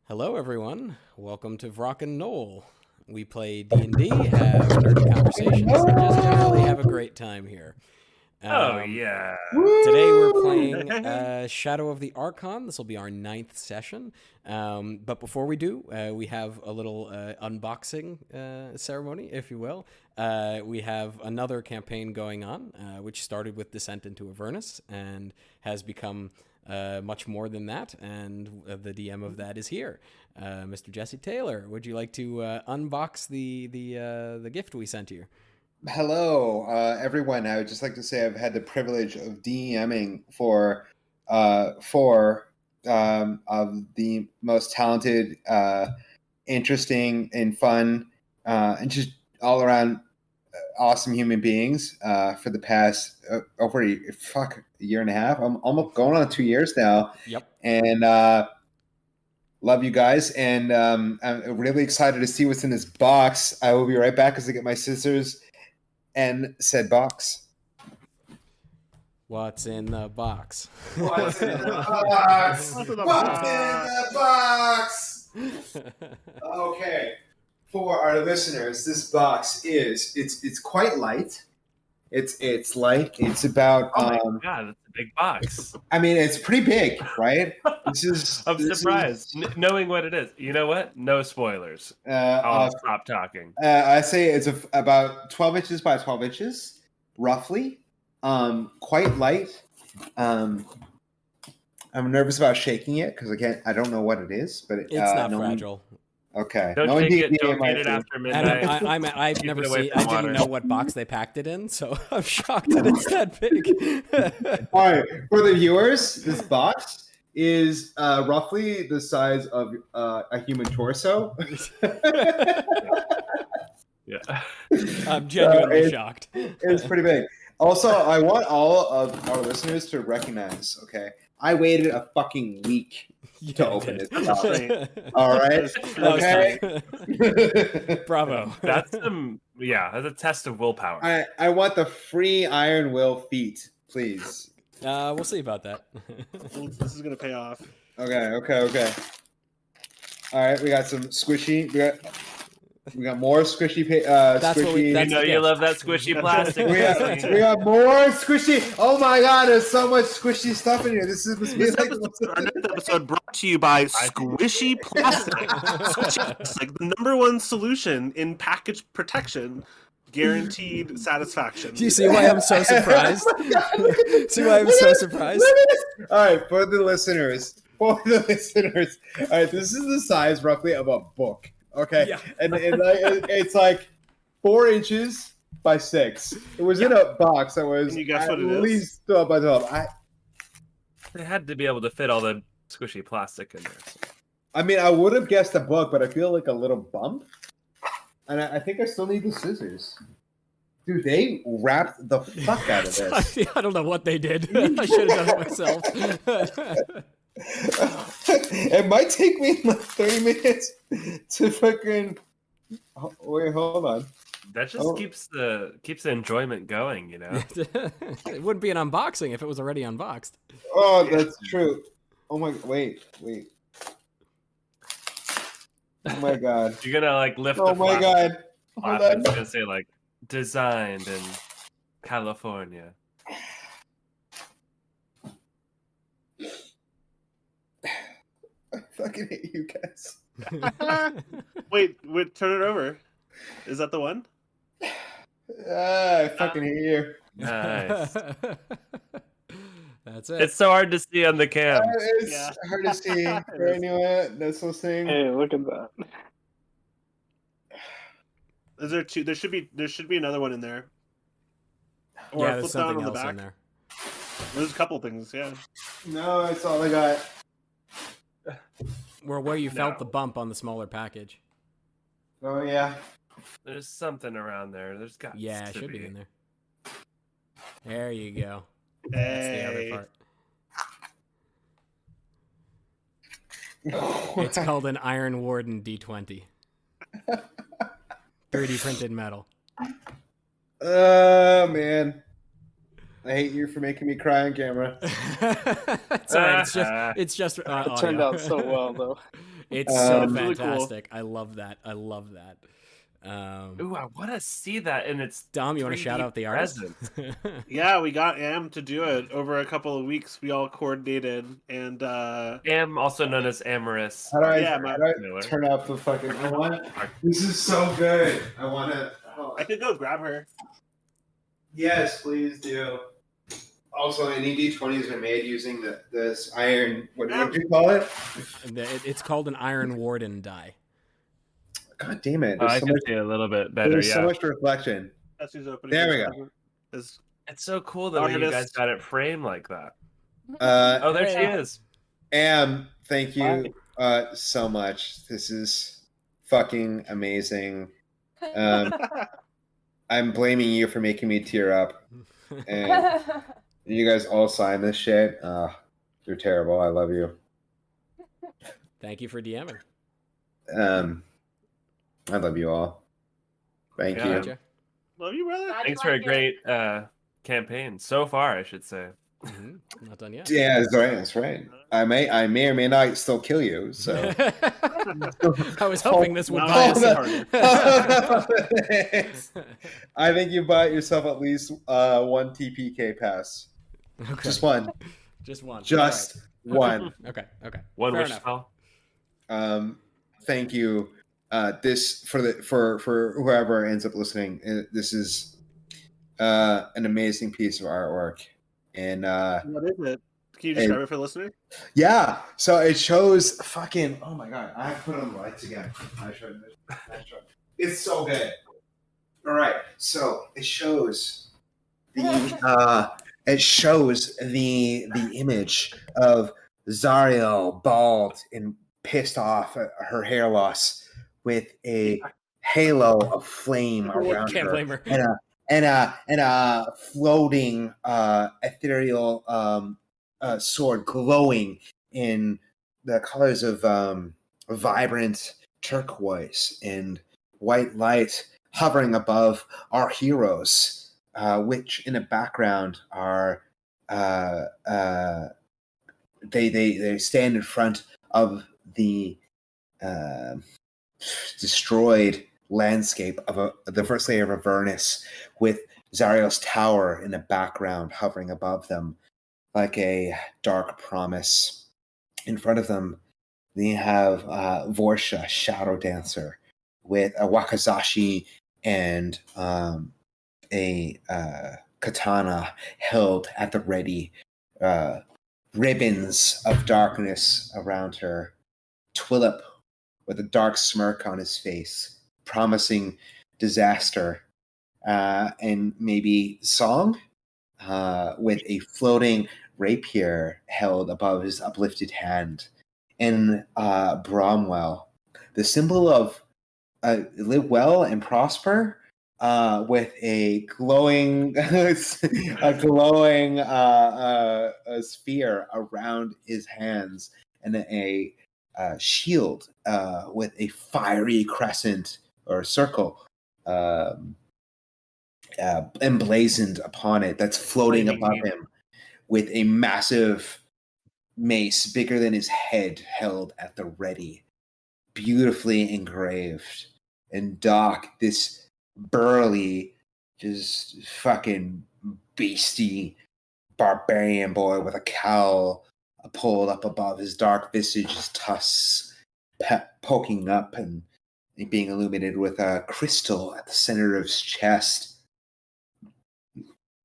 Hello, everyone. Welcome to Vrock'n'Gnoll. We play D&D, have nerdy conversations, and just generally have a great time here. Yeah. Today we're playing Shadow of the Arcan. This will be our 9th session. But before we do, we have a little unboxing ceremony, if you will. We have another campaign going on, which started with Descent into Avernus and has become much more than that, and the DM of that is here. Mr. Jesse Taylor, would you like to unbox the gift we sent you? Hello, everyone. I would just like to say I've had the privilege of DMing for of the most talented, interesting, and fun, and just all around awesome human beings for the past over a year and a half. I'm almost going on 2 years now. Yep. And love you guys, and I'm really excited to see what's in this box. I will be right back as I get my scissors and said box. What's in the box? What's in the box? What's in the box? Okay, for our listeners, this box it's quite light. It's light. It's about. Oh my god, it's a big box. I mean, it's pretty big, right? I'm surprised, knowing what it is. You know what? No spoilers. I'll stop talking. I say it's about 12 inches by 12 inches, roughly. Quite light. I'm nervous about shaking it because I don't know what it is, but it's not fragile. Okay. Don't take it. Don't get it after midnight. I've never seen. I didn't know what box they packed it in, so I'm shocked that it's that big. All right, for the viewers, this box is roughly the size of a human torso. Yeah, I'm genuinely shocked. It's pretty big. Also, I want all of our listeners to recognize. Okay, I waited a fucking week to open this box. All right. Okay. Bravo. That's that's a test of willpower. I want the free Iron Will feat, please. We'll see about that. This is gonna pay off. Okay. All right, we got some squishy. We got more squishy. You love that squishy plastic. we got more squishy. Oh my god, there's so much squishy stuff in here. This Our next episode brought to you by Squishy Plastic. Squishy Plastic, the #1 solution in package protection, guaranteed satisfaction. Do you see why I'm so surprised? See why I'm so surprised? All right, for the listeners. All right, this is the size roughly of a book. Okay, yeah. and it's like 4 inches by 6. It was in a box that was at least 12 by 12. They had to be able to fit all the squishy plastic in there. I mean, I would have guessed a book, but I feel like a little bump. And I think I still need the scissors. Dude, they wrapped the fuck out of this. I don't know what they did. I should have done it myself. It might take me like 30 minutes to fucking. Wait, hold on. That just keeps the enjoyment going, you know. It wouldn't be an unboxing if it was already unboxed. Oh, that's true. Oh my, wait. Oh my god. You're gonna like lift. Oh my god. Hold on. It's gonna say like designed in California. I fucking hate you guys. Wait, turn it over. Is that the one? I fucking hate you. Nice. That's it. It's so hard to see on the cam. It's hard to see for anyone that's listening. Hey, look at that. Is there two? There should be another one in there. Or yeah, a there's flip down something on the else back. in there. There's a couple things, yeah. No, that's all I got. Where you felt the bump on the smaller package. Oh yeah. There's something around there. There's got it should be in there. There you go. Hey. That's the other part. It's called an Iron Warden D20. 3D printed metal. Oh man. I hate you for making me cry on camera. It's all right. It's just It turned out so well, though. It's so really fantastic. Cool. I love that. Ooh, I want to see that, and it's Dom. You want to shout out the artist? Yeah, we got Am to do it over a couple of weeks. We all coordinated, and Am, also known as Amorous. How do I turn off the fucking? This is so good. I want to. I could go grab her. Yes, please do. Also, any D20s are made using this iron. What do you call it? It's called an Iron Warden die. God damn it! I can see a little bit better. There's so much reflection. That's who's opening. There we go. It's so cool that you guys got it framed like that. There she is. Am, thank you so much. This is fucking amazing. I'm blaming you for making me tear up. And you guys all sign this shit. You're terrible. I love you. Thank you for DMing. I love you all. Thank you. Love you, brother. Thanks for a great campaign so far, I should say. Not done yet. Yeah, that's right. I may or may not still kill you. So I was hoping this would buy us harder. I think you bought yourself at least one TPK pass. Okay. Just one. Just one. Just one. Okay. One Fair wish spell. Thank you. This for whoever ends up listening. This is an amazing piece of artwork. And what is it? Can you describe it for listeners? Yeah. So it shows fucking. Oh my god! I have to put on the lights again. I should. It's so good. All right. So it shows the image of Zariel, bald and pissed off at her hair loss, with a halo of flame around Can't her. blame her. And a floating ethereal sword glowing in the colors of vibrant turquoise and white light hovering above our heroes, which in the background are they stand in front of the destroyed landscape of the first layer of Avernus, with Zariel's tower in the background hovering above them like a dark promise. In front of them, they have Vorsha, Shadow Dancer, with a wakizashi and a katana held at the ready, ribbons of darkness around her, Twillip with a dark smirk on his face, promising disaster, and maybe Song, with a floating rapier held above his uplifted hand, and Bromwell, the symbol of live well and prosper, with a glowing sphere around his hands, and a shield with a fiery crescent or circle emblazoned upon it, that's floating above him, with a massive mace bigger than his head held at the ready, beautifully engraved. And Doc, this burly, just fucking beastie barbarian boy with a cowl pulled up above his dark visage, his tusks poking up and being illuminated with a crystal at the center of his chest,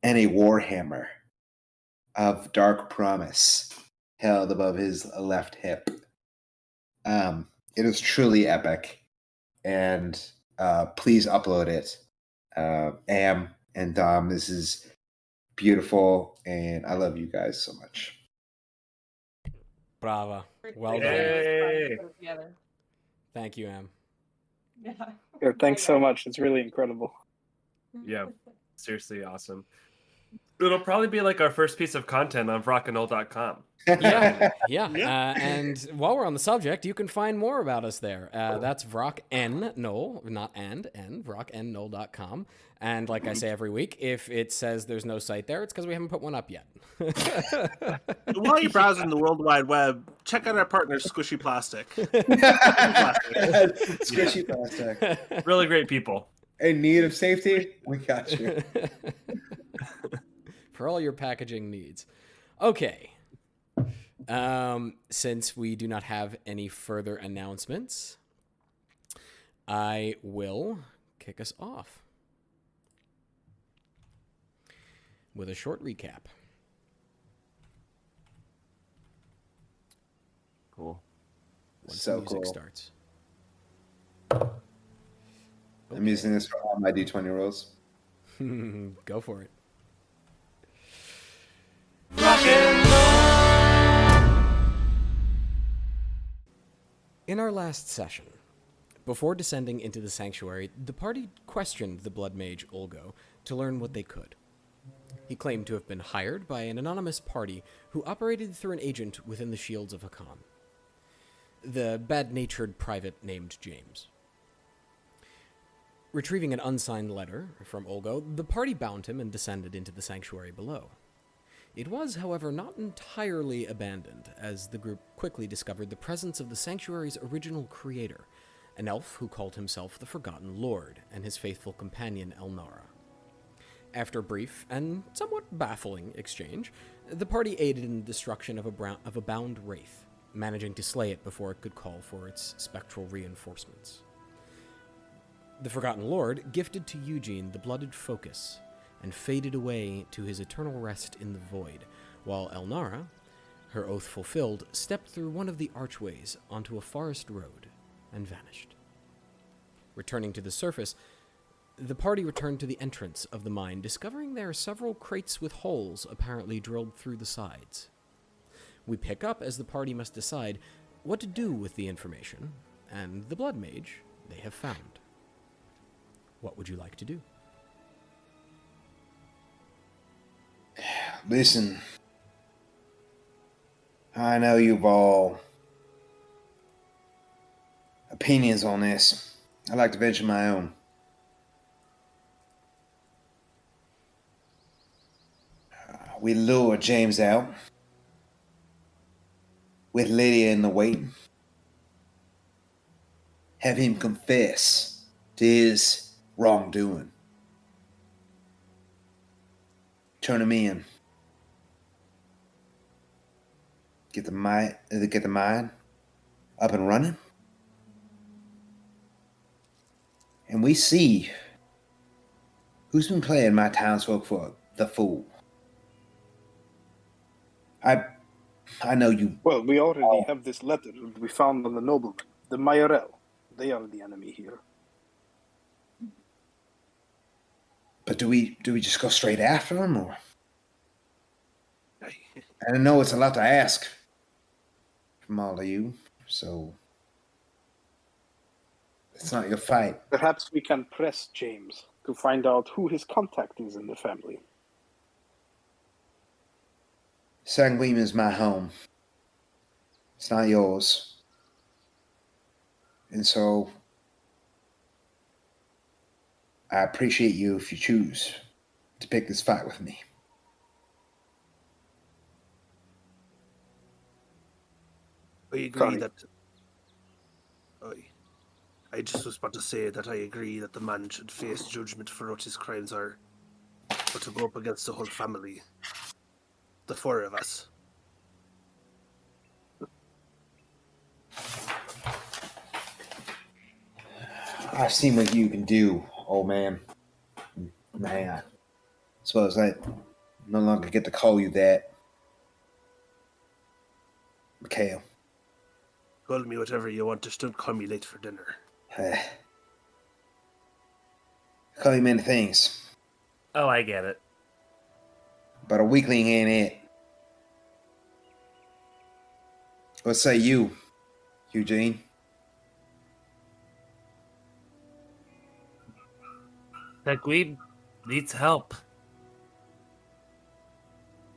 and a warhammer of dark promise held above his left hip. It is truly epic, and please upload it. Am and Dom, this is beautiful, and I love you guys so much. Bravo. Well Yay. done. Thank you, Am. Yeah, thanks so much. It's really incredible. Yeah, seriously awesome. It'll probably be like our first piece of content on Vrock'n'Gnoll.com. Yeah. And while we're on the subject, you can find more about us there. That's Vrock'n'Gnoll, not and, Vrock'n'Gnoll.com. And like I say every week, if it says there's no site there, it's because we haven't put one up yet. While you're browsing the World Wide Web, check out our partner, Squishy Plastic. Squishy plastic. Really great people. In need of safety? We got you. For all your packaging needs. Okay. Since we do not have any further announcements, I will kick us off with a short recap. Cool. Once So the music cool. starts. I'm using this for all my D20 rolls. Go for it. In our last session, before descending into the sanctuary, the party questioned the blood mage Ulgo to learn what they could. He claimed to have been hired by an anonymous party who operated through an agent within the shields of Arcan, the bad-natured private named James. Retrieving an unsigned letter from Ulgo, the party bound him and descended into the sanctuary below. It was, however, not entirely abandoned, as the group quickly discovered the presence of the sanctuary's original creator, an elf who called himself the Forgotten Lord, and his faithful companion Elnara. After a brief and somewhat baffling exchange, the party aided in the destruction of a bound wraith, managing to slay it before it could call for its spectral reinforcements. The Forgotten Lord gifted to Eugene the blooded focus, and faded away to his eternal rest in the void, while Elnara, her oath fulfilled, stepped through one of the archways onto a forest road and vanished. Returning to the surface, the party returned to the entrance of the mine, discovering there are several crates with holes apparently drilled through the sides. We pick up as the party must decide what to do with the information and the blood mage they have found. What would you like to do? Listen, I know you've all opinions on this. I'd like to venture my own. We lure James out with Lydia in the wait. Have him confess to his wrongdoing. Turn him in. Get the mine up and running. And we see who's been playing my townsfolk for the fool. I know you. Well, we already have this letter we found on the nobleman, the Mayoral. They are the enemy here. But do we just go straight after them, or? I know it's a lot to ask from all of you, so it's not your fight. Perhaps we can press James to find out who his contact is in the family. Sanguim is my home. It's not yours. And so I appreciate you if you choose to pick this fight with me. I agree that... I just was about to say that I agree that the man should face judgment for what his crimes are, but to go up against the whole family, the four of us. I've seen what you can do, old man. Man, I suppose I no longer get to call you that. Mikhael. Call me whatever you want, just don't call me late for dinner. I call you many things, Oh, I get it. but a weakling ain't it. What say you, Eugene? Sanguim needs help.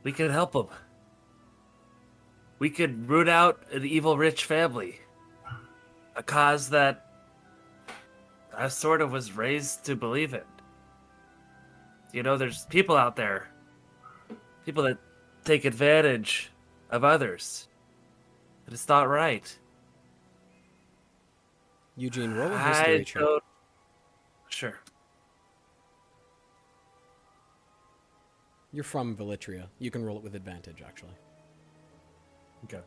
we could help him. We could root out an evil rich family. A cause that I sort of was raised to believe in. You know, there's people out there, people that take advantage of others. And it's not right. Eugene, roll a history check. Sure. You're from Velitria. You can roll it with advantage, actually. Okay.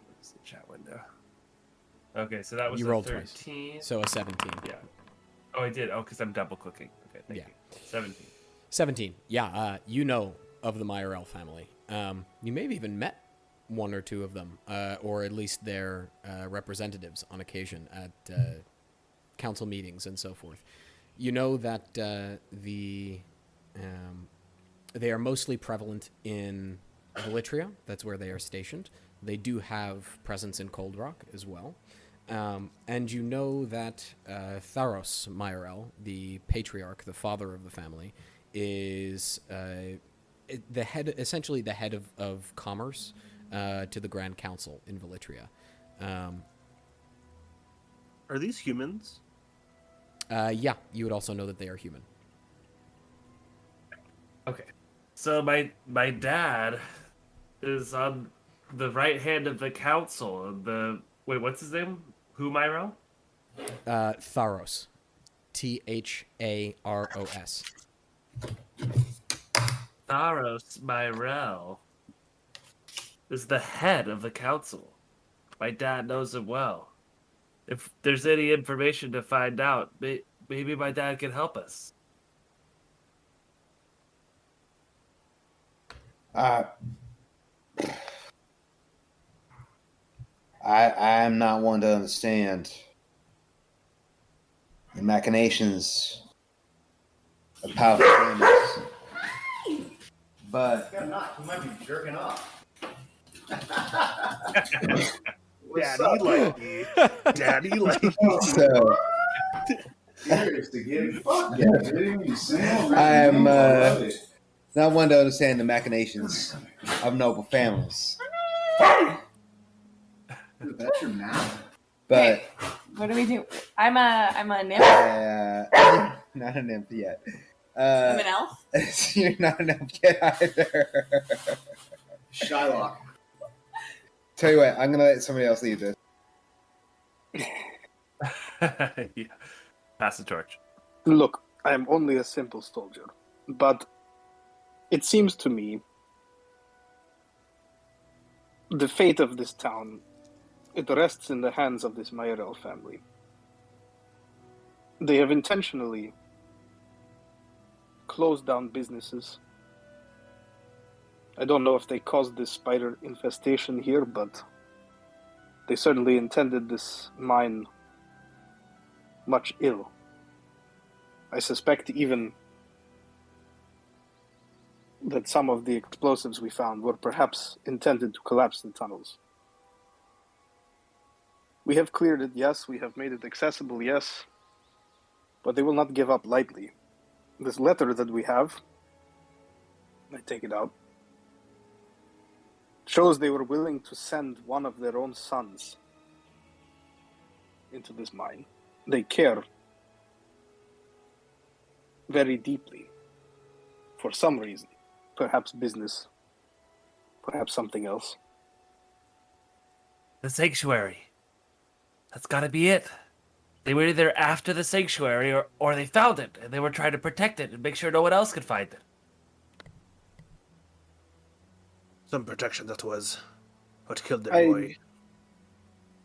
Where's the chat window? Okay, so that was You a rolled 13. twice. So a 17. Yeah. Oh, I did. Oh, because I'm double clicking. Okay, thank you. 17. 17. Yeah, you know of the Mayoral family. You may have even met one or two of them, or at least their representatives on occasion at council meetings and so forth. You know that they are mostly prevalent in Velitria. That's where they are stationed. They do have presence in Cold Rock as well. And you know that Tharos Mayoral, the patriarch, the father of the family, is the head, essentially the head of commerce to the Grand Council in Velitria. Are these humans? Yeah, you would also know that they are human. Okay. So my dad is on the right hand of the council. Wait, what's his name? Who, Myro? Tharos. Tharos. Tharos Myrel is the head of the council. My dad knows him well. If there's any information to find out, maybe my dad can help us. I am not one to understand the machinations of powerful families, but You might be jerking off. Daddy like me. so Serious to get fucked. Yeah. Dude. You single, I am love it. not one to understand the machinations of noble families. Dude, that's your mouth. But What do we do? I'm a nymph. not a nymph yet. I'm an elf. You're not an elf yet either. Shylock. Tell you what, I'm gonna let somebody else lead this. Yeah. Pass the torch. Look, I am only a simple soldier, but it seems to me the fate of this town, it rests in the hands of this Mayoral family. They have intentionally closed down businesses. I don't know if they caused this spider infestation here, but they certainly intended this mine much ill. I suspect even that some of the explosives we found were perhaps intended to collapse the tunnels. We have cleared it, yes. We have made it accessible, yes. But they will not give up lightly. This letter that we have, I take it out, shows they were willing to send one of their own sons into this mine. They care very deeply for some reason. Perhaps business, perhaps something else. The sanctuary. That's gotta be it. They were either after the sanctuary or they found it and they were trying to protect it and make sure no one else could find it. Some protection, that was what killed their boy.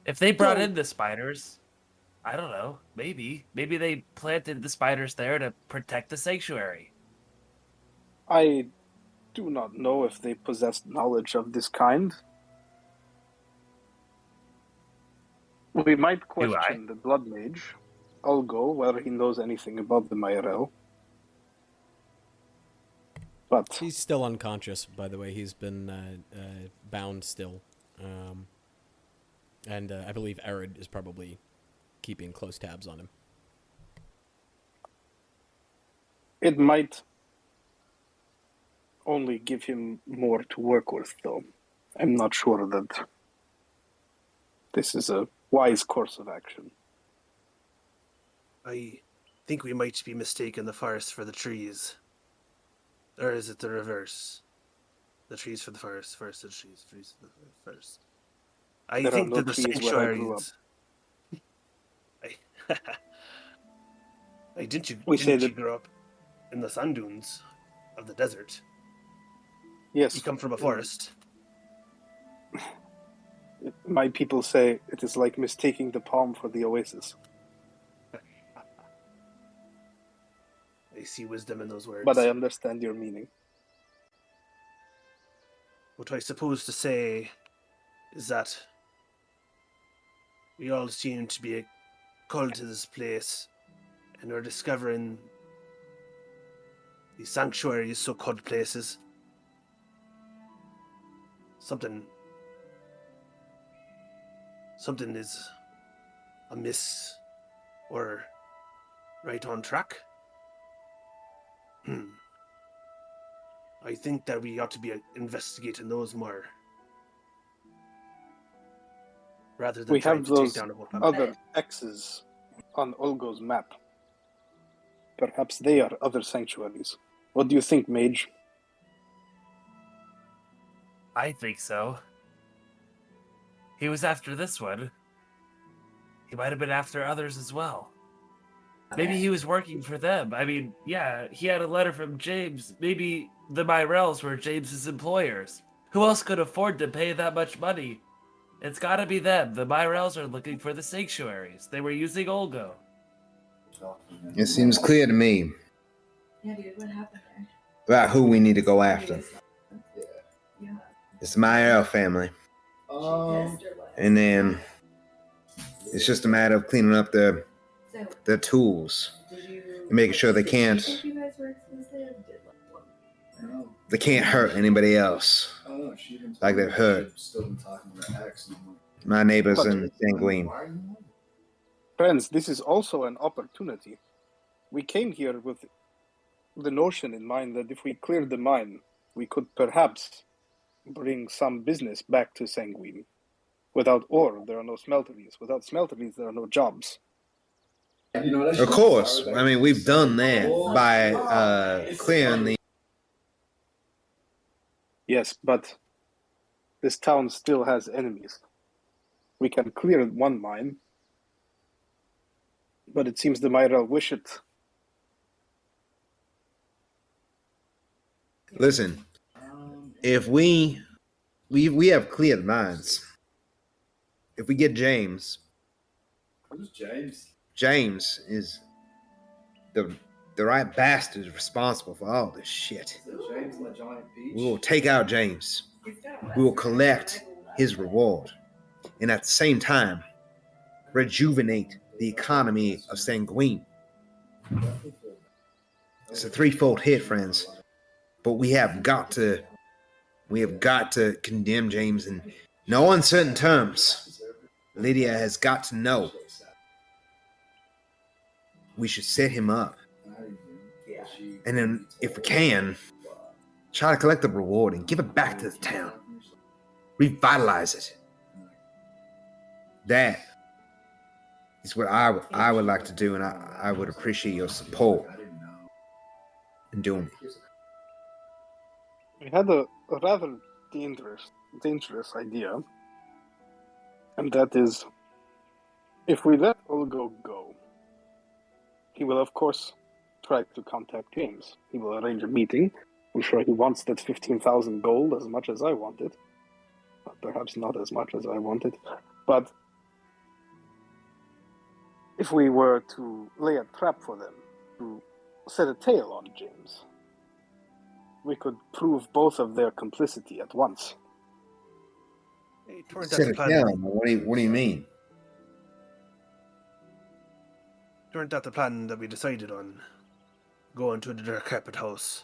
If they brought in the spiders, I don't know, maybe they planted the spiders there to protect the sanctuary. I do not know if they possessed knowledge of this kind. We might question the blood mage, Ulgo, whether he knows anything about the Mayoral. But He's still unconscious, by the way. He's been bound still. And I believe Eredh is probably keeping close tabs on him. it might only give him more to work with, though. I'm not sure that this is a wise course of action. I think we might be mistaken the forest for the trees. Or is it the reverse? The trees for the forest, forest for the trees, trees for the forest. I There are think no that the trees where I grew up. sanctuaries... didn't you We say you that- grow up in the sand dunes of the desert? Yes. You come from a forest. My people say it is like mistaking the palm for the oasis. I see wisdom in those words. But I understand your meaning. What I suppose to say is that we all seem to be called to this place, and we're discovering these sanctuaries, so-called places. Something is amiss or right on track. I think that we ought to be investigating those more, rather than We trying have to take those down a whole other X's on Ulgo's map. Perhaps they are other sanctuaries. What do you think, Mage? I think so. He was after this one. He might have been after others as well. Maybe he was working for them. I mean, yeah, he had a letter from James. Maybe the Myrels were James's employers. Who else could afford to pay that much money? It's gotta be them. The Myrels are looking for the sanctuaries. They were using Ulgo. It seems clear to me Yeah, dude, what happened there? about who we need to go after. Yeah. It's the Mayoral family. And then it's just a matter of cleaning up their tools and making sure they can't hurt anybody else like they've hurt my neighbors in Sanguim. Friends, this is also an opportunity. We came here with the notion in mind that if we cleared the mine, we could perhaps bring some business back to Sanguim. Without ore, there are no smelteries. Without smelteries, there are no jobs. Of course, I mean, we've done that by clearing the... Yes, but this town still has enemies. We can clear one mine, but it seems the Mayoral wish it. Listen, if we have cleared mines, if we get James... Who's James? James is the right bastard responsible for all this shit. Is that James the giant peach? We will take out James. We will collect his reward. And at the same time, rejuvenate the economy of Sanguim. It's a threefold hit, friends. But we have got to condemn James in no uncertain terms. Lydia has got to know. We should set him up. And then, if we can, try to collect the reward and give it back to the town. Revitalize it. That is what I would like to do, and I would appreciate your support in doing it. We had a rather dangerous idea, and that is, if we let Ulgo go, he will, of course, try to contact James. He will arrange a meeting. I'm sure he wants that 15,000 gold as much as I want it. Perhaps not as much as I want it. But if we were to lay a trap for them, to set a tail on James, we could prove both of their complicity at once. It turned out Set the it plan. down. What do you mean? Turned out the plan that we decided on, going to the Dark Carpet House,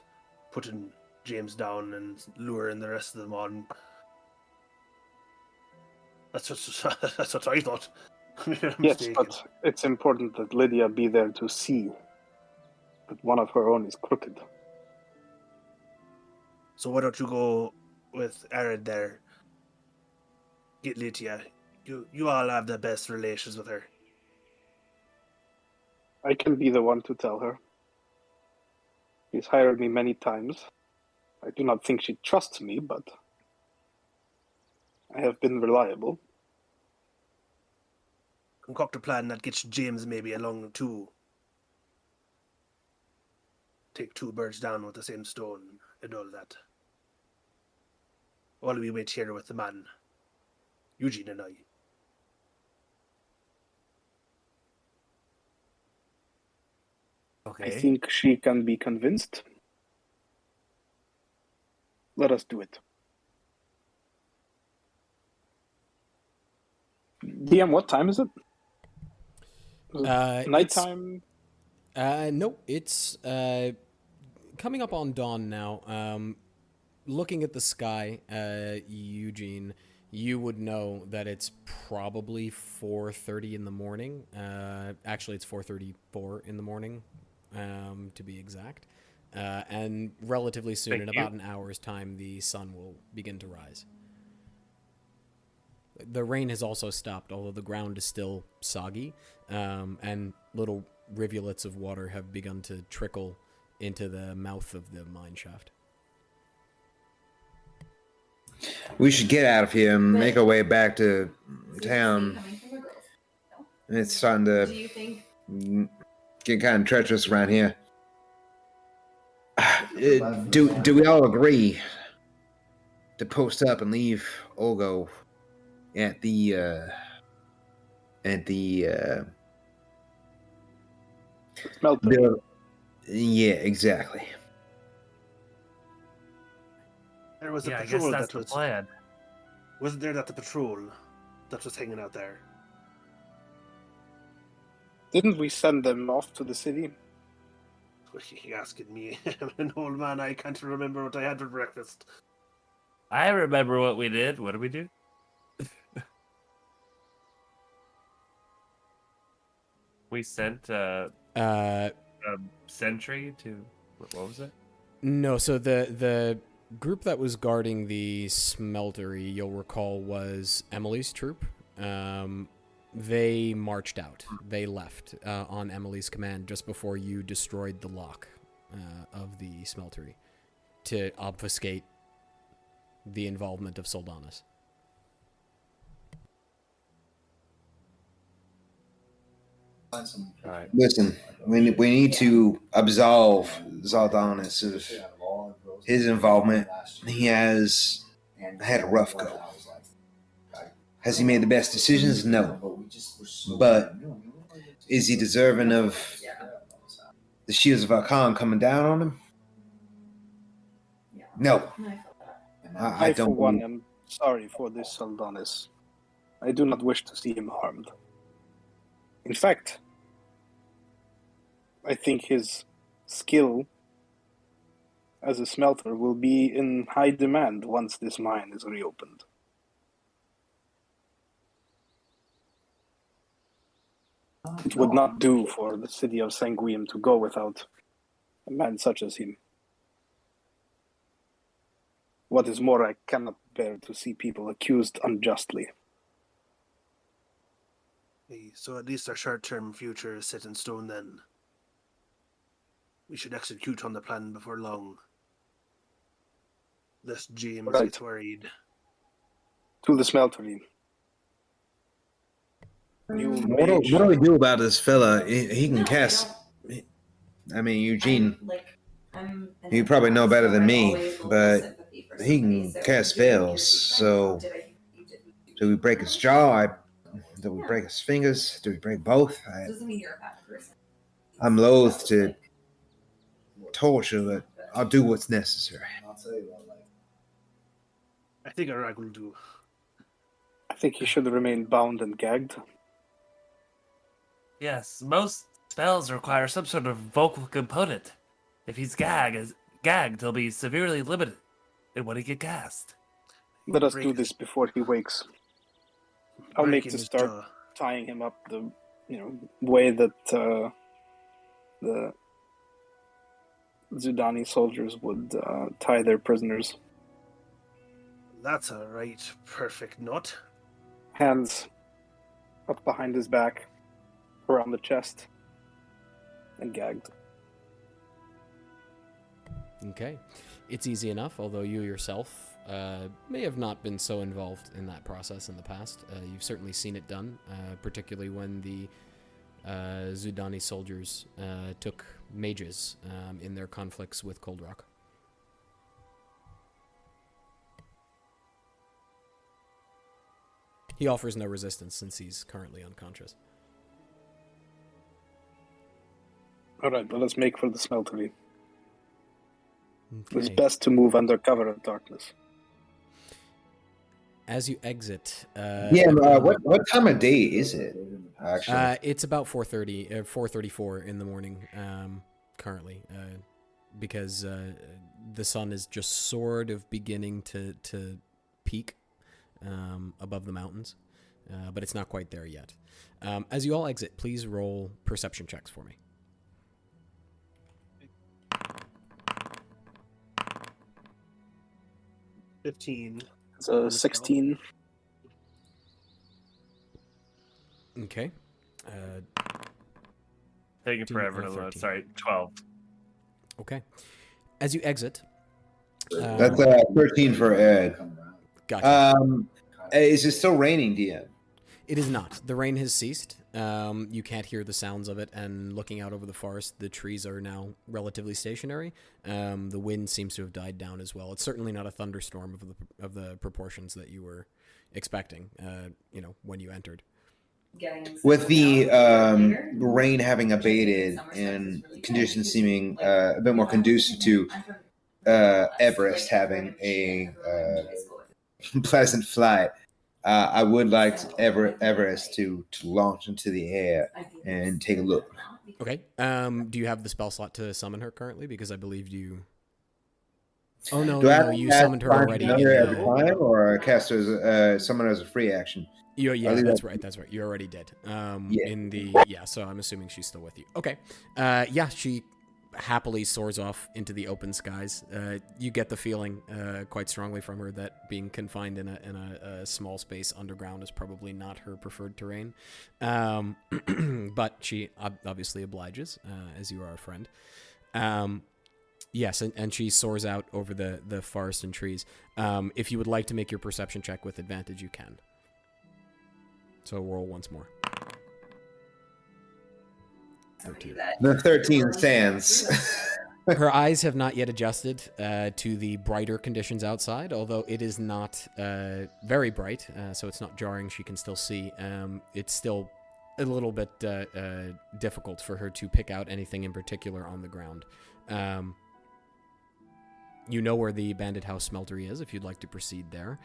putting James down and luring the rest of them on. That's what I thought. Yes, but it's important that Lydia be there to see that one of her own is crooked. So why don't you go with Eredh there? Get Lydia. You all have the best relations with her. I can be the one to tell her. She's hired me many times. I do not think she trusts me, but I have been reliable. Concoct a plan that gets James maybe along too. Take two birds down with the same stone and all that. While we wait here with the man, Eugene and I. Okay. I think she can be convinced. Let us do it. DM, what time is it? Is it nighttime? No, it's coming up on dawn now. Looking at the sky, Eugene, you would know that it's probably 4:30 in the morning. Actually, it's 4:34 in the morning, to be exact. And relatively soon, Thank in you. about an hour's time, the sun will begin to rise. The rain has also stopped, although the ground is still soggy, and little rivulets of water have begun to trickle into the mouth of the mine shaft. We should get out of here and make our way back to town. Coming from a girl's. It's starting Do to you think? get kind of treacherous around here. Do we all agree to post up and leave Ulgo at the Smeltery. yeah, exactly. There was a Yeah, I guess patrol that's that the was. plan. Wasn't there that the patrol that was hanging out there? Didn't we send them off to the city? You're asking me. I'm an old man. I can't remember what I had for breakfast. I remember what we did. What did we do? We sent a sentry to what was it? No, so the group that was guarding the smeltery, you'll recall, was Emily's troop. They marched out. They left on Emily's command just before you destroyed the lock of the smeltery to obfuscate the involvement of Soldanus. Alright. Listen, we need to absolve Zaldanis of his involvement. He has had a rough go. Has he made the best decisions? No. But is he deserving of the shields of Arcan coming down on him? No. I I, for don't one, believe- am sorry for this Saldanis. I do not wish to see him harmed. In fact, I think his skill as a smelter will be in high demand once this mine is reopened. It would not do for the city of Sanguim to go without a man such as him. What is more, I cannot bear to see people accused unjustly. So at least our short-term future is set in stone then. We should execute on the plan before long. Lest James Right. gets worried. To the smeltery. You What mage. do we do about this fella? He can cast. I mean, Eugene, you probably know better than me, but he can cast spells. So, do we break his jaw? Do we break his fingers? Do we break both? Doesn't mean you're a bad person. I'm loath to torture, but I'll do what's necessary. I think Arag will do. I think he should remain bound and gagged. Yes, most spells require some sort of vocal component. If he's gagged, he'll be severely limited in what he can cast. Let us Break do his- this before he wakes. I'll make breaking to his start jaw. tying him up the way that the Zudani soldiers would tie their prisoners. That's a right perfect knot. Hands up behind his back, around the chest, and gagged. Okay. It's easy enough, although you yourself may have not been so involved in that process in the past. You've certainly seen it done, particularly when the Zudani soldiers took mages in their conflicts with Cold Rock. He offers no resistance since he's currently unconscious. Alright, let us make for the smeltery. Okay. It's best to move under cover of darkness. As you exit... what time of day is it, actually? It's about 4:30, 4:34 in the morning currently, because the sun is just sort of beginning to peak above the mountains, but it's not quite there yet. As you all exit, please roll perception checks for me. 15. It's a 16. Okay. Taking forever to load. Sorry, 12. Okay. As you exit... That's 13 for Ed. Gotcha. Is it still raining, DM? It is not. The rain has ceased. You can't hear the sounds of it, and looking out over the forest, the trees are now relatively stationary. The wind seems to have died down as well. It's certainly not a thunderstorm of the proportions that you were expecting, when you entered. With the rain having abated and conditions seeming a bit more conducive to Everest having a pleasant flight, I would like Everest to launch into the air and take a look. Okay. Do you have the spell slot to summon her currently? Because I believe you... Oh, no, you summoned her already. Every time, or cast her as summon her as a free action? That's right. You already did. So I'm assuming she's still with you. Okay. She happily soars off into the open skies. You get the feeling quite strongly from her that being confined in a small space underground is probably not her preferred terrain. But she obviously obliges, as you are a friend. Yes, and she soars out over the forest and trees. If you would like to make your perception check with advantage, you can. So roll once more. 13. The 13 stands. Her eyes have not yet adjusted to the brighter conditions outside, although it is not very bright, so it's not jarring. She can still see. It's still a little bit difficult for her to pick out anything in particular on the ground. You know where the Banded House Smeltery is, if you'd like to proceed there.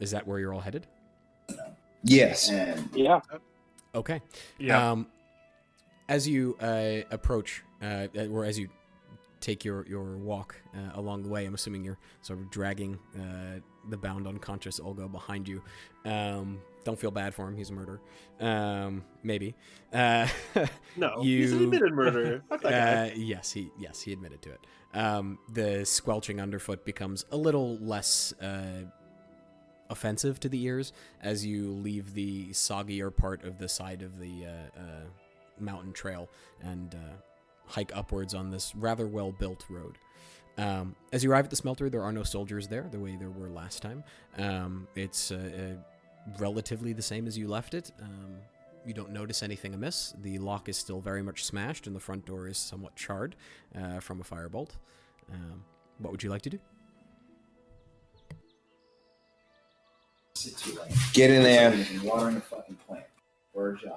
Is that where you're all headed? Yes. Yeah. Okay. Yeah. As you approach, or as you take your walk along the way, I'm assuming you're sort of dragging the bound unconscious Ulgo behind you. Don't feel bad for him. He's a murderer. Maybe. No, he's an admitted murderer. Fuck that guy. Yes, he admitted to it. The squelching underfoot becomes a little less offensive to the ears as you leave the soggier part of the side of the mountain trail and hike upwards on this rather well-built road. As you arrive at the smelter, there are no soldiers there the way there were last time. It's relatively the same as you left it. You don't notice anything amiss. The lock is still very much smashed and the front door is somewhat charred from a firebolt. What would you like to do? Get in there. Watering a fucking plant.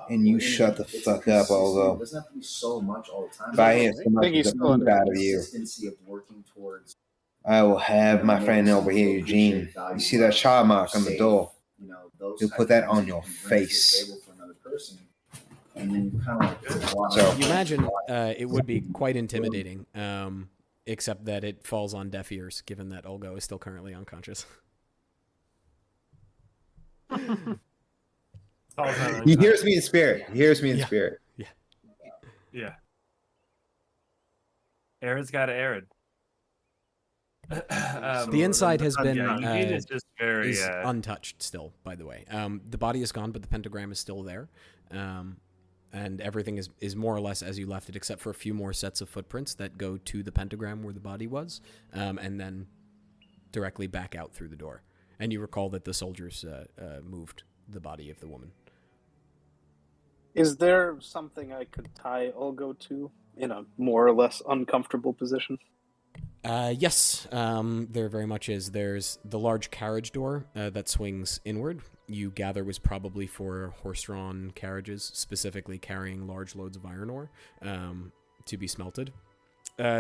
And you shut the fuck up, Ulgo. It doesn't have to be so much all the time. If I hear so much think he's the fuck out of you, Of working towards, I will have my friend over here, Eugene. You see that char mark on the door? He'll put that on your face. And then you kind of So You imagine it would be quite intimidating, except that it falls on deaf ears, given that Ulgo is still currently unconscious. he hears me in spirit. Yeah. Spirit. Yeah. Ered's got Eredh. The inside has been Eugene is just very is untouched still, by the way. The body is gone, but the pentagram is still there. And everything is more or less as you left it, except for a few more sets of footprints that go to the pentagram where the body was, and then directly back out through the door. And you recall that the soldiers moved the body of the woman. Is there something I could tie Ulgo to in a more or less uncomfortable position? Yes, there very much is. There's the large carriage door that swings inward. You gather was probably for horse-drawn carriages, specifically carrying large loads of iron ore to be smelted.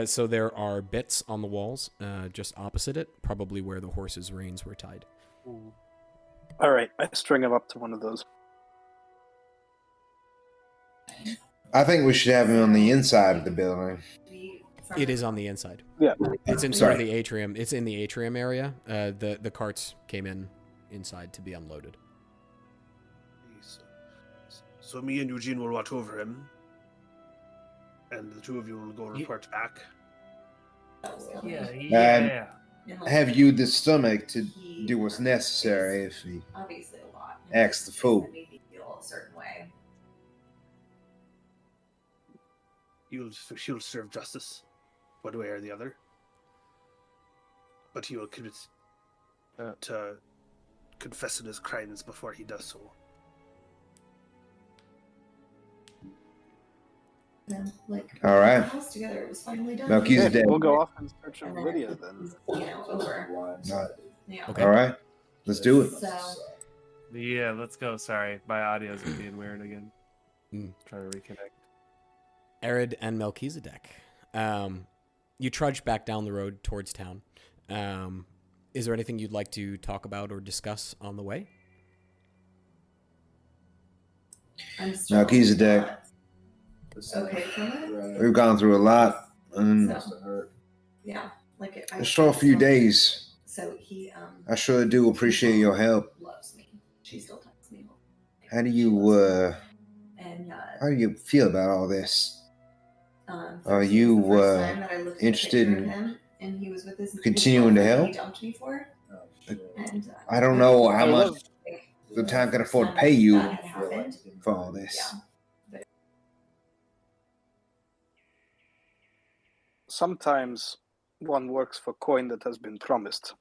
So there are bits on the walls just opposite it, probably where the horse's reins were tied. All right, I string him up to one of those. I think we should have him on the inside of the building. It is on the inside. Yeah. It's in sort of the atrium. It's in the atrium area. The carts came in inside to be unloaded. So me and Eugene will watch over him, and the two of you will go report back. Yeah. Have you the stomach to do what's necessary if he obviously a lot. acts the fool? Made me feel a certain way. She'll serve justice, one way or the other. But he will commit to confessing his crimes before he does so. Then, like, All right. the house together, it was finally done. Melkezidek. We'll go off in search of And then Lydia it then. was, over. Yeah. Okay. All right, let's do it. So, Yeah, let's go. Sorry, my audio's being weird again. Mm. Trying to reconnect. Eredh and Melkezidek. You trudge back down the road towards town. Is there anything you'd like to talk about or discuss on the way? I'm still Melkezidek. not okay from it. We've gone through a lot, and So, yeah, like just for a few days. So he I sure do appreciate your help. loves me. She still texts me. How do you And how do you feel about all this? Are Are you interested in and he was with his continuing to girlfriend help? He dumped me for. And, I don't know how I much love- the town can afford to pay you that had happened. for all this. Yeah. Sometimes one works for coin that has been promised.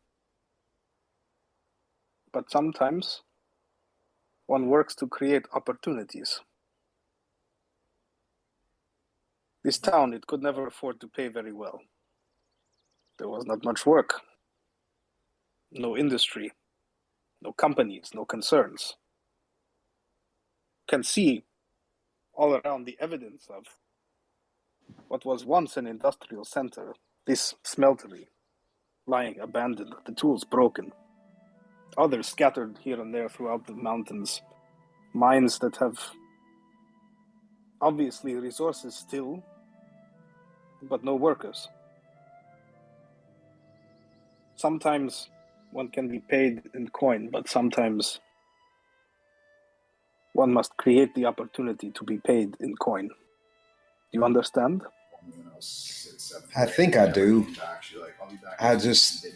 But sometimes one works to create opportunities. This town, it could never afford to pay very well. There was not much work. No industry. No companies, no concerns. Can see all around the evidence of what was once an industrial center, this smeltery, lying abandoned, the tools broken. Others scattered here and there throughout the mountains. Mines that have obviously resources still, but no workers. Sometimes one can be paid in coin, but sometimes one must create the opportunity to be paid in coin. You understand? I think I do. I just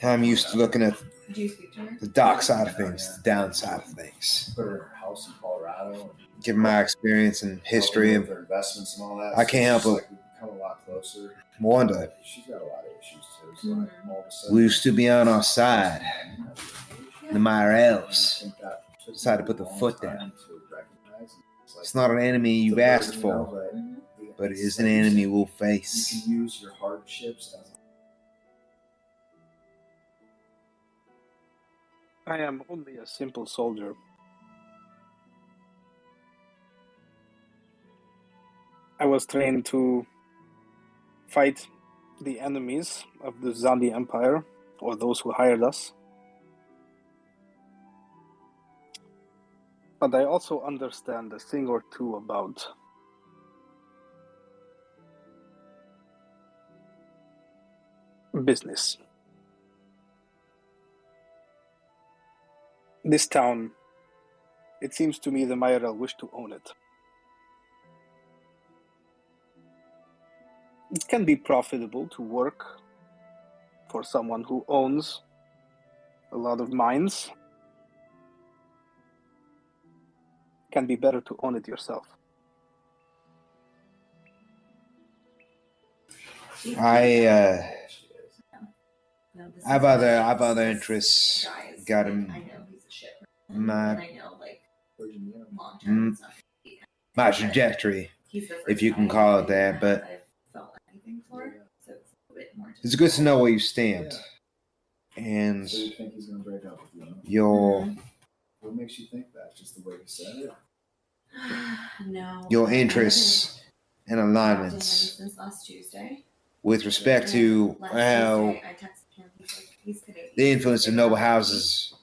I'm used to looking at Do you speak to her? the dark side of things, the downside of things. Put her in her house in Colorado. Given my experience in history, and their investments and all that. I can't help but we've come a lot closer. wonder, She's got a lot of issues too. So like, all of a sudden, will you still be on our side? The Mayorals decided to put the foot down. It's not an enemy you've asked for, but it is an enemy we'll You face. can use your hardships as I am only a simple soldier. I was trained to fight the enemies of the Zandi Empire, or those who hired us. But I also understand a thing or two about business. This town, it seems to me the Mayoral wish to own it. It can be profitable to work for someone who owns a lot of mines. It can be better to own it yourself. I No, this I've is other like I've other this interests. guy's, Got like, him. I know he's a shit person, My- and I know, like, long term it's not gonna be my trajectory, he's the first if you can guy call it I've that, met but I've felt anything for, so it's a bit more it's good to know where you stand. And So you think he's gonna break up with you? Huh? your What makes you think that? Just the way you said it? No. your I interests and haven't talked to him alignments since last Tuesday. with respect to Last how Tuesday, I texted him. He's like, he's Canadian. the influence of He's noble like, houses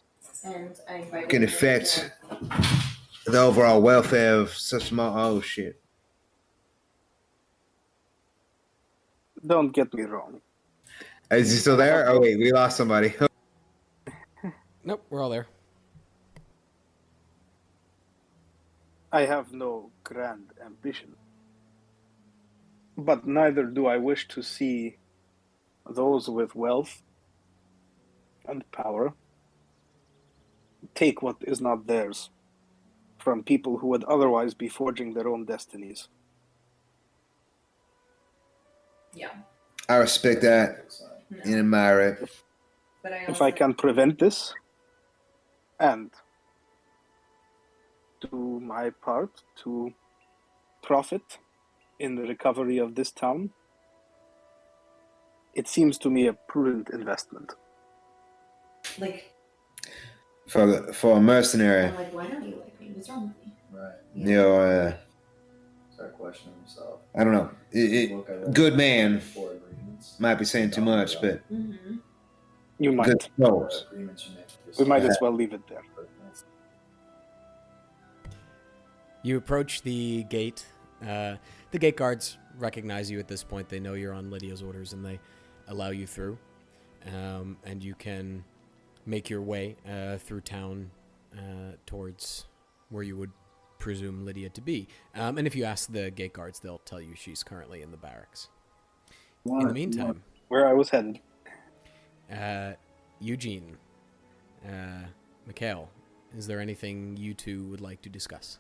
and I invited can him affect to- the overall welfare of such small. Oh shit! Don't get me wrong. Is he still there? Oh wait, we lost somebody. Nope, we're all there. I have no grand ambition. But neither do I wish to see those with wealth and power take what is not theirs from people who would otherwise be forging their own destinies. Yeah. I respect that No. and admire it. But I If also, I can prevent this and do my part to profit in the recovery of this town, it seems to me a prudent investment. like, For a mercenary, I'm like, why don't you like me? What's wrong with me? Right. you know, Start questioning himself. I don't know. Look, I read Good man four agreements. might be saying too much, but Mm-hmm. You might. good souls. Agreements you make with We might yourself. as well leave it there. You approach the gate. The gate guards recognize you at this point. They know you're on Lydia's orders, and they allow you through. And you can make your way through town towards where you would presume Lydia to be. And if you ask the gate guards, they'll tell you she's currently in the barracks. In the meantime, Where I was headed. Eugene, Mikhael, is there anything you two would like to discuss?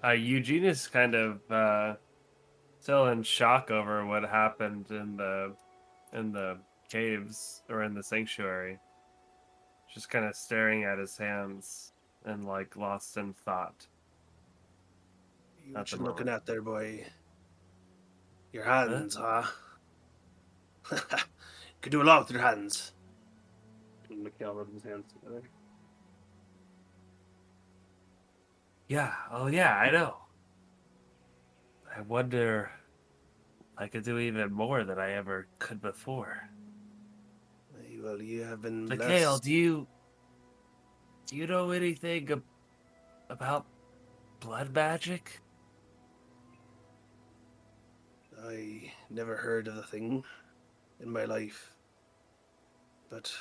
Eugene is kind of still in shock over what happened in the caves or in the sanctuary. Just kind of staring at his hands and like lost in thought. What you looking at there, boy? Your hands, huh? Could do a lot with your hands. And Mikhael rubs his hands together. Yeah, oh yeah, I know. I wonder if I could do even more than I ever could before. Well, you have been Mikhael, blessed. do you know anything about blood magic? I never heard of the thing in my life. But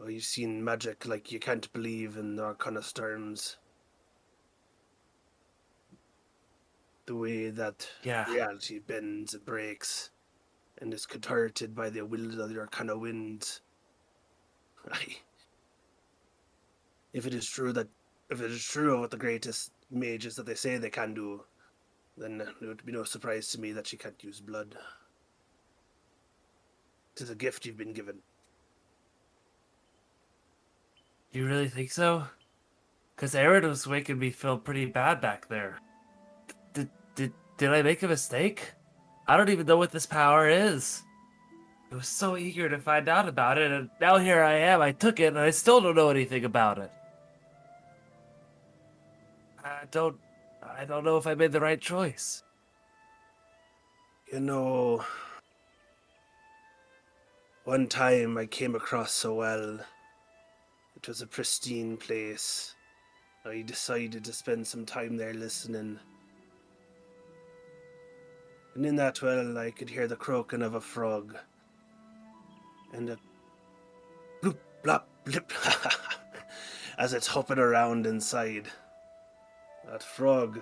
you've seen magic like you can't believe in Arcan terms. The way that Yeah. reality bends and breaks and is contorted by the will of the Arcana wind. If it is true of what the greatest mages that they say they can do, then it would be no surprise to me that she can't use blood. It is a gift you've been given. You really think so? Because Eredh was making me feel pretty bad back there. Did I make a mistake? I don't even know what this power is. I was so eager to find out about it, and now here I am. I took it, and I still don't know anything about it. I don't know if I made the right choice. You know, one time I came across a well. It was a pristine place. I decided to spend some time there listening. And in that well, I could hear the croaking of a frog. And a bloop, blop, blip, as it's hopping around inside. That frog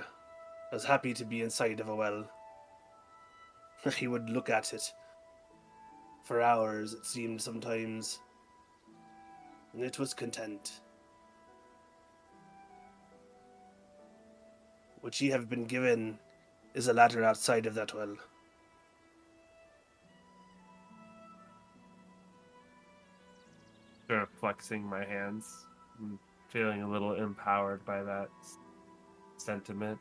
was happy to be inside of a well. He would look at it for hours, it seemed sometimes, and it was content. What ye have been given is a ladder outside of that well. Sort of flexing my hands, and feeling a little empowered by that sentiment.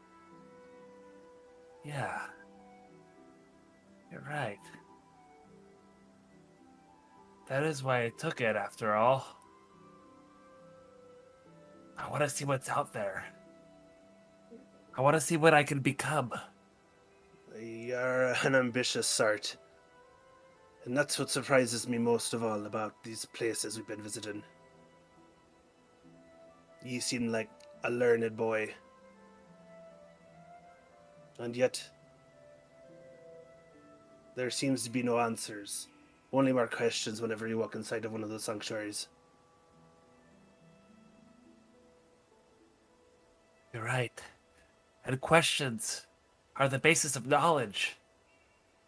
Yeah. You're right. That is why I took it, after all. I want to see what's out there. I want to see what I can become. You're an ambitious sort. And that's what surprises me most of all about these places we've been visiting. You seem like a learned boy. And yet, there seems to be no answers. Only more questions whenever you walk inside of one of those sanctuaries. You're right. And questions are the basis of knowledge.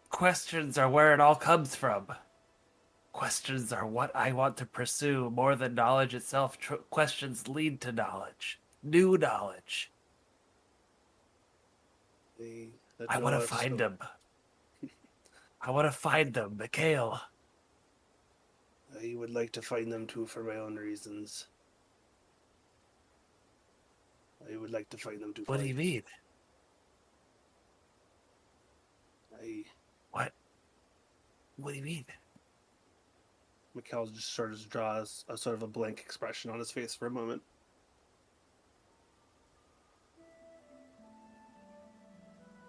Questions are where it all comes from. Questions are what I want to pursue more than knowledge itself. Questions lead to knowledge. New knowledge. I want to find them. I want to find them, Mikhael. I would like to find them too for my own reasons. I would like to find them too. What do you mean? What do you mean? Mikhael just sort of draws a sort of a blank expression on his face for a moment.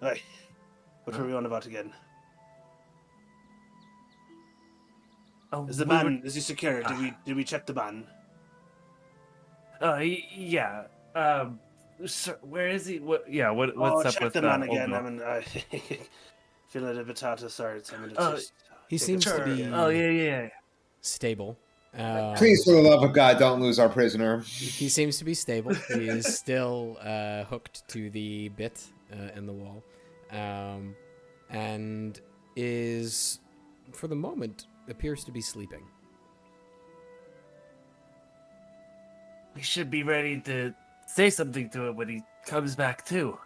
Aye. What were we on about again? Oh, Is the ban, is he secure? Did we check the ban? Yeah. Sir, where is he? What's up check with the ban again. Ulgo? I mean, I feel a bit out of sorts. I mean, it's just... He seems to be stable. Please, for the love of God, don't lose our prisoner. He seems to be stable. He is still hooked to the bit in the wall, and is, for the moment, appears to be sleeping. We should be ready to say something to him when he comes back too.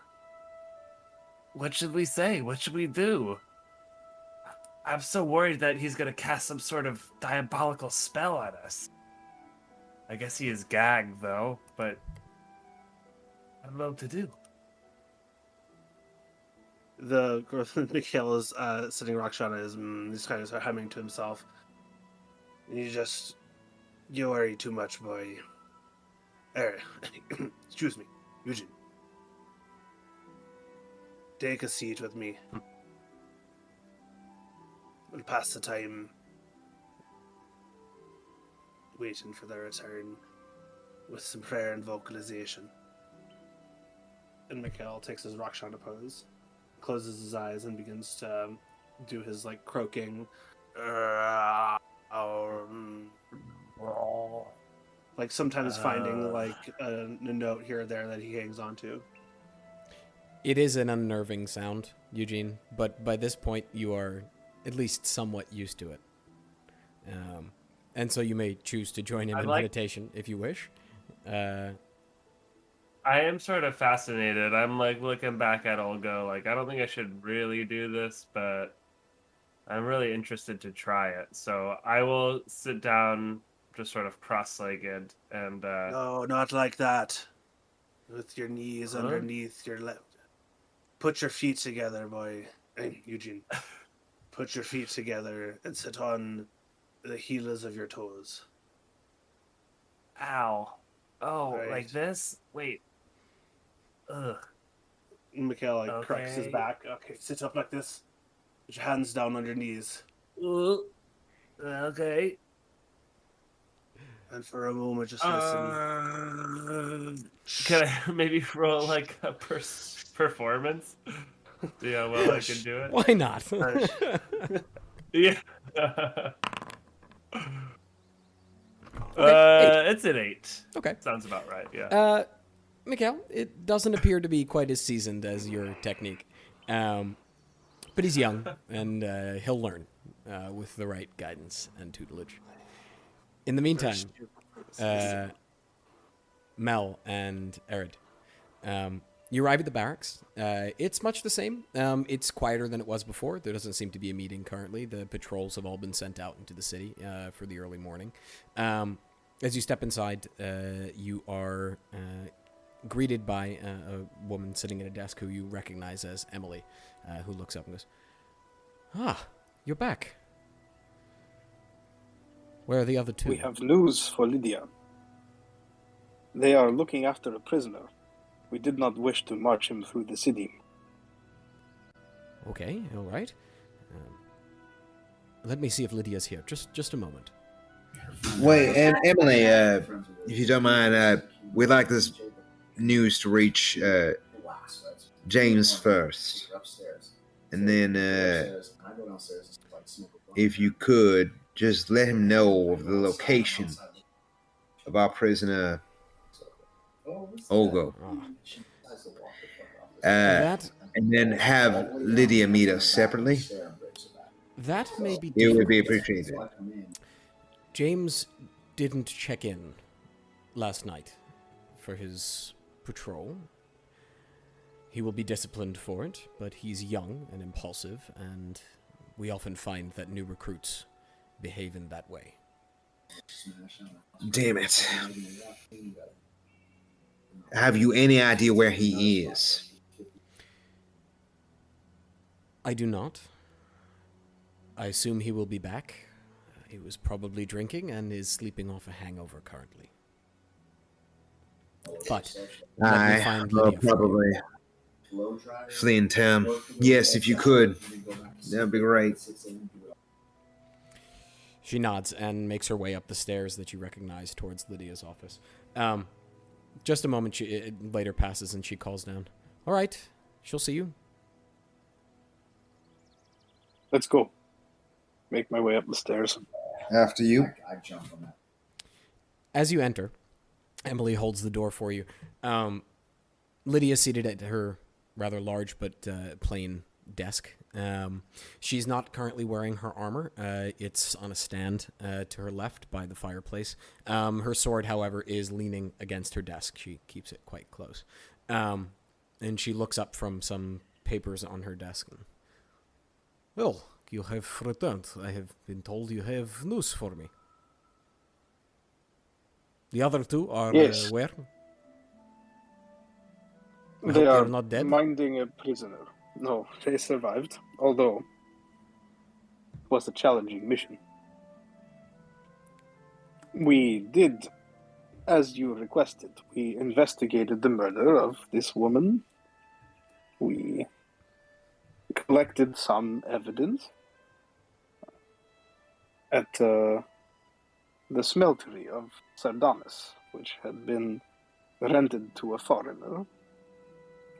What should we say? What should we do? I'm so worried that he's gonna cast some sort of diabolical spell on us. I guess he is gagged though, but I don't know what to do. The Mikhael is sitting rockshot on his. He's kind of humming to himself. You worry too much, boy. Excuse me, Eugene. Take a seat with me. We'll pass the time waiting for their return with some prayer and vocalization. And Mikhael takes his Rakshana pose, closes his eyes, and begins to do his like croaking. Like sometimes finding like a note here or there that he hangs on to. It is an unnerving sound, Eugene, but by this point you are at least somewhat used to it. And so you may choose to join him in meditation if you wish. I am sort of fascinated. I'm like looking back at Ulgo, like I don't think I should really do this, but I'm really interested to try it. So I will sit down just sort of cross-legged and No, not like that. With your knees underneath your left. Put your feet together, boy. Hey, Eugene. Put your feet together and sit on the heels of your toes. Ow. Oh, Right. like this? Wait. Ugh. Mikhael cracks his back. Okay, sit up like this. Put your hands down on your knees. Okay. And for a moment, just listen. Can I maybe roll like a performance? Yeah, well, I can do it. Why not? Yeah. It's an 8. Okay. Sounds about right, yeah. Mikhael, it doesn't appear to be quite as seasoned as your technique. But he's young, and he'll learn with the right guidance and tutelage. In the meantime, Mel and Eredh, you arrive at the barracks. It's much the same. It's quieter than it was before. There doesn't seem to be a meeting currently. The patrols have all been sent out into the city for the early morning. As you step inside, you are greeted by a woman sitting at a desk who you recognize as Emily, who looks up and goes, "Ah, you're back. Where are the other two?" We have news for Lydia. They are looking after a prisoner. We did not wish to march him through the city. Okay, all right. Let me see if Lydia's here. Just a moment. Wait, Emily, if you don't mind, we'd like this news to reach James first. And then, if you could, just let him know of the location of our prisoner, Ulgo. That And then have Lydia meet us separately. that may be It would be difficult. appreciated. James didn't check in last night for his patrol. He will be disciplined for it, but he's young and impulsive, and we often find that new recruits behave in that way. Damn it. Have you any idea where he is? I do not. I assume he will be back. He was probably drinking and is sleeping off a hangover currently. But let me find Lydia for you. Probably fleeing town. Yes, if you could. That'd be great. She nods and makes her way up the stairs that you recognize towards Lydia's office. Just a moment it later passes and she calls down. All right, she'll see you. Let's go. Make my way up the stairs. After you. I jump on that. As you enter, Emily holds the door for you. Lydia's seated at her rather large but plain desk. She's not currently wearing her armor. It's on a stand to her left by the fireplace. Her sword, however, is leaning against her desk. She keeps it quite close. And she looks up from some papers on her desk. Well, you have returned. I have been told you have news for me. The other two are Yes. where? I hope They are they're not dead. minding a prisoner. No, they survived, although it was a challenging mission. We did, as you requested, we investigated the murder of this woman. We collected some evidence at the smeltery of Sardanis, which had been rented to a foreigner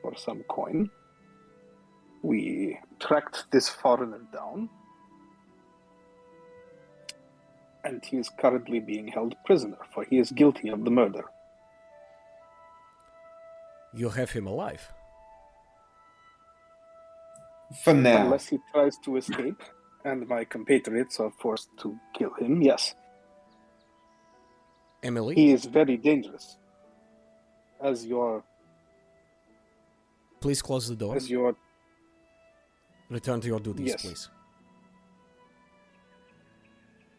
for some coin. We tracked this foreigner down, and he is currently being held prisoner, for he is guilty of the murder. You have him alive. For now. Unless he tries to escape, and my compatriots are forced to kill him, yes. Emily? He is very dangerous. As your Please close the door. Return to your duties, Yes. please.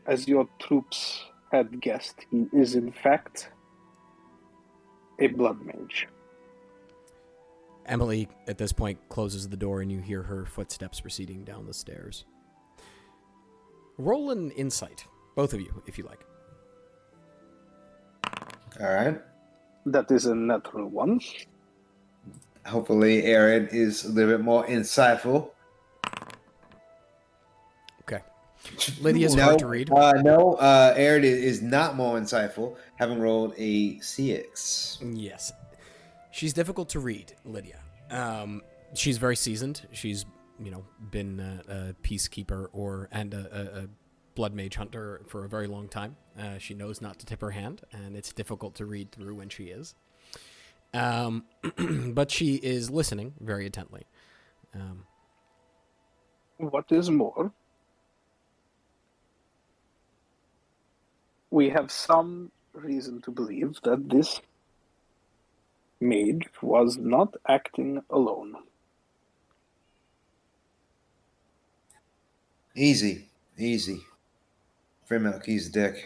As your troops had guessed, he is in fact a blood mage. Emily, at this point, closes the door and you hear her footsteps receding down the stairs. Roll an insight, both of you, if you like. All right. That is a natural one. Hopefully, Eredh is a little bit more insightful. Okay. Lydia's No, hard to read. Eredh is not more insightful, having rolled a CX. Yes. She's difficult to read, Lydia. She's very seasoned. She's, been a peacekeeper and a blood mage hunter for a very long time. She knows not to tip her hand, and it's difficult to read through when she is. But she is listening very intently. What is more, we have some reason to believe that this mage was not acting alone. Easy. For Melkezidek.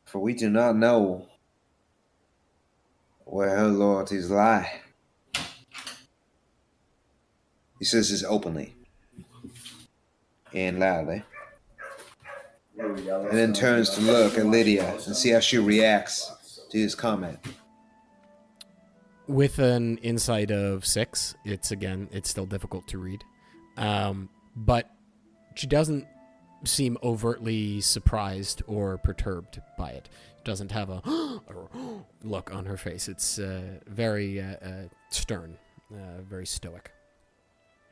For we do not know where her loyalties lie. He says this openly and loudly. And then turns to look at Lydia and see how she reacts to his comment. With an insight of 6, it's still difficult to read. But she doesn't seem overtly surprised or perturbed by it. Doesn't have a look on her face. It's very stern, very stoic.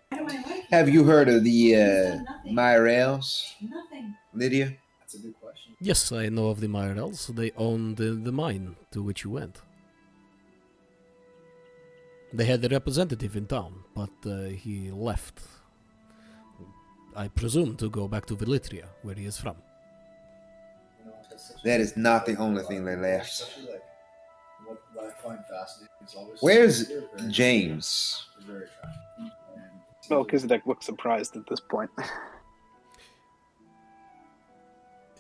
Why do I like it? Have you heard of the He's done nothing. Mayorals, Nothing. Lydia? That's a good question. Yes, I know of the Mayorals. They own the mine to which you went. They had a representative in town, but he left. I presume to go back to Velitria, where he is from. You know, that's such That is not the only thing they left. Especially like what I find fascinating is always Where's they're very- James? they're very attractive. And Melkezidek looks surprised at this point.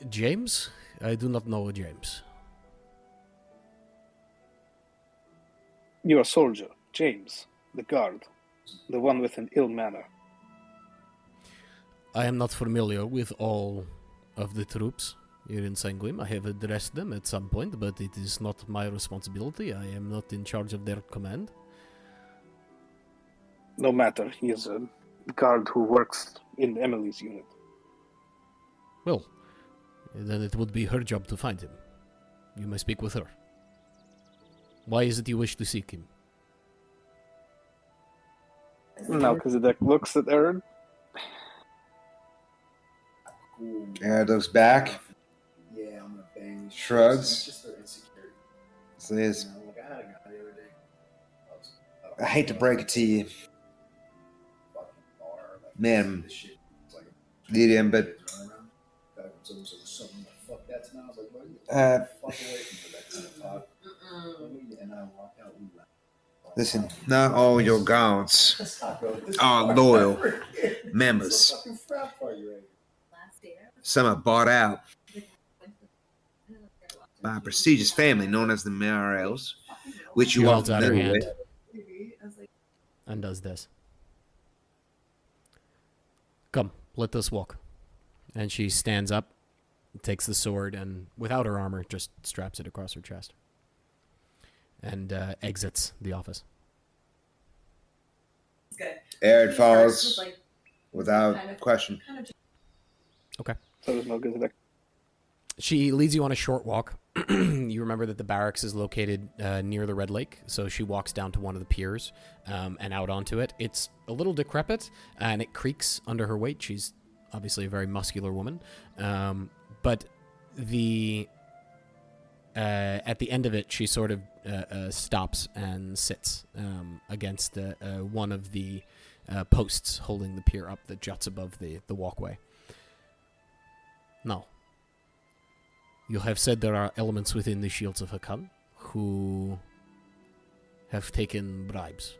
James? I do not know James. Your soldier, James, the guard, the one with an ill manner. I am not familiar with all of the troops here in Sanguim. I have addressed them at some point, but it is not my responsibility. I am not in charge of their command. No matter, he is a guard who works in Emily's unit. Well, then it would be her job to find him. You may speak with her. Why is it you wish to seek him? Melkezidek looks at Eredh. cool. Eredh looks back, Yeah, I'm gonna bang these Shrugs. chicks, and it's just their insecurity. says, You know, like I had a guy the other day. I hate to break it to you, Fucking bar, like, Man. this shit is like Lydia, but kids running around. Guy comes over and says, "Something like fuck that smell." I was like, "What? Fuck away from that kind of talk." And I walk out. We laugh. listen, not all your gods Let's not go. This are fucking loyal effort. members. It's a fucking frat party right here. Last day out. Some are bought out by a prestigious family known as the Mayorals, which you She are holds out her familiar hand. with. I was like, And does this. Come, let us walk. And she stands up, takes the sword, and without her armor, just straps it across her chest. And exits the office. it's good. Eredh He starts follows with, like, without kind of- question. kind of So does Melkezidek. She leads you on a short walk. You remember that the barracks is located near the Red Lake, so she walks down to one of the piers and out onto it. It's a little decrepit, and it creaks under her weight. She's obviously a very muscular woman. But the at the end of it, she sort of stops and sits against one of the posts holding the pier up that juts above the walkway. Now, you have said there are elements within the Shields of Arcan who have taken bribes.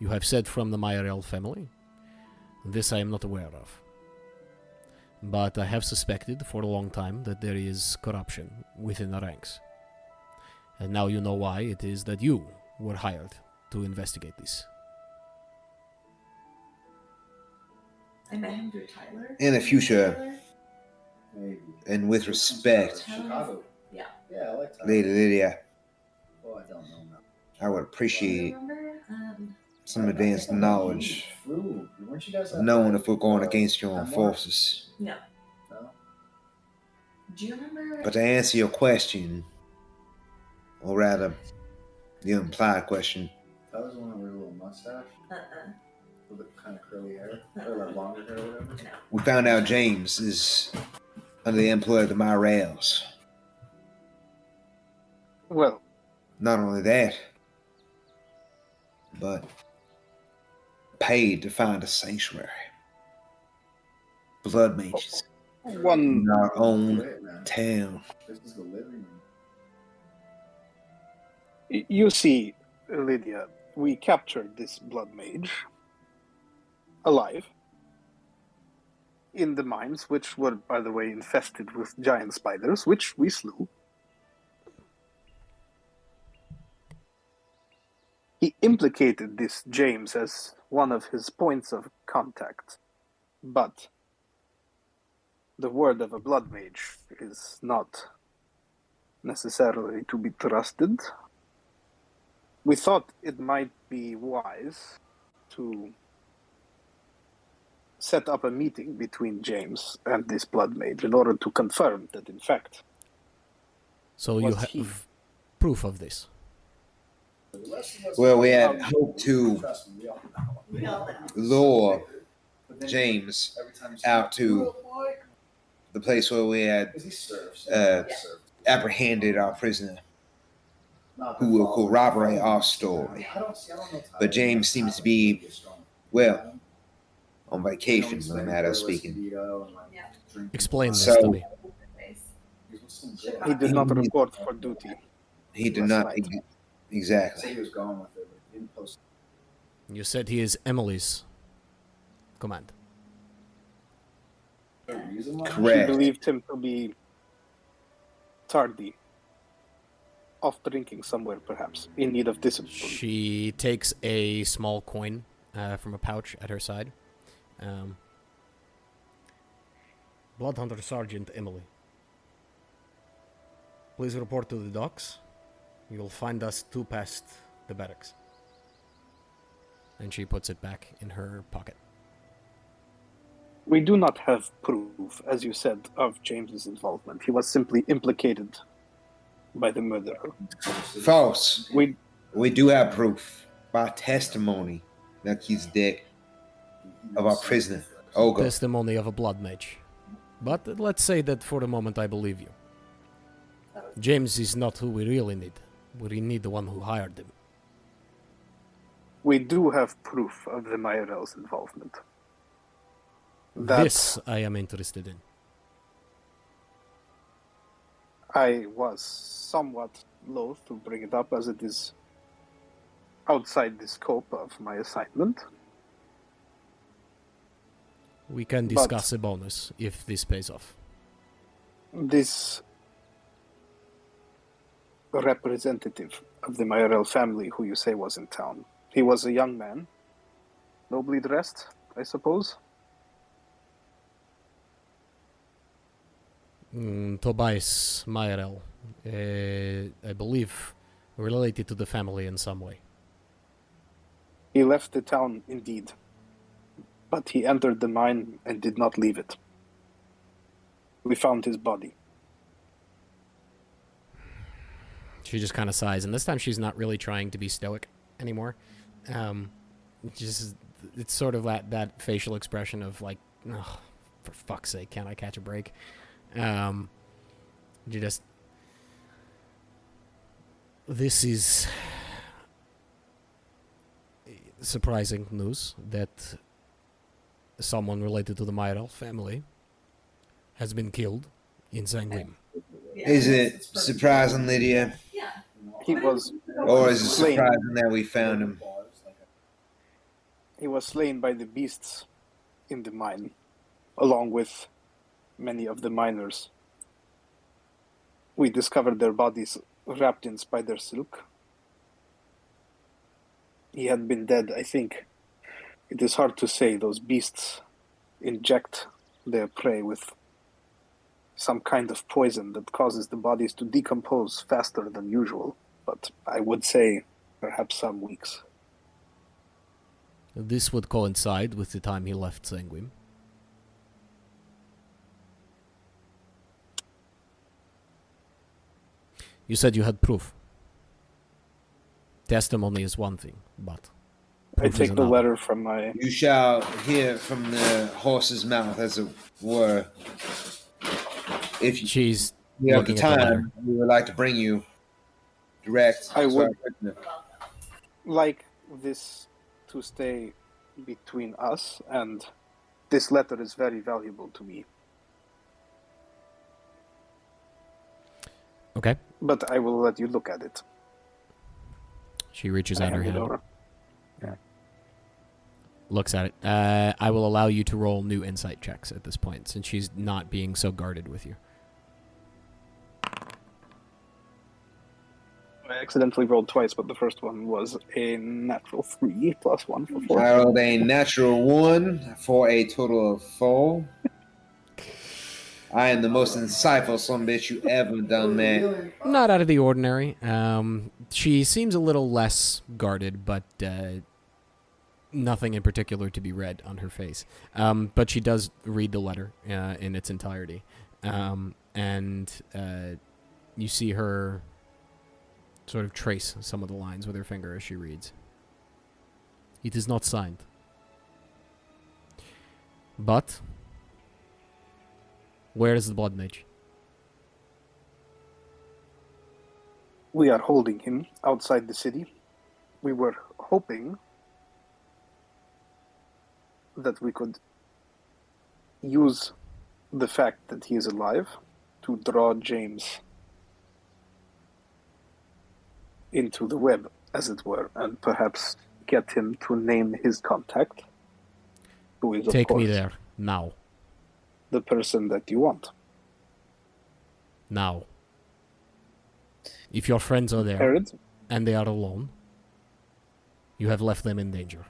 You have said from the Mayoral family. This I am not aware of. But I have suspected for a long time that there is corruption within the ranks. And now you know why it is that you were hired to investigate this. I met him through Tyler. In the future, Tyler? Maybe. and with respect, Chicago. Yeah. Yeah, I like Tyler. Lady Lydia, Oh, I don't know now. I would appreciate Remember? some advanced knowledge Flew. Weren't you guys of out knowing there? if we're going against your own forces. No. No? Do you remember? But to answer your question, or rather, the implied question, Tyler's the one with a little mustache, with the kind of curly hair, or like longer hair or whatever. No. we found out James is under the employ of the Mayorals. Well, Not only that, but paid to find a sanctuary. Blood mages one in our own town. This is the living room. You see, Lydia, we captured this blood mage alive in the mines, which were, by the way, infested with giant spiders, which we slew. He implicated this James as one of his points of contact, but the word of a blood mage is not necessarily to be trusted. We thought it might be wise to set up a meeting between James and this blood mage in order to confirm that, in fact, So you was have he. proof of this. Well, we had hoped to Trust me, we all know. We all know. lure But then James every time you out to "Little boy," the place where we had 'cause he serves. uh, apprehended our prisoner, Not who the will father. corroborate our story. I don't know But James seems to be, well, on vacation, in a matter of speaking. Explain this So- to me. He did not report for duty. He did Last not night. Said exactly. he was gone with it, but he didn't post You said he is Emily's command. the reason why. She Correct. believed him to be tardy, off drinking somewhere, perhaps, in need of discipline. She takes a small coin from a pouch at her side. Bloodhunter Sergeant Emily. Please report to the docks. You'll find us 2 past the barracks. And she puts it back in her pocket. We do not have proof, as you said, of James's involvement. He was simply implicated by the murderer. False. We We do have proof by testimony, Melkezidek, of our prisoner, Ulgo. Testimony of a blood mage. But let's say that for the moment I believe you. James is not who we really need. We need the one who hired him. we do have proof of the Mayoral's involvement. That This I am interested in. I was somewhat loath to bring it up, as it is outside the scope of my assignment. We can But- discuss a bonus if this pays off. This representative of the Mayoral family, who you say was in town, he was a young man, nobly dressed, I suppose. Tobias Mayoral, I believe, related to the family in some way. He left the town, indeed, but he entered the mine and did not leave it. We found his body. She just kind of sighs, and this time she's not really trying to be stoic anymore. It's sort of that facial expression of like, oh, for fuck's sake, can't I catch a break? This is surprising news that someone related to the Mayoral family has been killed in Sanguim. Is it surprising, Lydia? Yeah. He was Or is it slain. surprising that we found him? He was slain by the beasts in the mine, along with many of the miners. We discovered their bodies wrapped in spider silk. He had been dead, I think. It is hard to say. Those beasts inject their prey with some kind of poison that causes the bodies to decompose faster than usual. But I would say perhaps some weeks. This would coincide with the time he left Sanguim. You said you had proof. Testimony is one thing, but I proof is take the another. letter from my... You shall hear from the horse's mouth, as it were. If you She's have the looking at the letter. time, we would like to bring you direct. I so would- couldn't- Like this to stay between us, and this letter is very valuable to me. Okay. But I will let you look at it. She reaches I out her hand it hand, over. looks at it. I will allow you to roll new insight checks at this point, since she's not being so guarded with you. I accidentally rolled twice, but the first one was a natural 3 plus 1 for 4. I rolled a natural 1 for a total of 4. I am the most insightful son bitch you ever done, man. Not out of the ordinary. She seems a little less guarded, but nothing in particular to be read on her face. But she does read the letter in its entirety. And you see her sort of trace some of the lines with her finger as she reads. It is not signed. But where is the blood mage? We are holding him outside the city. We were hoping that we could use the fact that he is alive to draw James into the web, as it were, and perhaps get him to name his contact, who is, of Take course, me there, now. the person that you want. Now. If your friends are there, Eredh, and they are alone, you have left them in danger.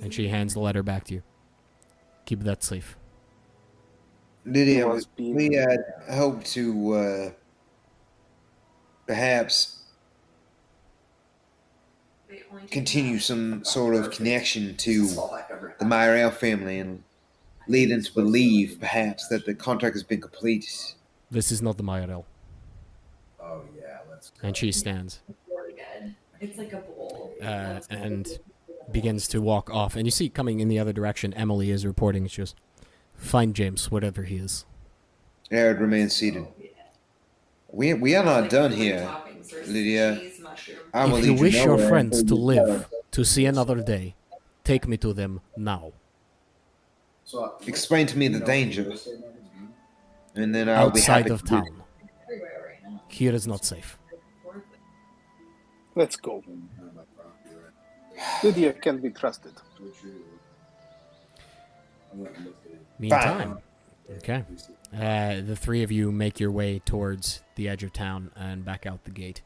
And she hands the letter back to you. Keep that safe. Lydia, was being- we had hoped to perhaps continue some sort of connection to the Mayoral family and lead them to believe, perhaps, that the contract has been completed. This is not the Mayoral. Oh yeah, let's go. And she stands Really good. It's like a bowl. and begins to walk off. And you see, coming in the other direction, Emily is reporting. She goes, find James, wherever he is. Eredh remains seated. We are not done here, Lydia. I will If you lead wish your nowhere friends until to you tell live, us. to see another day, take me to them now. So, Explain to me the danger, and then I'll be Outside happy of to do it. town. Here is not safe. let's go. Lydia can be trusted. Meantime, okay. The three of you make your way towards the edge of town and back out the gate.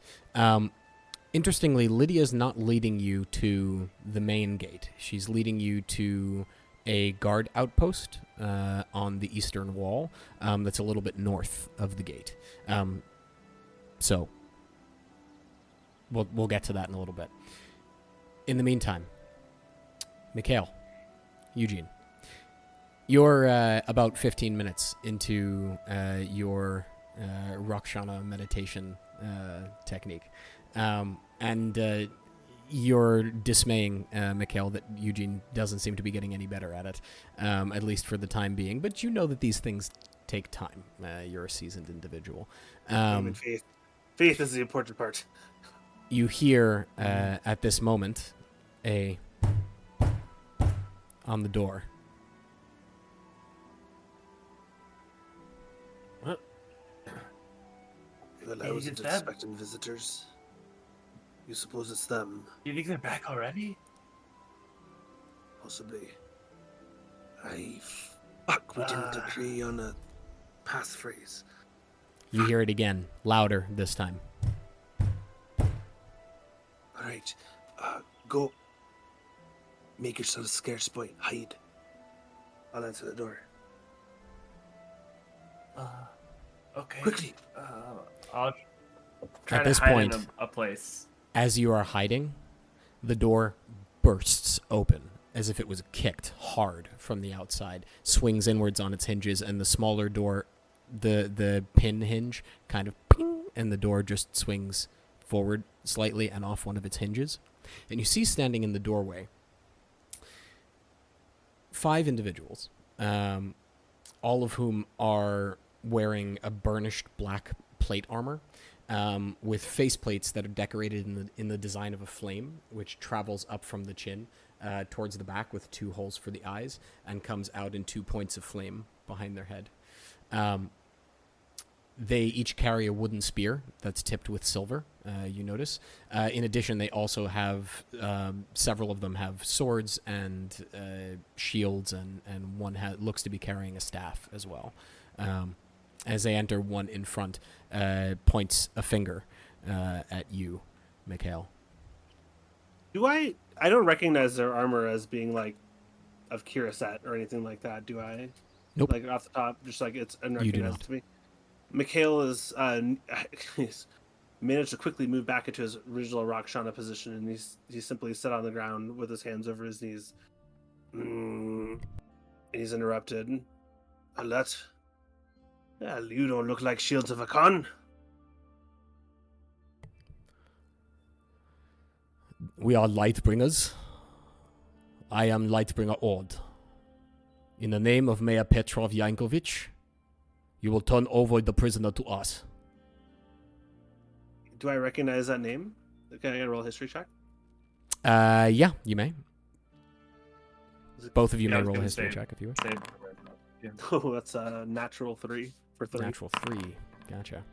Interestingly, Lydia's not leading you to the main gate. She's leading you to a guard outpost on the eastern wall that's a little bit north of the gate. So we'll get to that in a little bit. In the meantime, Mikhael, Eugene, you're about 15 minutes into your Rakshana meditation technique. And you're dismaying Mikhael that Eugene doesn't seem to be getting any better at it, at least for the time being. But you know that these things take time. You're a seasoned individual. Faith. Faith is the important part. You hear at this moment on the door. What? Well, I Hey, wasn't is that- expecting visitors. You suppose it's them? You think they're back already? Possibly. Fuck, we didn't agree on a passphrase. You hear it again, louder this time. Alright, go. Make yourself scarce, boy. Hide. I'll answer the door. Okay. Quickly. I'll try At to this hide point- in a place. As you are hiding, the door bursts open as if it was kicked hard from the outside, swings inwards on its hinges, and the smaller door, the pin hinge, kind of ping, and the door just swings forward slightly and off one of its hinges. And you see standing in the doorway 5 individuals, all of whom are wearing a burnished black plate armor. with faceplates that are decorated in the design of a flame, which travels up from the chin towards the back with 2 holes for the eyes and comes out in 2 points of flame behind their head. They each carry a wooden spear that's tipped with silver, you notice. In addition, they also have, several of them have swords and shields, and one looks to be carrying a staff as well. As they enter, one in front points a finger at you, Mikhael. I don't recognize their armor as being like of Kiraset or anything like that, do I? Nope. Like off the top, just like it's You do unrecognized not. to me. Mikhael is he's managed to quickly move back into his original Rakshana position, and he's simply sit on the ground with his hands over his knees. He's interrupted. Well, you don't look like Shields of Arcan. We are Lightbringers. I am Lightbringer Eredh. In the name of Mayor Petrov Yankovich, you will turn over the prisoner to us. Do I recognize that name? Can I get a roll history check? Yeah, you may. Both of you Yeah, I may was roll a gonna history say- check if you wish. Yeah. Oh, that's a natural 3 for 30. Natural 3. Gotcha.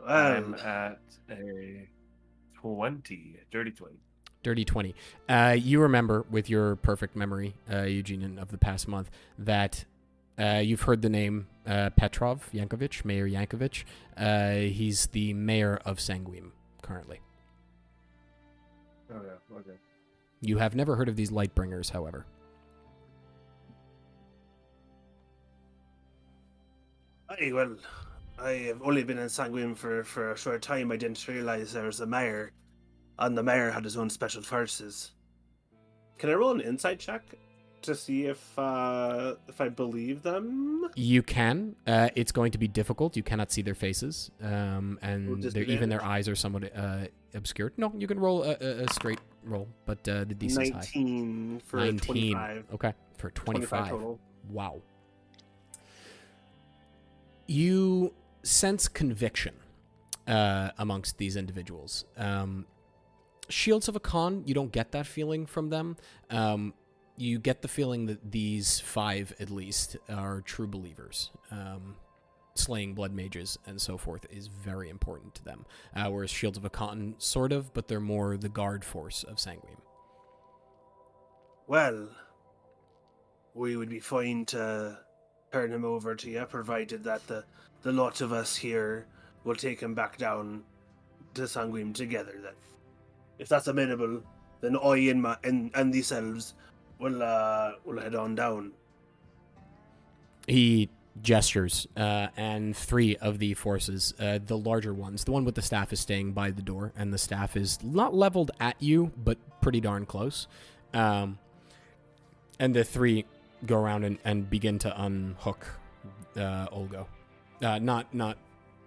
I'm at a 20, dirty 20. Dirty 20. You remember, with your perfect memory, Eugene, of the past month, that you've heard the name Petrov Yankovich, Mayor Yankovich. He's the mayor of Sanguim currently. Oh yeah, okay. You have never heard of these Lightbringers, however. Well, I have only been in Sanguim for a short time. I didn't realize there was a mayor, and the mayor had his own special forces. Can I roll an insight check to see if I believe them? You can. It's going to be difficult. You cannot see their faces, and even their eyes are somewhat obscured. No, you can roll a straight roll, but the DC is high. 19 for 19. 25. Okay, for 25. Total. Wow. You sense conviction amongst these individuals. Shields of Arcan, you don't get that feeling from them. You get the feeling that these 5, at least, are true believers. Slaying blood mages and so forth is very important to them. Whereas Shields of Arcan, sort of, but they're more the guard force of Sanguim. Well, we would be fine to turn him over to you, provided that the lot of us here will take him back down to Sanguim together. Then, if that's amenable, then I and these elves will head on down. He gestures, and 3 of the forces, the larger ones, the one with the staff is staying by the door, and the staff is not leveled at you, but pretty darn close. And the 3 go around and begin to unhook Ulgo. Not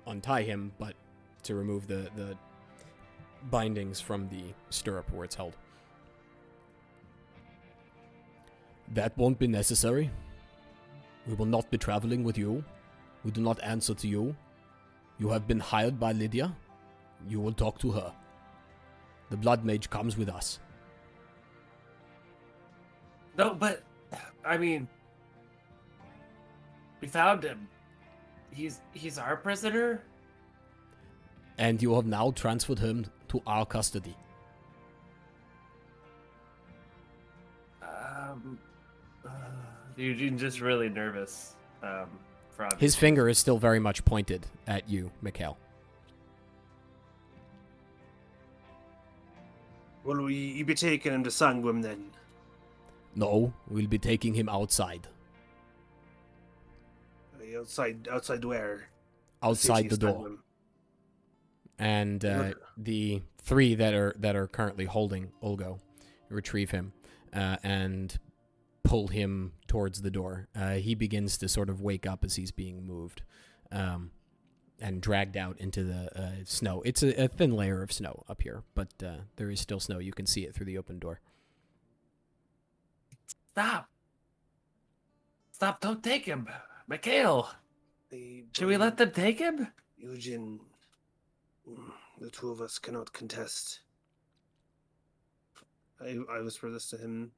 untie him, but to remove the bindings from the stirrup where it's held. That won't be necessary. We will not be traveling with you. We do not answer to you. You have been hired by Lydia. You will talk to her. The blood mage comes with us. No, but I mean, we found him. He's our prisoner. And you have now transferred him to our custody. Eugene's just really nervous. For obvious His finger is still very much pointed at you, Mikhael. Will we be taking him to Sanguim then? No, we'll be taking him outside. Outside where? Outside the City door. Sanguim. And the 3 that are currently holding Ulgo retrieve him and pull him towards the door. He begins to sort of wake up as he's being moved and dragged out into the snow. It's a thin layer of snow up here, but there is still snow. You can see it through the open door. Stop, don't take him. Mikhael, should we let them take him? Eugene, the two of us cannot contest. I whisper this to him.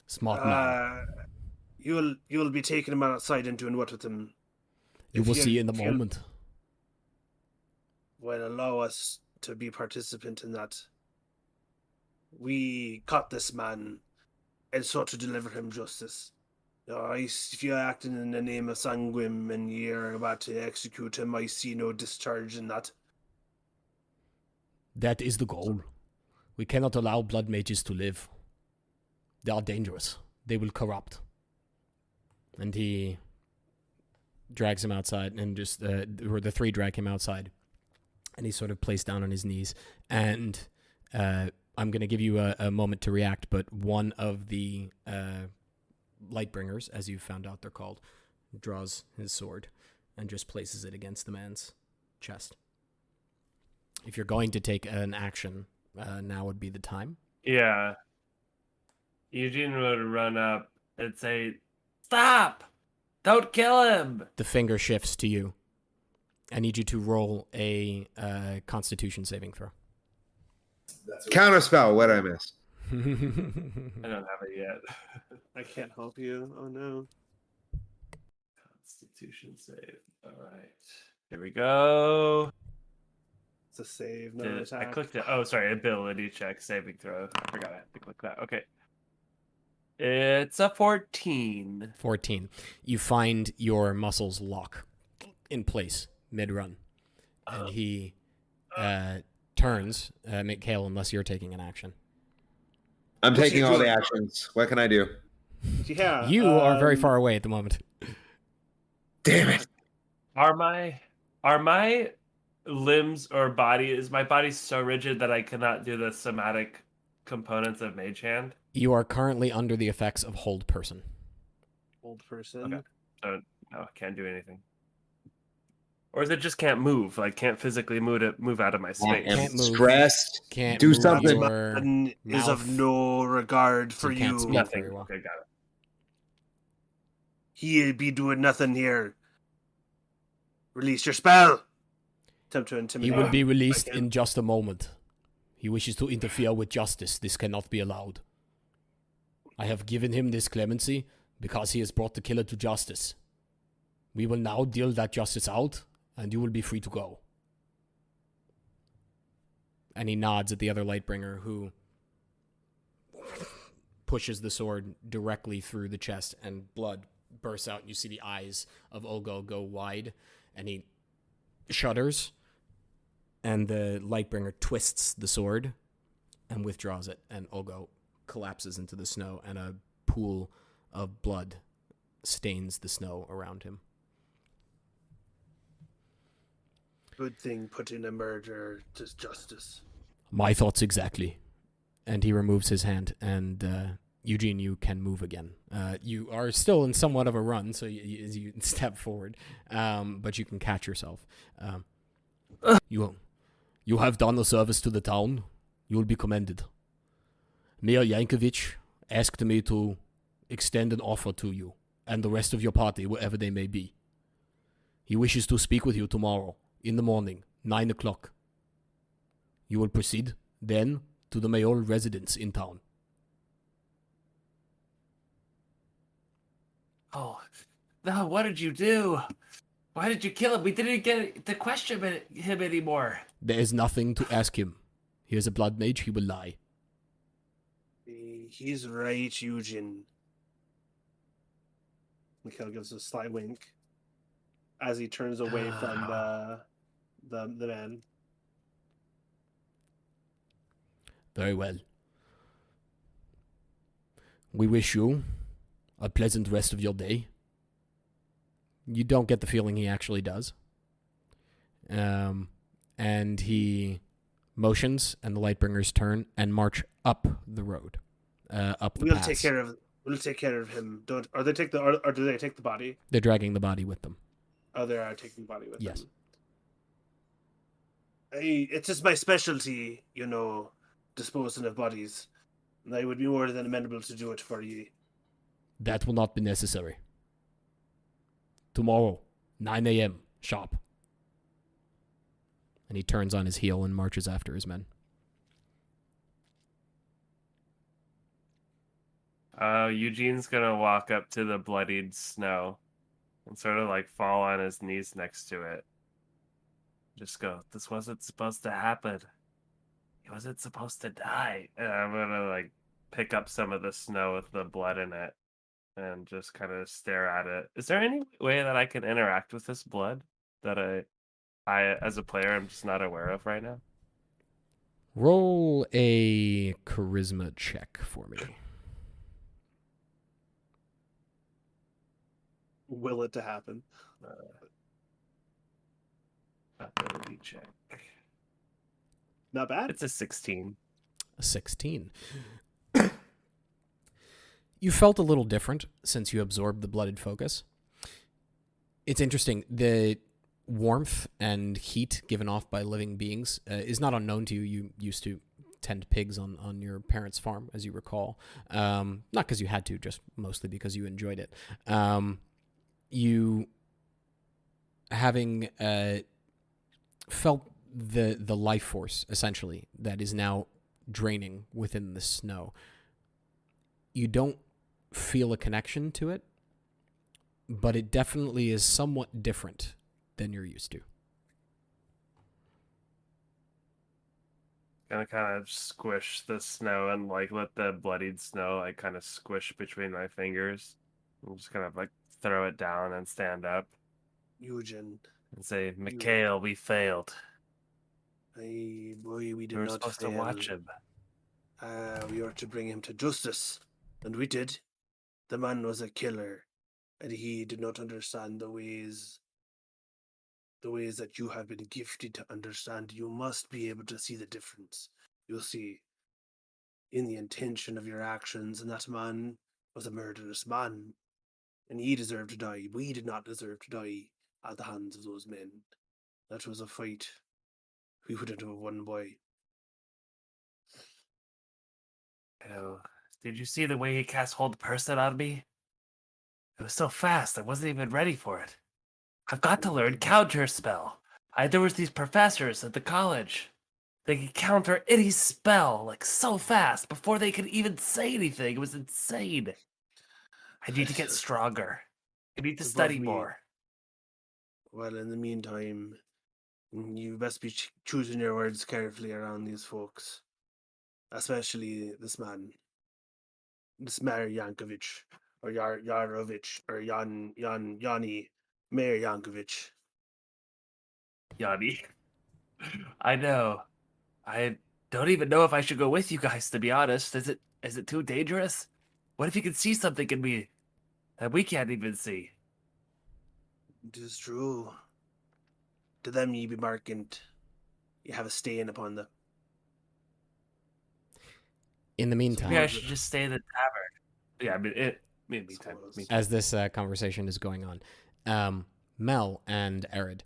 Smart man. You'll be taking him outside and doing what with him? You will see in the moment. Well, allow us to be participant in that. We caught this man and sought to deliver him justice. If you're acting in the name of Sanguim and you're about to execute him, I see no discharge in that. That is the goal. We cannot allow blood mages to live. They are dangerous. They will corrupt. And he drags him outside, and just the three drag him outside. And he's sort of placed down on his knees. And I'm going to give you a moment to react, but one of the Lightbringers, as you found out they're called, draws his sword and just places it against the man's chest. If you're going to take an action, now would be the time. Yeah. Eugene would run up and say, "Stop! Don't kill him!" The finger shifts to you. I need you to roll a Constitution saving throw. Counterspell, what I miss? I don't have it yet. I can't help you. Oh no. Constitution save. All right. Here we go. It's a save, not an attack. I clicked it. Oh, sorry. Ability check, saving throw. I forgot I had to click that. Okay. It's a 14. 14. You find your muscles lock in place mid-run. And he turns, Mikhael, unless you're taking an action. I'm taking all the actions. What can I do? Yeah. You are very far away at the moment. Damn it. Are my limbs or body, is my body so rigid that I cannot do the somatic components of Mage Hand? You are currently under the effects of Hold Person. Hold person. Okay. So no, I can't do anything. Or is it just can't move? Like can't physically move out of my space? Can't move. Stressed. Can't do move something. your Is mouth. of no regard for You can't you. speak. Nothing. Very well. Okay, got it. He'll be doing nothing here. Release your spell. Attempt to He intimidate. will be released Again. in just a moment. He wishes to interfere with justice. This cannot be allowed. I have given him this clemency because he has brought the killer to justice. We will now deal that justice out, and you will be free to go. And he nods at the other Lightbringer, who pushes the sword directly through the chest, and blood bursts out. And you see the eyes of Ulgo go wide, and he shudders. And the Lightbringer twists the sword and withdraws it, and Ulgo collapses into the snow, and a pool of blood stains the snow around him. Good thing putting a murder to justice. My thoughts exactly. And he removes his hand, and Eugene, you can move again. You are still in somewhat of a run, so you step forward, but you can catch yourself. You have done a service to the town. You will be commended. Mayor Yankovich asked me to extend an offer to you and the rest of your party, wherever they may be. He wishes to speak with you tomorrow, in the morning, 9 o'clock. You will proceed, then, to the mayoral residence in town. Oh, no, what did you do? Why did you kill him? We didn't get to question him anymore. There is nothing to ask him. He is a blood mage, he will lie. He's right, Eugene. Mikhael gives a sly wink as he turns away from the man. Very well. We wish you a pleasant rest of your day. You don't get the feeling he actually does. And he motions, and the Lightbringers turn and march up the road, up the We'll pass. take care of him. Or do they take the body? They're dragging the body with them. Oh, they are taking the body with Yes. them. It's just my specialty, disposing of bodies. And I would be more than amenable to do it for you. That will not be necessary. Tomorrow, 9 a.m., sharp. And he turns on his heel and marches after his men. Eugene's gonna walk up to the bloodied snow and sort of like fall on his knees next to it. Just go, this wasn't supposed to happen. He wasn't supposed to die. And I'm gonna like pick up some of the snow with the blood in it and just kind of stare at it. Is there any way that I can interact with this blood that I as a player I'm just not aware of right now? Roll a charisma check for me. Will it to happen? Ability check. Not bad. It's a 16. A 16. You felt a little different since you absorbed the blooded focus. It's interesting. The warmth and heat given off by living beings is not unknown to you. You used to tend pigs on your parents' farm, as you recall. Not because you had to, just mostly because you enjoyed it. You having felt the life force, essentially, that is now draining within the snow. You don't feel a connection to it, but it definitely is somewhat different than you're used to. Gonna kind of squish the snow and like let the bloodied snow like kind of squish between my fingers. And just kind of like throw it down and stand up Eugene. and say, Mikhael, we failed. We did We were not supposed fail. to watch him. We were to bring him to justice, and we did. The man was a killer, and he did not understand the ways that you have been gifted to understand. You must be able to see the difference. You'll see in the intention of your actions, and that man was a murderous man, and he deserved to die. We did not deserve to die at the hands of those men. That was a fight we wouldn't have won by. Oh, did you see the way he cast Hold Person on me? It was so fast, I wasn't even ready for it. I've got to learn counter spell. There was these professors at the college. They could counter any spell like so fast before they could even say anything. It was insane. I need to get stronger. I need to Above study me. more. Well, in the meantime, you best be choosing your words carefully around these folks. Especially this man. This Mayor Yankovich. Or Yarovich. Or Yanni. Mayor Yankovich. Yanni. I know. I don't even know if I should go with you guys, to be honest. Is it too dangerous? What if you can see something in me that we can't even see? It is true. To them ye be marked. You have a stain upon them. In the meantime, Maybe I should just stay in the tavern. Yeah, I mean, meantime. as this conversation is going on, Mel and Eredh,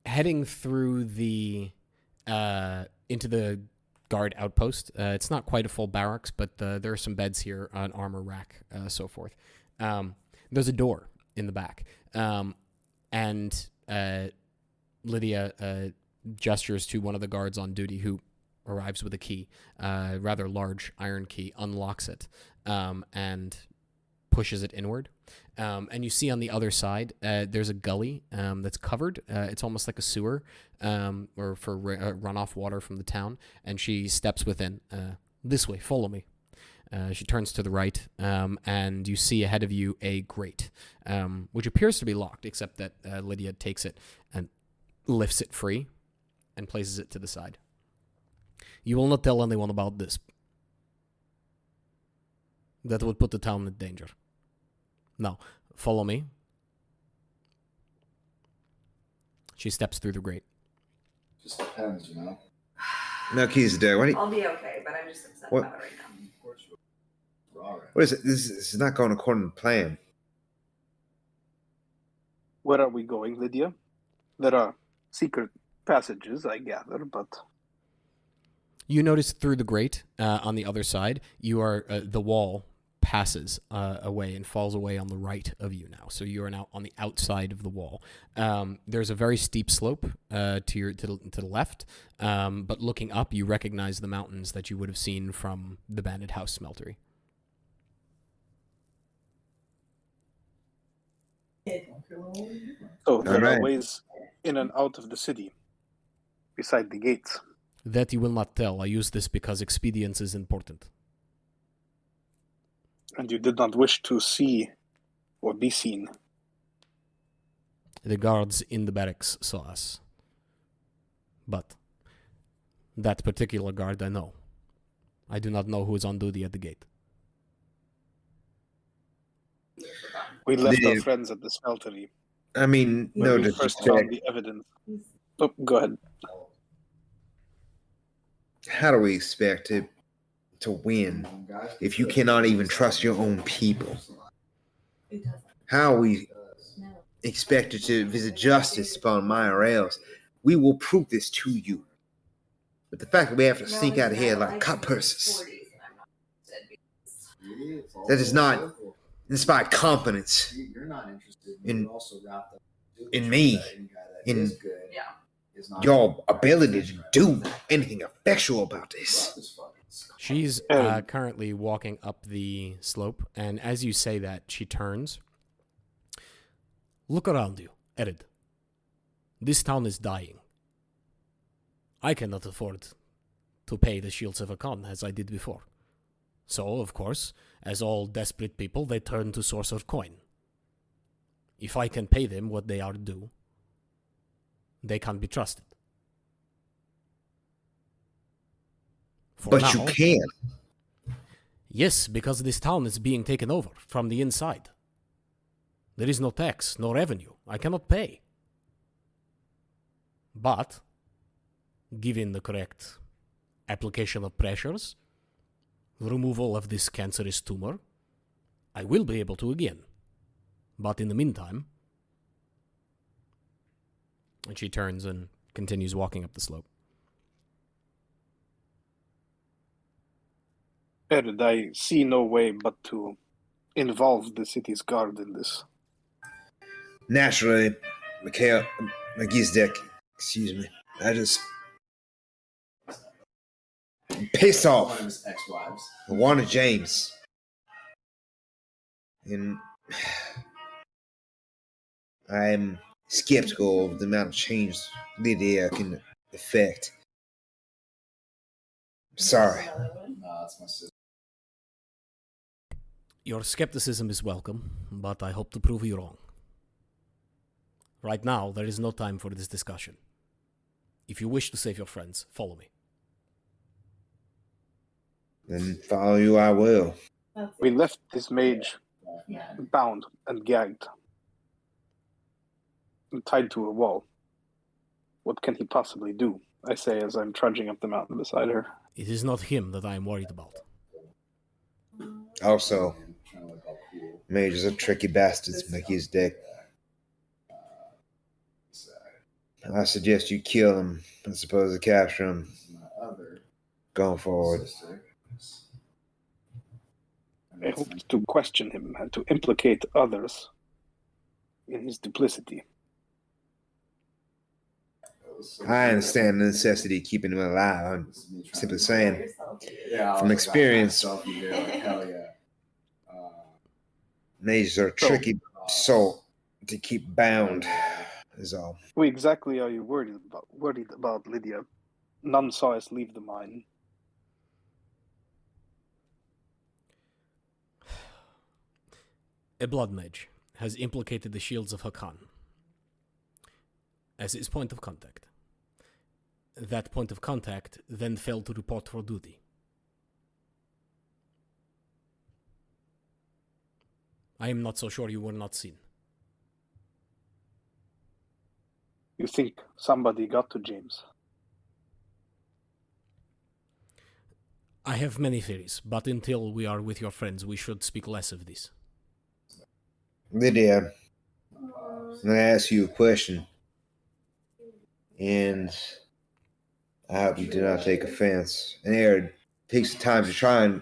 heading through the into the guard outpost. It's not quite a full barracks, but there are some beds here, an armor rack, so forth. There's a door in the back, and Lydia gestures to one of the guards on duty who arrives with a key, rather large iron key, unlocks it, and pushes it inward. And you see on the other side, there's a gully that's covered. It's almost like a sewer, or for runoff water from the town. And she steps within. This way, follow me. She turns to the right, and you see ahead of you a grate, which appears to be locked, except that Lydia takes it and lifts it free and places it to the side. You will not tell anyone about this. That would put the town in danger. Now, follow me. She steps through the grate. Just depends, you know. Melkezidek, what? I'll be okay, but I'm just upset What? about it right now. Of course, we're all right. What is it? This is not going according to plan. Where are we going, Lydia? There are secret passages, I gather, but You notice through the grate on the other side, you are the wall passes away and falls away on the right of you now. So you are now on the outside of the wall. There's a very steep slope to the left, but looking up, you recognize the mountains that you would have seen from the Banded House Smeltery. So there Alright. are ways in and out of the city, beside the gates. That you will not tell. I use this because expedience is important. And you did not wish to see or be seen. The guards in the barracks saw us. But that particular guard I know. I do not know who is on duty at the gate. We left Lydia. our friends at the smeltery I mean, when no we first found disrespect. the evidence. Oh, go ahead. How do we expect to win if you cannot even trust your own people? How are we expected to visit justice upon Mayoral? We will prove this to you. But the fact that we have to sneak out of here like cut purses, that does not inspire confidence You're not interested. in- You're also wrapped up in me, in your ability to do anything effectual about this. She's currently walking up the slope, and as you say that, she turns. Look around you, Eredh. This town is dying. I cannot afford to pay the shields of Arcan as I did before. So, of course, as all desperate people, they turn to source of coin. If I can pay them what they are due, they can be trusted. For But now, you can. yes, because this town is being taken over from the inside. There is no tax, no revenue. I cannot pay. But, given the correct application of pressures, removal of this cancerous tumor, I will be able to again. But in the meantime... And she turns and continues walking up the slope. Eredh, I see no way but to involve the city's guard in this. Naturally, Mikhael, Melkezidek, excuse me, I'm pissed One off. of his ex-wives. I wanted James. And I'm skeptical of the amount of change Lydia can effect. Sorry. Nah, that's my sister. Your skepticism is welcome, but I hope to prove you wrong. Right now, there is no time for this discussion. If you wish to save your friends, follow me. Then follow you I will. We left this mage bound and gagged and tied to a wall. What can he possibly do? I say as I'm trudging up the mountain beside her. It is not him that I am worried about. Also, Trying to look all cool. Major's a tricky bastard, Melkezidek. I suggest you kill him as opposed to capture him My other going forward. sister. I hoped to question him and to implicate others in his duplicity. I understand the necessity of keeping him alive. I'm simply saying, Yeah, I from was experience, Like, selfie there, like, hell yeah. Majors are a tricky soul to keep bound, is all. Who exactly are you worried about, Lydia? None saw us leave the mine. A blood mage has implicated the shields of Arcan as his point of contact. That point of contact then failed to report for duty. I am not so sure you were not seen. You think somebody got to James? I have many theories, but until we are with your friends, we should speak less of this. Lydia, I'm going to ask you a question. And I hope you do not take offense. And Eredh takes the time to try and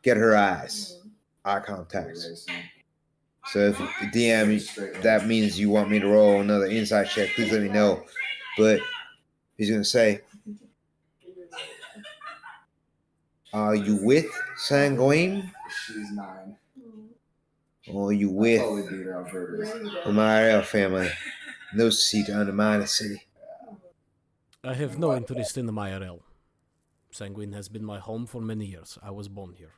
get her eyes. eye contact. So if DM, that means you want me to roll another insight check, please let me know. But he's going to say, are you with Sanguim? She's 9. Or are you with Totally beat her on burgers. the Mayoral family? No seat to undermine the city. I have no interest in the Mayoral. Sanguim has been my home for many years. I was born here.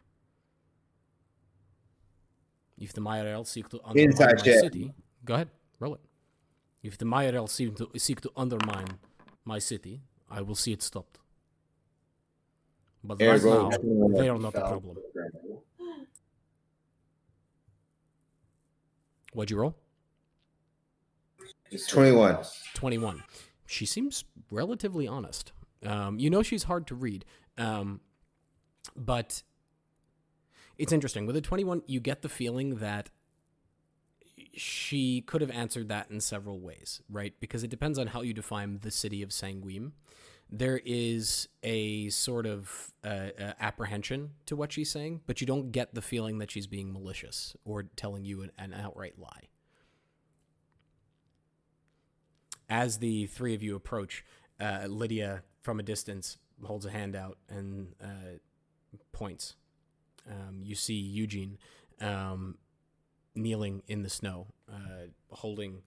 If the Mayoral seek to undermine my city, go ahead, roll it. If the Mayoral seek to undermine my city, I will see it stopped. But right now, they are not the problem. What'd you roll? 21. 21. She seems relatively honest. You know she's hard to read, but it's interesting. With a 21, you get the feeling that she could have answered that in several ways, right? Because it depends on how you define the city of Sanguim. There is a sort of apprehension to what she's saying, but you don't get the feeling that she's being malicious or telling you an outright lie. As the three of you approach, Lydia, from a distance, holds a hand out and points. You see Eugene kneeling in the snow, holding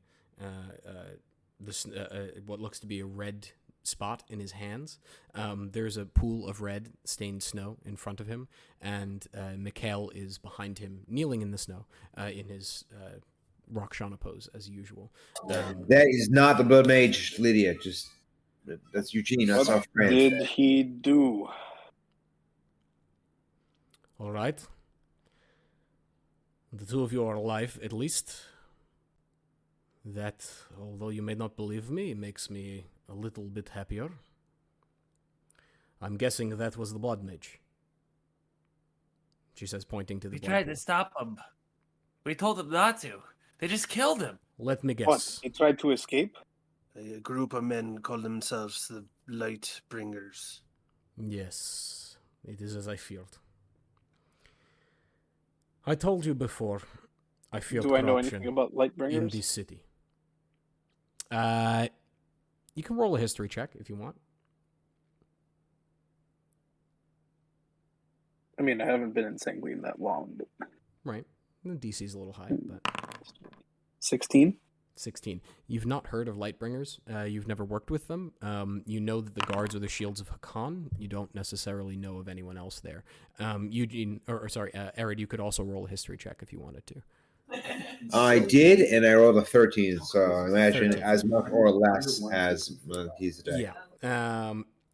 what looks to be a red spot in his hands. There's a pool of red stained snow in front of him, and Mikhael is behind him, kneeling in the snow in his Rockshana pose as usual. That is not the blood mage, Lydia. That's Eugene, that's our friend. What did he do? All right. The two of you are alive, at least. That, although you may not believe me, makes me a little bit happier. I'm guessing that was the blood mage. She says, pointing to the We blood tried pool. to stop him. We told them not to. They just killed him. Let me guess. What? He tried to escape? A group of men call themselves the Lightbringers. Yes, it is as I feared. I told you before, I feared Do I know corruption anything about Lightbringers? in this city. You can roll a history check if you want. I mean, I haven't been in Sanguim that long, but... Right. The DC's a little high, but... 16? 16. You've not heard of Lightbringers. You've never worked with them. You know that the guards are the shields of Hakan. You don't necessarily know of anyone else there. Eugene, Eredh, you could also roll a history check if you wanted to. I did, and I rolled a 13, so I imagine 13. as much or less as Melkezidek. Yeah.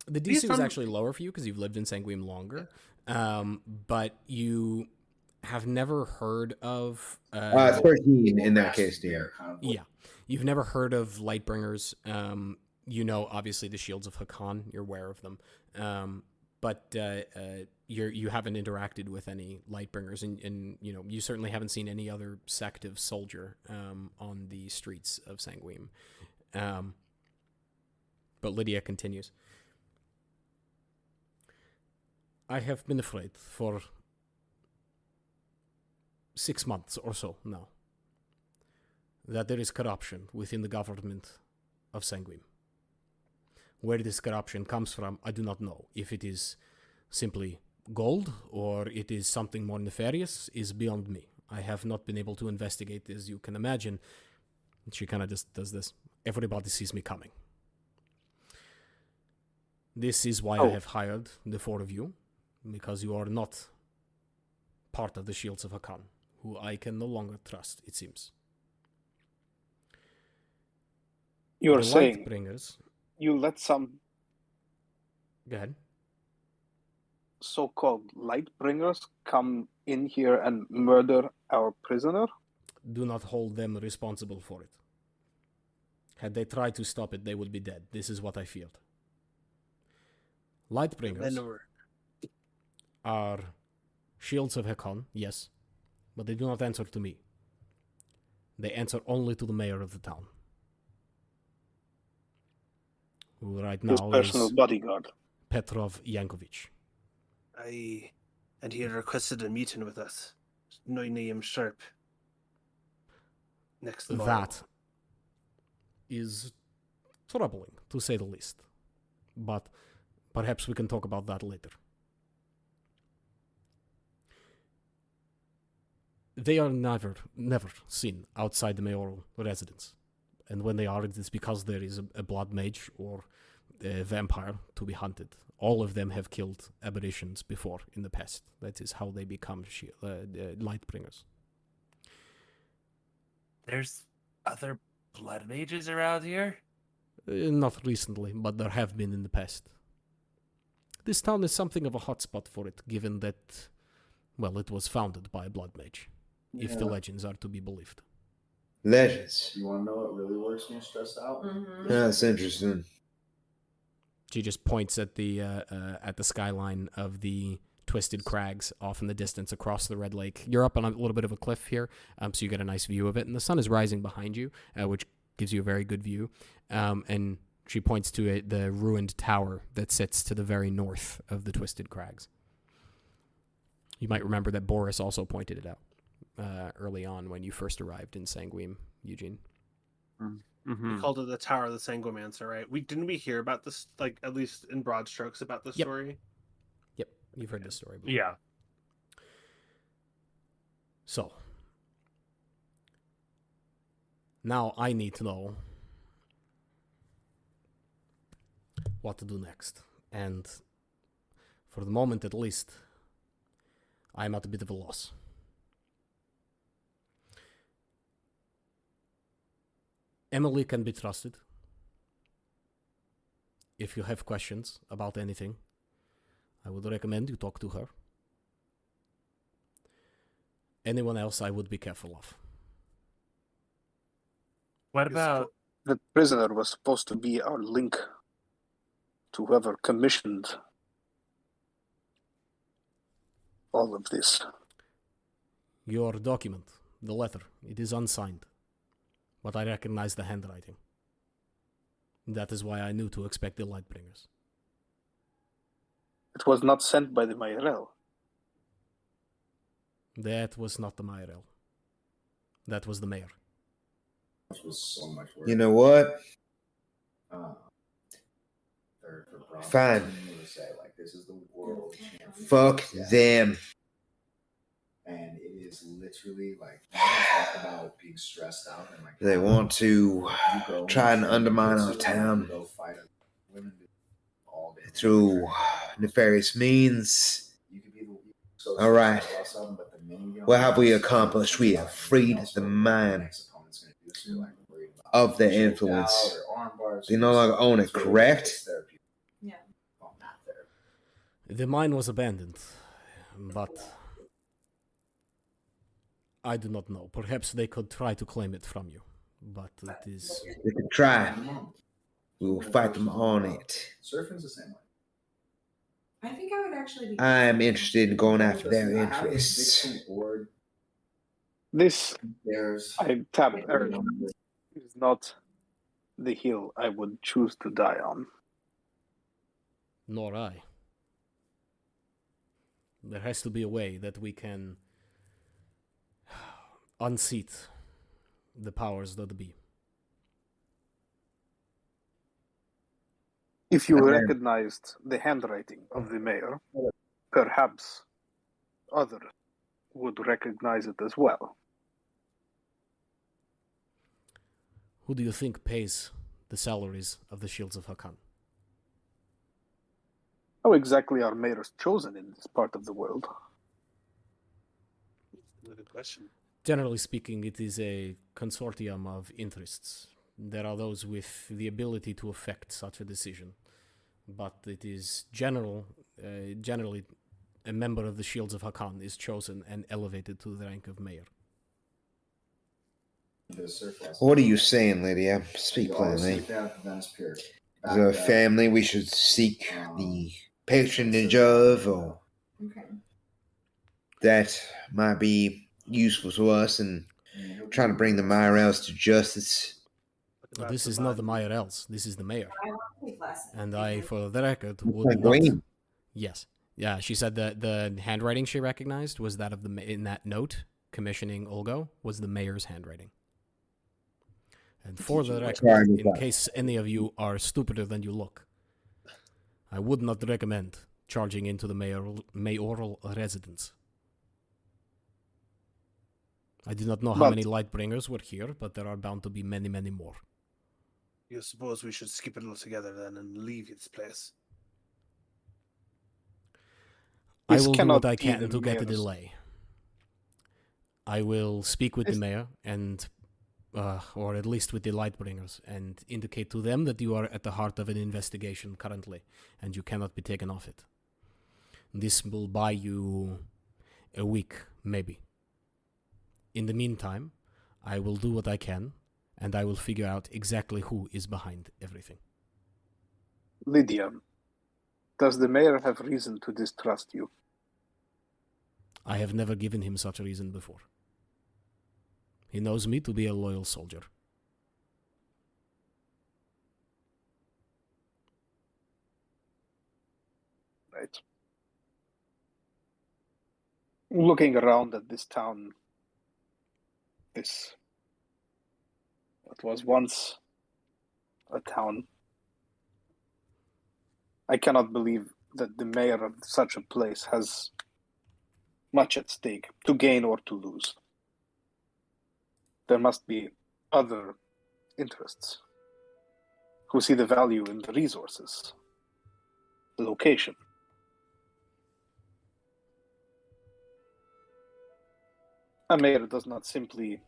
The DC was actually lower for you because you've lived in Sanguim longer, but you have never heard of... 13 in that case, dear. Yeah. You've never heard of Lightbringers. You know, obviously, the Shields of Hakan. You're aware of them. But you haven't interacted with any Lightbringers, and you know, you certainly haven't seen any other sect of soldier on the streets of Sanguim. But Lydia continues. I have been afraid for 6 months or so now that there is corruption within the government of Sanguim. Where this corruption comes from, I do not know. If it is simply gold or it is something more nefarious is beyond me. I have not been able to investigate, as you can imagine. She kind of just does this. Everybody sees me coming. This is why I have hired the four of you, because you are not part of the Shields of Hakan, who I can no longer trust, it seems. You're saying Lightbringers. You let some Go ahead. so-called Lightbringers come in here and murder our prisoner? Do not hold them responsible for it. Had they tried to stop it, they would be dead. This is what I feared. Lightbringers are Shields of Hakan, yes, but they do not answer to me. They answer only to the mayor of the town, who right now His personal is bodyguard. Petrov Yankovich. And he requested a meeting with us. 9 a.m. sharp. Next morning. That is troubling, to say the least. But perhaps we can talk about that later. They are never seen outside the mayoral residence. And when they are, it is because there is a blood mage or a vampire to be hunted. All of them have killed aberrations before in the past. That is how they become Lightbringers. There's other blood mages around here? Not recently, but there have been in the past. This town is something of a hotspot for it, given that, well, it was founded by a blood mage, if the legends are to be believed. Legends. You want to know what really works when you're stressed out? Mm-hmm. That's interesting. She just points at the skyline of the Twisted Crags off in the distance across the Red Lake. You're up on a little bit of a cliff here, so you get a nice view of it, and the sun is rising behind you, which gives you a very good view. And she points to the ruined tower that sits to the very north of the Twisted Crags. You might remember that Boris also pointed it out early on when you first arrived in Sanguim, Eugene. We called it the Tower of the Sanguimancer, right? Didn't we hear about this, like, at least in broad strokes about this story? Yep, you've heard this story before. Yeah. So, now I need to know what to do next. And for the moment at least, I'm at a bit of a loss. Emily can be trusted. If you have questions about anything, I would recommend you talk to her. Anyone else I would be careful of. What about... The prisoner was supposed to be our link to whoever commissioned all of this. Your document, the letter, it is unsigned. But I recognize the handwriting. That is why I knew to expect the Lightbringers. It was not sent by the Mayoral. That was not the Mayoral. That was the mayor. This was so much work. You know what? Fine. Say, like, this is the world champion. Fuck them. And it is literally like, talk about being stressed out and like They want to try and undermine our town through nefarious means. All right. What have we accomplished? We have freed the mind of the influence. They no longer own it, correct? Yeah. The mine was abandoned, but I do not know. Perhaps they could try to claim it from you, but it is... They can try. We will fight them on it. Surfing's the same way. I think I would actually be. I'm interested in going after their interests. This, There's I tab Eredh, is not the hill I would choose to die on. Nor I. There has to be a way that we can unseat the powers that be. If you recognized the handwriting of the mayor, perhaps others would recognize it as well. Who do you think pays the salaries of the Shields of Hakan? How exactly are mayors chosen in this part of the world? Good question. Generally speaking, it is a consortium of interests. There are those with the ability to affect such a decision, but it is generally a member of the Shields of Hakan is chosen and elevated to the rank of mayor. What are you saying, Lydia? Speak plainly. As a family, we should seek the patronage of, or Okay. that might be useful to us in trying to bring the Myrels to justice. But this is not the Mayorels, this is the mayor. I want to take lessons. And I, for the record, would not... Green. Yes. Yeah, she said that the handwriting she recognized was that of in that note commissioning Ulgo was the mayor's handwriting. And for the record, Sorry, in case any of you are stupider than you look, I would not recommend charging into the mayoral residence. I do not know how many Lightbringers were here, but there are bound to be many, many more. You suppose we should skip it altogether then and leave this place? I This will do cannot what I be can the to get a mayor's. delay. I will speak with the mayor and, or at least with the Lightbringers, and indicate to them that you are at the heart of an investigation currently, and you cannot be taken off it. This will buy you a week, maybe. In the meantime, I will do what I can, and I will figure out exactly who is behind everything. Lydia, does the mayor have reason to distrust you? I have never given him such a reason before. He knows me to be a loyal soldier. Right. Looking around at this town, what was once a town, I cannot believe that the mayor of such a place has much at stake, to gain or to lose. There must be other interests who see the value in the resources, the location. A mayor does not simply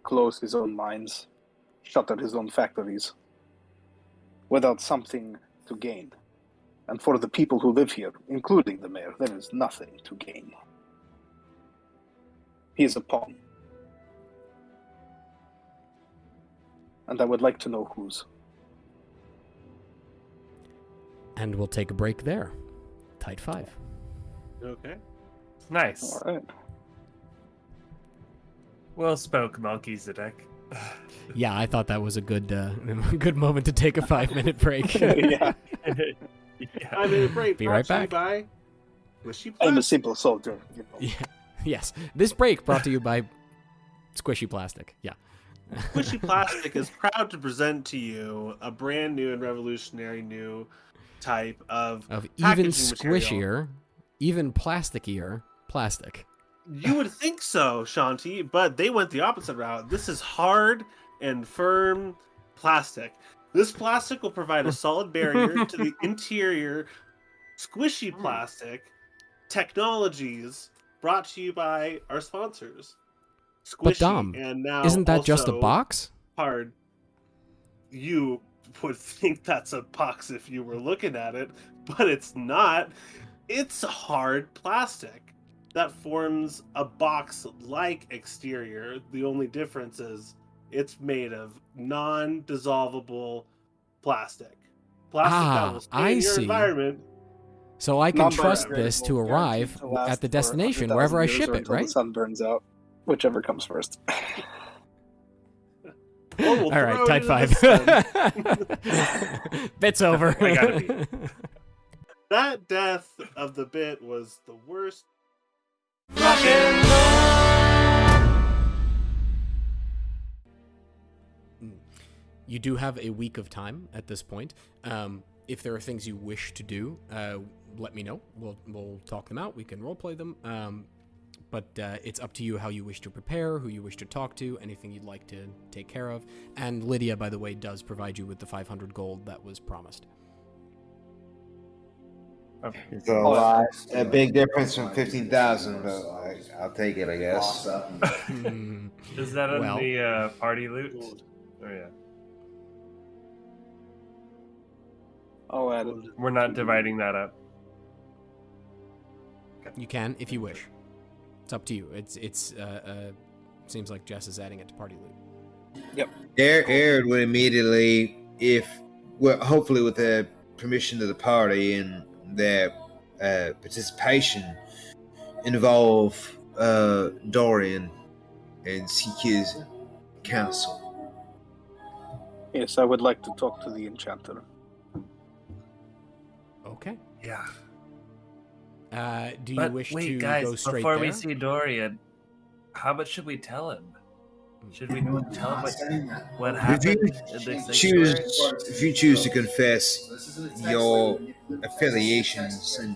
close his own mines, shutter his own factories, without something to gain. And for the people who live here, including the mayor, there is nothing to gain. He is a pawn. And I would like to know whose. And we'll take a break there. Tight 5. Okay. Nice. All right. Well spoke, Melkezidek. Yeah, I thought that was a good good moment to take a 5-minute break. Yeah. Yeah. 5-minute break. Be right brought to you back. by Wishy I'm a Plastic. simple soldier. You know. Yeah. Yes. This break brought to you by Squishy Plastic. Yeah. Wishy Plastic is proud to present to you a brand new and revolutionary new type of Of even packaging material. squishier, even plasticier plastic. You would think so, Shanti, but they went the opposite route. This is hard and firm plastic. This plastic will provide a solid barrier to the interior squishy plastic technologies brought to you by our sponsors. Squishy But Dom, and now isn't that just a also box? hard. You would think that's a box if you were looking at it, but it's not. It's hard plastic that forms a box-like exterior. The only difference is it's made of non-dissolvable plastic. Plastic that will stay I in your see. environment. So I can trust Non-biodegradable, this to arrive guaranteed to last at the for destination 100,000 wherever I years ship or it, until right? the sun burns out, whichever comes first. Or we'll All right, throw it tight into the 5. Bit's over. I gotta be. That death of the bit was the worst. You do have a week of time at this point. If there are things you wish to do, let me know. We'll talk them out. We can roleplay them. But it's up to you how you wish to prepare, who you wish to talk to, anything you'd like to take care of. And Lydia, by the way, does provide you with the 500 gold that was promised. It's a lot, a big difference from 15,000, but I'll take it, I guess. Is that on Well- the party loot? Oh yeah. I'll add it. We're not dividing that up. You can, if you wish. It's up to you. It's seems like Jess is adding it to party loot. Eredh would immediately, hopefully with the permission of the party and their participation, involve Dorian and seek his counsel. Yes, I would like to talk to the enchanter. Okay. Yeah. Do you But wish wait, to guys, go straight before there? we see Dorian, how much should we tell him? Should we tell him what happened in the sanctuary? If you choose to confess your affiliations and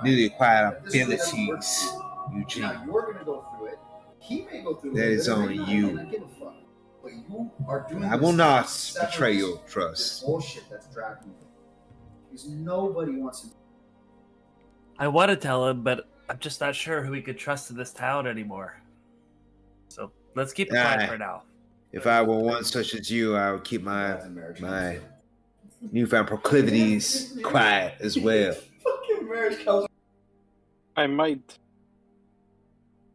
newly acquired abilities, Eugene, that is on you. I will not betray your trust. I want to tell him, but I'm just not sure who we could trust in this town anymore. So let's keep it quiet for now. If I were one such as you, I would keep my newfound proclivities quiet as well. I might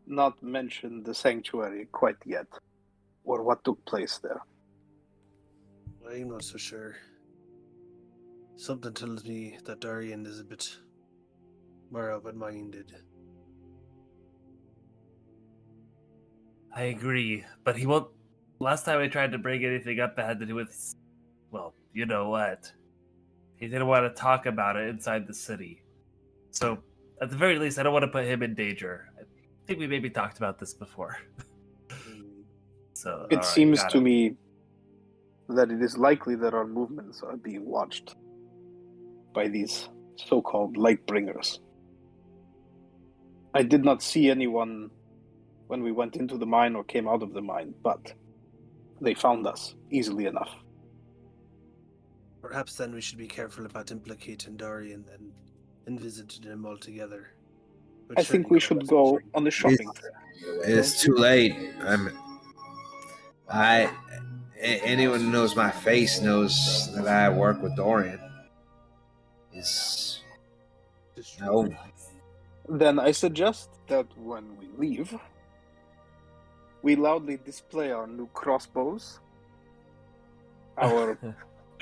not mention the sanctuary quite yet, or what took place there. I'm not so sure. Something tells me that Dorian is a bit more open-minded. I agree, but he won't. Last time I tried to bring anything up that had to do with, well, you know what? He didn't want to talk about it inside the city. So, at the very least, I don't want to put him in danger. I think we maybe talked about this before. So It all right, seems got to it. me that it is likely that our movements are being watched by these so-called Lightbringers. I did not see anyone when we went into the mine or came out of the mine, but they found us easily enough. Perhaps then we should be careful about implicating Dorian and visiting him altogether. I think we should go on a shopping trip. It's too late. Anyone who knows my face knows that I work with Dorian. No. Then I suggest that when we leave, we loudly display our new crossbows, our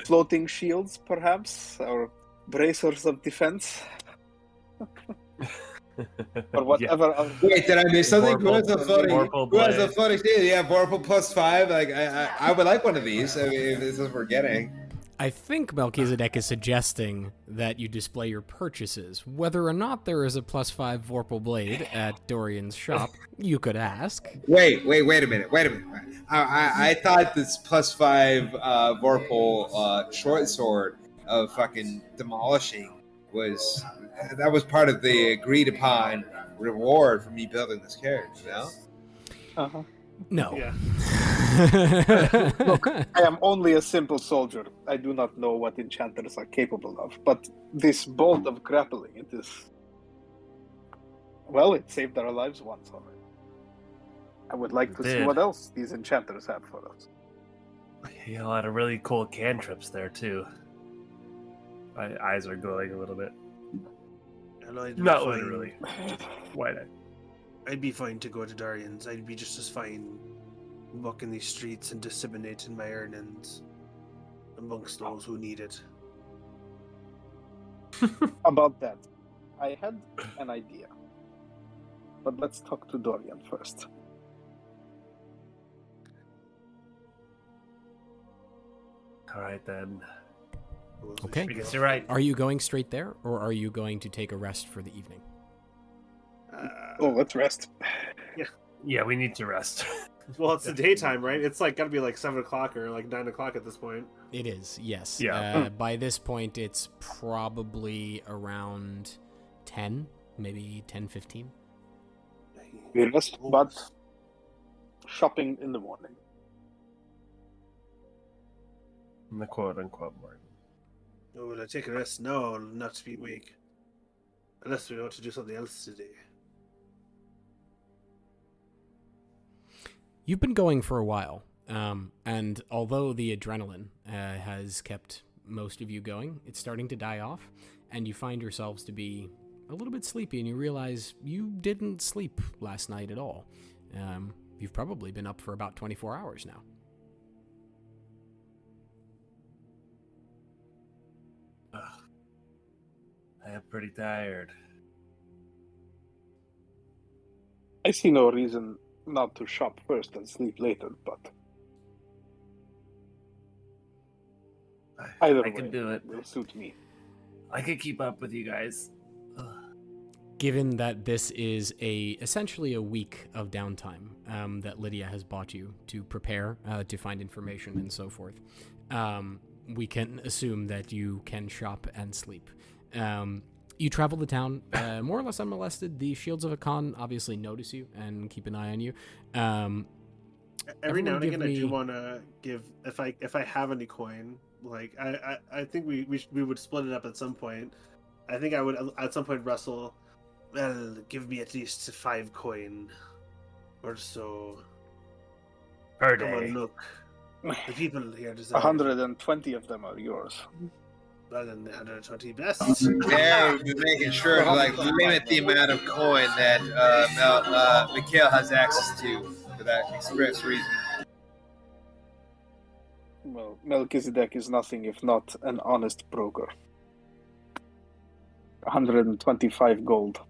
floating shields, perhaps, our bracers of defense, or whatever. Yeah. Wait, did I miss something? Who has a floating? Vorpal Who has a blade. floating shield? Yeah, Vorpal +5. Like I would like one of these. I mean, if this is what we're getting. I think Melkezidek is suggesting that you display your purchases. Whether or not there is a +5 Vorpal blade at Dorian's shop, you could ask. Wait a minute. I thought this +5 Vorpal short sword of fucking demolishing was part of the agreed upon reward for me building this character, you know? Uh-huh. No. Yeah. Look, I am only a simple soldier. I do not know what enchanters are capable of, but this bolt of grappling, it is... Well, it saved our lives once already. I would like to see did. what else these enchanters have for us. He had a lot of really cool cantrips there too. My eyes are glowing a little bit. And I'd be Not fine- literally. Why not? I'd be fine to go to Dorian's. I'd be just as fine walking these streets and disseminating my earnings amongst those who need it. About that, I had an idea. But let's talk to Dorian first. All right then. Okay. I guess you're right. Are you going straight there, or are you going to take a rest for the evening? Oh, let's rest. Yeah, we need to rest. Well, it's the daytime, right? It's like gotta be like 7 o'clock or like 9 o'clock at this point. It is, yes. Yeah. By this point, it's probably around 10, maybe 10:15. We rest, but shopping in the morning. In the quote-unquote morning. Oh, will I take a rest? No, I'll not be awake. Unless we want to do something else today. You've been going for a while, and although the adrenaline has kept most of you going, it's starting to die off, and you find yourselves to be a little bit sleepy, and you realize you didn't sleep last night at all. You've probably been up for about 24 hours now. I am pretty tired. I see no reason not to shop first and sleep later, but either I way can do it. will suit me. I can keep up with you guys. Ugh. given that this is essentially a week of downtime that Lydia has bought you to prepare, to find information and so forth, we can assume that you can shop and sleep. You travel the town more or less unmolested. The shields of Arcan obviously notice you and keep an eye on you. Every now and again, I do want to give, if I have any coin, like I think we would split it up at some point. I think I would at some point wrestle. Well, give me at least 5 coin or so Per Come day. on, look. The people here deserve 120 of them are yours. Rather than the 120 best. Yeah, we've been making sure to like limit the amount of coin that Mikhael has access to for that express reason. Well, Melkezidek is nothing if not an honest broker. 125 gold.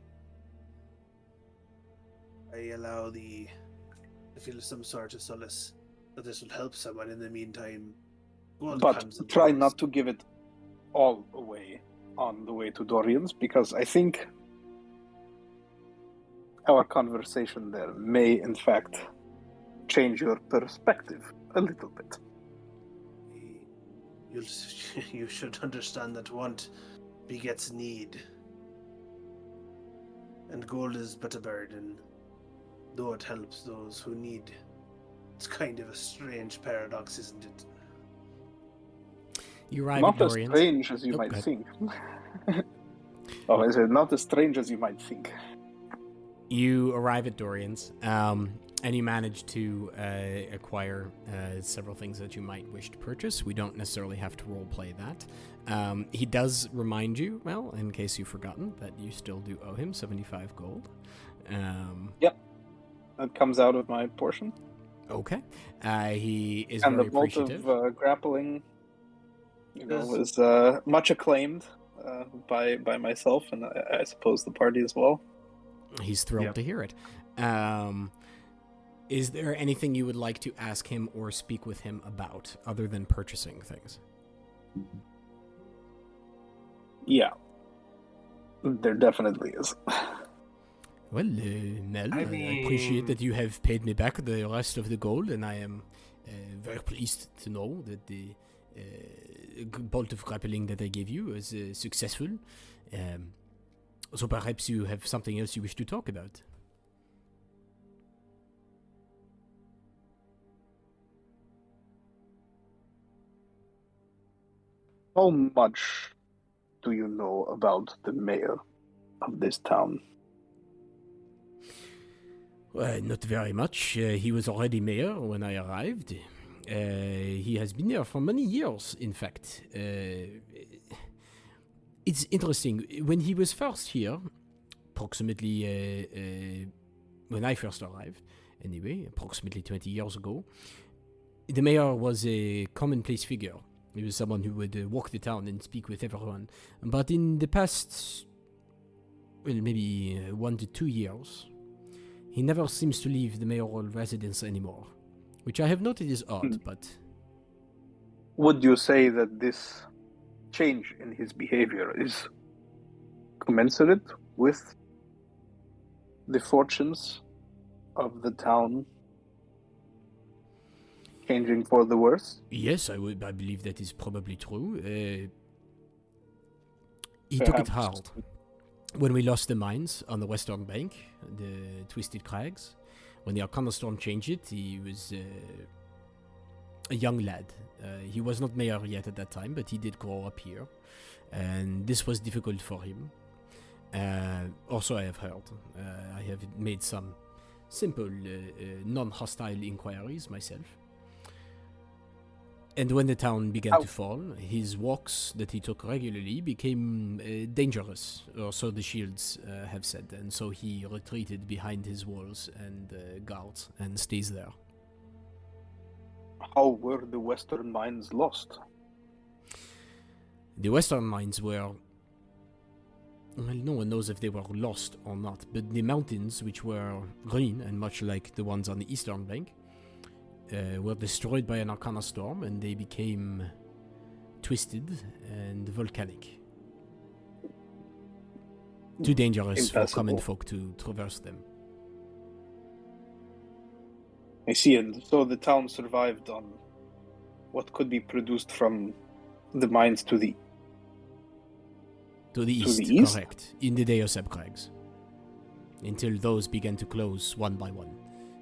I allow I feel some sort of solace that this will help someone in the meantime. Gold But comes and try goes. not to give it all away on the way to Dorian's, because I think our conversation there may, in fact, change your perspective a little bit. You should understand that want begets need. And gold is but a burden, though it helps those who need. It's kind of a strange paradox, isn't it? You arrive Not at as Dorian's. strange as you Oh, might go ahead. think. Oh, is it not as strange as you might think? You arrive at Dorian's, and you manage to acquire several things that you might wish to purchase. We don't necessarily have to roleplay that. He does remind you, well, in case you've forgotten, that you still do owe him 75 gold. Yep. That comes out of my portion. Okay. He is And very the bolt appreciative. of grappling was much acclaimed by myself and I suppose the party as well. He's thrilled Yep. to hear it. Is there anything you would like to ask him or speak with him about other than purchasing things? Yeah. There definitely is. Well, Mel, I I appreciate that you have paid me back the rest of the gold, and I am very pleased to know that the bolt of grappling that I gave you was successful. So perhaps you have something else you wish to talk about. How much do you know about the mayor of this town? Not very much. He was already mayor when I arrived. He has been there for many years, in fact. It's interesting. When he was first here, approximately when I first arrived, anyway, approximately 20 years ago, the mayor was a commonplace figure. He was someone who would walk the town and speak with everyone. But in the past, well, maybe 1 to 2 years, he never seems to leave the mayoral residence anymore, which I have noted is odd, but... Would you say that this change in his behavior is commensurate with the fortunes of the town changing for the worse? Yes, I believe that is probably true. He took it hard. When we lost the mines on the western bank, the Twisted Crags, when the Arcana Storm changed it, he was a young lad. He was not mayor yet at that time, but he did grow up here. And this was difficult for him. Also, I have heard. I have made some simple, non-hostile inquiries myself. And when the town began to fall, his walks that he took regularly became dangerous, or so the shields have said. And so he retreated behind his walls and guards and stays there. How were the western mines lost? The western mines were... Well, no one knows if they were lost or not, but the mountains, which were green and much like the ones on the eastern bank, were destroyed by an Arcana Storm, and they became twisted and volcanic. Too dangerous for common Impassable. folk to traverse them. I see, and so the town survived on what could be produced from the mines to the To the To east, the east? correct. In the Deoseb crags. Until those began to close one by one.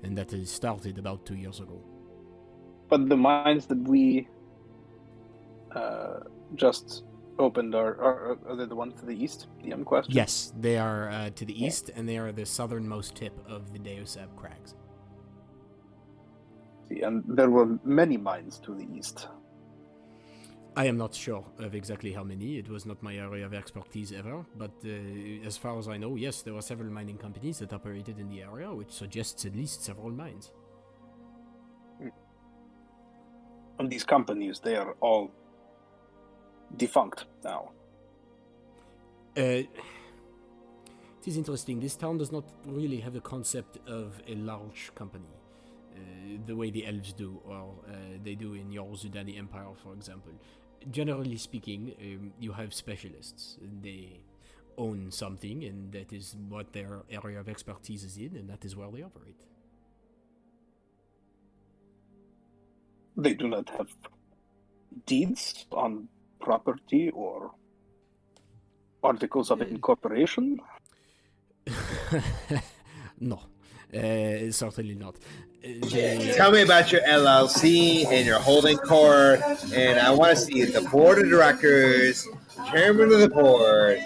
And that has started about 2 years ago. But the mines that we just opened are they the ones to the east? DM question. Yes, they are to the east, and they are the southernmost tip of the Deoseb crags. See, and there were many mines to the east. I am not sure of exactly how many. It was not my area of expertise ever, but as far as I know, yes, there were several mining companies that operated in the area, which suggests at least several mines. And these companies, they are all defunct now. It is interesting. This town does not really have a concept of a large company, the way the elves do, or they do in your Zudani Empire, for example. Generally speaking, you have specialists. They own something, and that is what their area of expertise is in, and that is where they operate. They do not have deeds on property or articles of incorporation. No, certainly not. Tell me about your LLC and your holding court, and I want to see the board of directors, chairman of the board,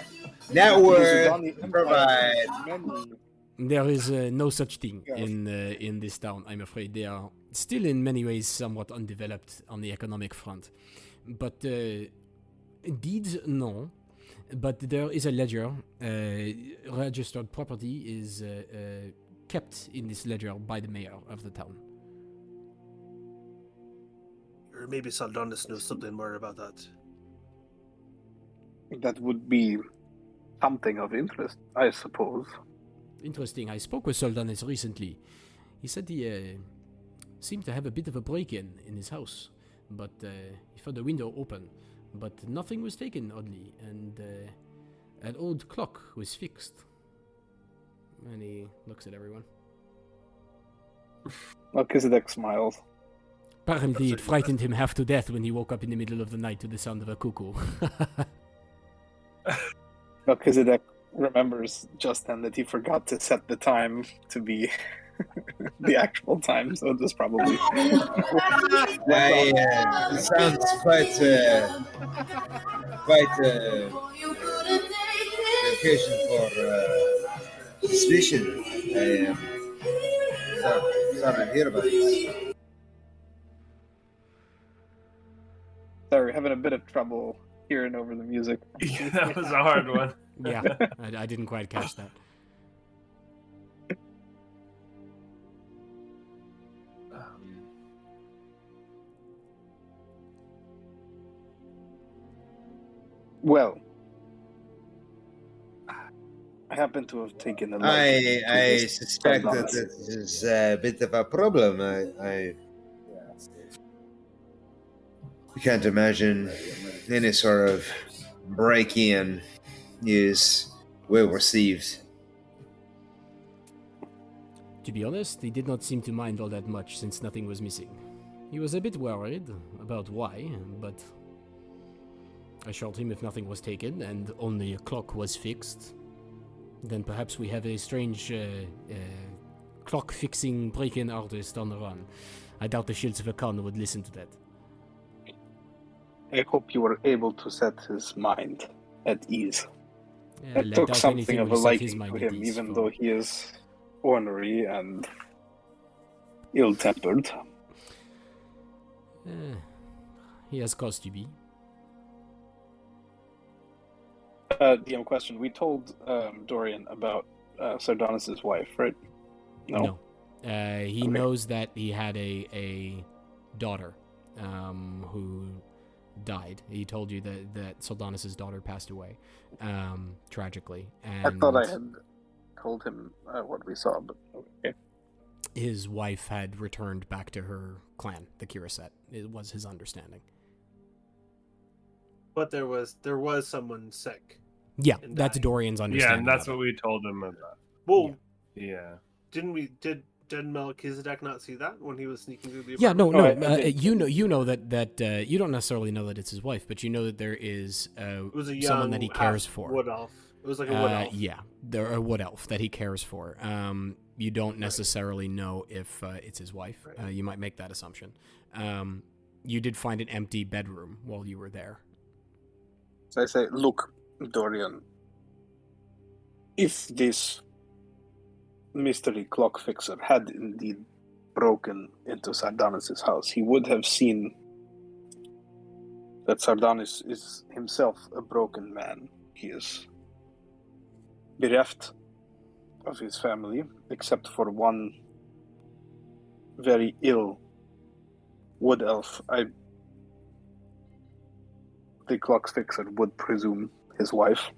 net worth, provide. There is no such thing in this town, I'm afraid. They are still in many ways somewhat undeveloped on the economic front. But deeds, no. But there is a ledger. Registered property is kept in this ledger by the mayor of the town. Or maybe Saldonis knows something more about that. That would be something of interest, I suppose. Interesting. I spoke with Soldanis recently. He said he seemed to have a bit of a break-in his house, but he found the window open, but nothing was taken, oddly, and an old clock was fixed. And he looks at everyone. Melkezidek smiles. Apparently it frightened him half to death when he woke up in the middle of the night to the sound of a cuckoo. Melkezidek remembers just then that he forgot to set the time to be the actual time, so it was probably... It sounds quite occasion for suspicion. Sorry to hear about this. Sorry, having a bit of trouble hearing over the music. Yeah, that was a hard one. Yeah, I didn't quite catch that. Well, I happen to have taken a I suspect that this is a bit of a problem. I can't imagine any sort of break-in is well received. To be honest, he did not seem to mind all that much since nothing was missing. He was a bit worried about why, but I assured him if nothing was taken and only a clock was fixed, then perhaps we have a strange clock-fixing break-in artist on the run. I doubt the Shields of Arcan would listen to that. I hope you were able to set his mind at ease. Yeah, It took something of a liking to mind at him, ease even for- though he is ornery and ill-tempered. He has cause to be. DM question. We told Dorian about Sardonis' wife, right? No. He knows that he had a daughter who died. He told you that Sardonis' daughter passed away tragically. And I thought I had told him what we saw, but okay. his wife had returned back to her clan, the Kiraset. It was his understanding. But there was someone sick. Yeah, and that's die. Dorian's Yeah, understanding. and that's of what it. we told him about. Well, Yeah. did Melkezidek not see that when he was sneaking through the Yeah, apartment? no. I did. You know that you don't necessarily know that it's his wife, but you know that there is It was a young someone that he cares half for. wood elf. It was like a wood elf. Yeah, there a wood elf that he cares for. You don't necessarily know if it's his wife. Right. You might make that assumption. You did find an empty bedroom while you were there. So I say, look, Dorian, if this mystery clock fixer had indeed broken into Sardanis' house, he would have seen that Sardanis is himself a broken man. He is bereft of his family, except for one very ill wood elf. The clock fixer would presume his wife,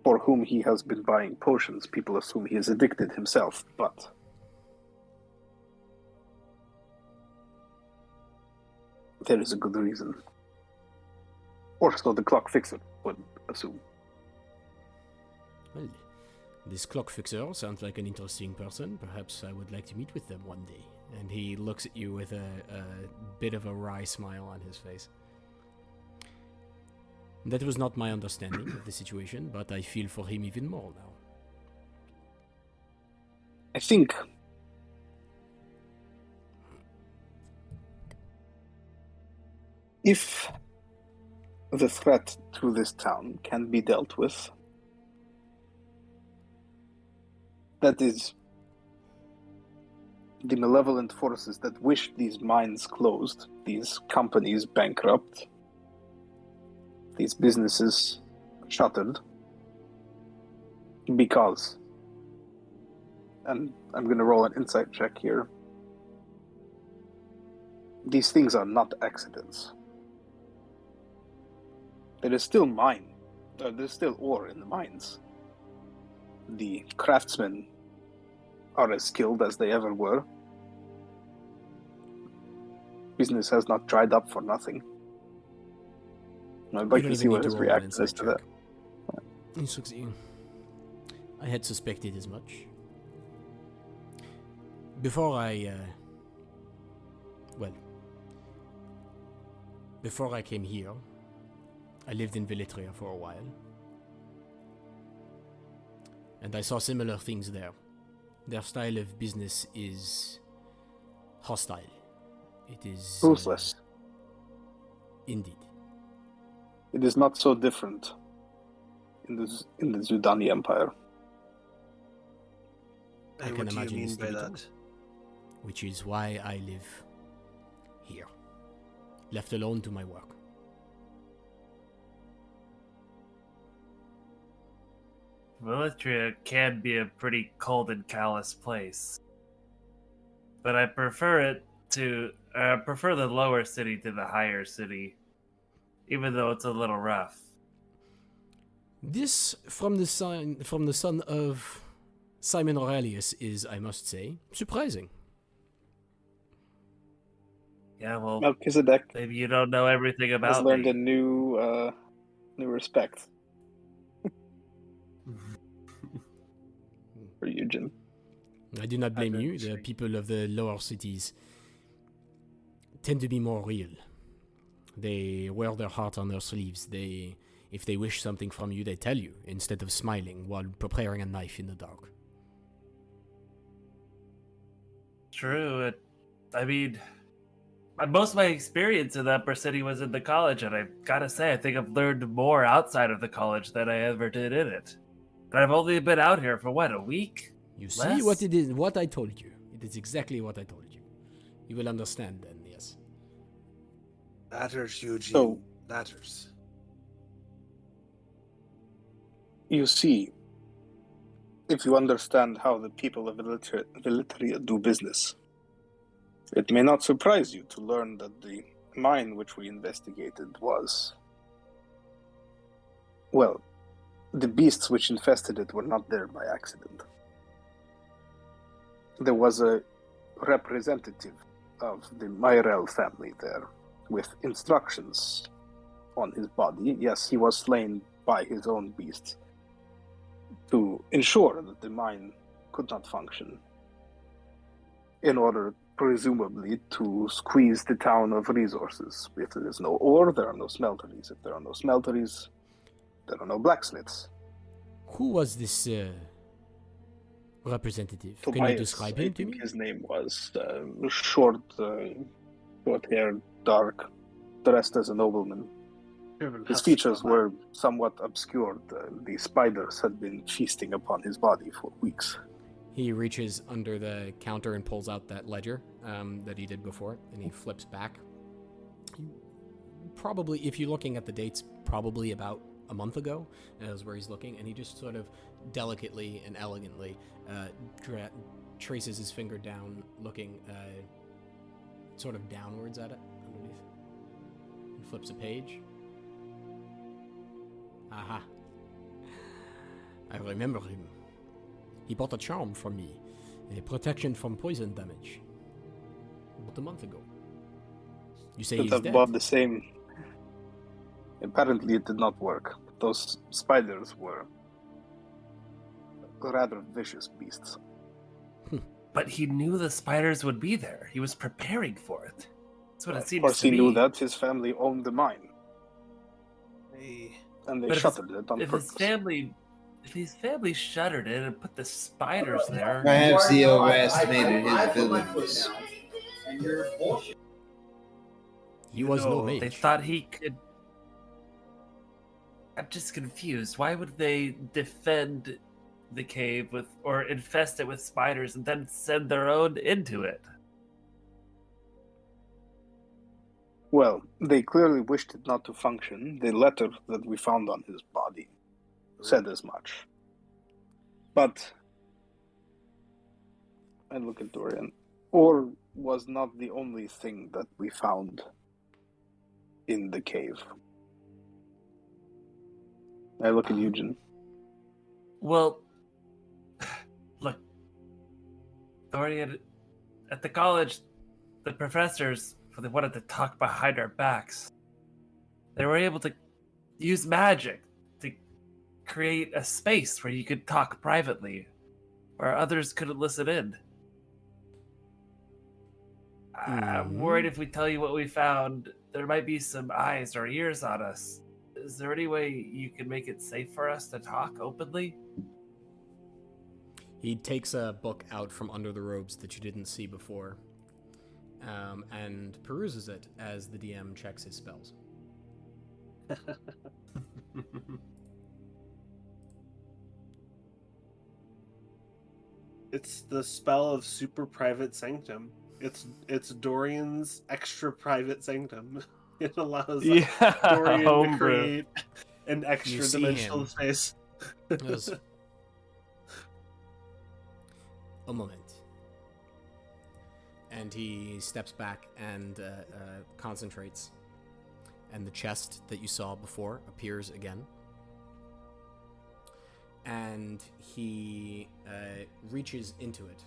for whom he has been buying potions. People assume he is addicted himself, but there is a good reason. Or so the clock fixer would assume. Well, this clock fixer sounds like an interesting person. Perhaps I would like to meet with them one day. And he looks at you with a bit of a wry smile on his face. That was not my understanding of the situation, but I feel for him even more now. I think if the threat to this town can be dealt with, that is, the malevolent forces that wish these mines closed, these companies bankrupt, these businesses shuttered, because, and I'm going to roll an insight check here, these things are not accidents. There is still there's still ore in the mines. The craftsmen are as skilled as they ever were. Business has not dried up for nothing. I'd like to see what his reaction is to that. I had suspected as much. Before I came here, I lived in Veletria for a while. And I saw similar things there. Their style of business is hostile. It is Ruthless. Indeed. It is not so different in the Zudani Empire. I And can what do you imagine mean this to by be that? true. Which is why I live here, left alone to my work. Veletria can be a pretty cold and callous place. But I prefer the lower city to the higher city, even though it's a little rough. This from the son of Simon Aurelius is, I must say, surprising. Yeah, well, Melkezidek maybe you don't know everything has about learned me. a new respect for Eugene. I do not blame you. The Interesting. people of the lower cities tend to be more real. They wear their heart on their sleeves. If they wish something from you, they tell you, instead of smiling while preparing a knife in the dark. True. Most of my experience in the Upper City was in the college, and I gotta say, I think I've learned more outside of the college than I ever did in it. But I've only been out here for, a week? You see Less? what it is, what I told you. It is exactly what I told you. You will understand then, yes. Matters, Eugene. So- Matters. You see, if you understand how the people of Veletria do business, it may not surprise you to learn that the mine which we investigated was, well, the beasts which infested it were not there by accident. There was a representative of the Mayoral family there with instructions on his body. Yes, he was slain by his own beasts to ensure that the mine could not function, in order, presumably, to squeeze the town of resources. If there is no ore, there are no smelteries. If there are no smelteries, there are no blacksmiths. Who was this representative? Can you Tobias, describe I him to think me? his name was short-haired, dark, dressed as a nobleman. His features were somewhat obscured. The spiders had been feasting upon his body for weeks. He reaches under the counter and pulls out that ledger that he did before, and he flips back. Probably, if you're looking at the dates, probably about a month ago is where he's looking, and he just sort of delicately and elegantly traces his finger down, looking sort of downwards at it underneath. He flips a page. Aha. I remember him. He bought a charm from me, a protection from poison damage, about a month ago. You say he's dead? Bought the same. Apparently it did not work. Those spiders were rather vicious beasts. But he knew the spiders would be there. He was preparing for it. That's what it seems Of course, to he be. knew that his family owned the mine. And they But shuttered it on if purpose. if his family shuttered it and put the spiders there, Perhaps he overestimated his abilities. He was no they mage. thought he could. I'm just confused. Why would they defend the cave with, or infest it with spiders and then send their own into it? Well, they clearly wished it not to function. The letter that we found on his body said as much. But I look at Dorian. Or was not the only thing that we found in the cave. I look at Eugene. Well, look, Dorian, at the college, the professors, they wanted to talk behind our backs. They were able to use magic to create a space where you could talk privately, where others couldn't listen in. I'm worried if we tell you what we found, there might be some eyes or ears on us. Is there any way you can make it safe for us to talk openly? He takes a book out from under the robes that you didn't see before, and peruses it as the DM checks his spells. It's the spell of super private sanctum. It's Dorian's extra private sanctum. It allows Dorian to homebrew. create an extra see dimensional him. space. Yes. A moment. And he steps back and concentrates. And the chest that you saw before appears again. And he reaches into it.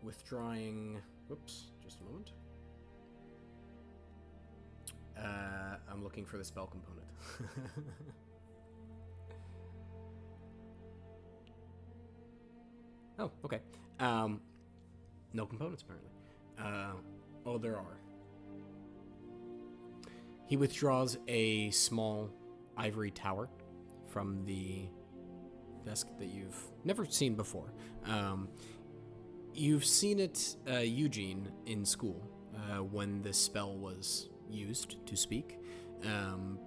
Withdrawing... Whoops, just a moment. I'm looking for the spell component. Oh, okay. No components, apparently. Oh, there are. He withdraws a small ivory tower from the desk that you've never seen before. You've seen it, Eugene, in school when this spell was used to speak.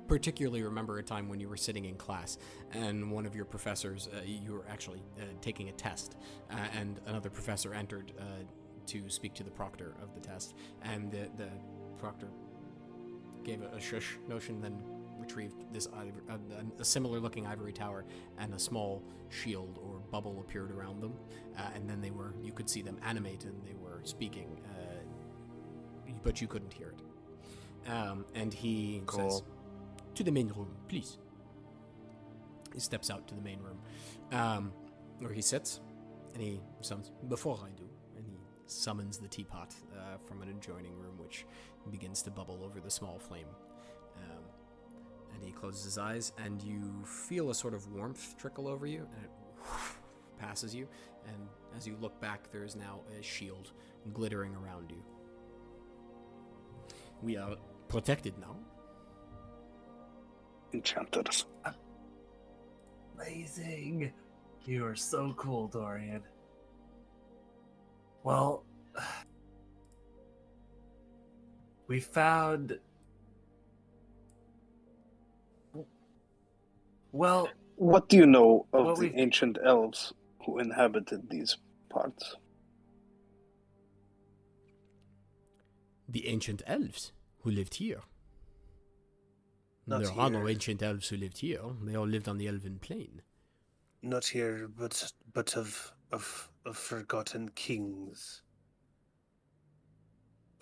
Particularly remember a time when you were sitting in class and one of your professors, you were actually taking a test, and another professor entered to speak to the proctor of the test, and the proctor gave a shush notion, then retrieved this a similar looking ivory tower, and a small shield or bubble appeared around them, and then you could see them animate and they were speaking, but you couldn't hear it. And he says, "To the main room, please." He steps out to the main room, where he sits, and he summons, "Before I do," and he summons the teapot from an adjoining room, which begins to bubble over the small flame. And he closes his eyes, and you feel a sort of warmth trickle over you, and it passes you. And as you look back, there is now a shield glittering around you. We are protected now. Enchanters. Amazing. You are so cool, Dorian. Well, we found... Well... What do you know of What the we've- ancient elves who inhabited these parts? The ancient elves who lived here. Not There are no here. ancient elves who lived here. They all lived on the elven plane. Not here, but of forgotten kings.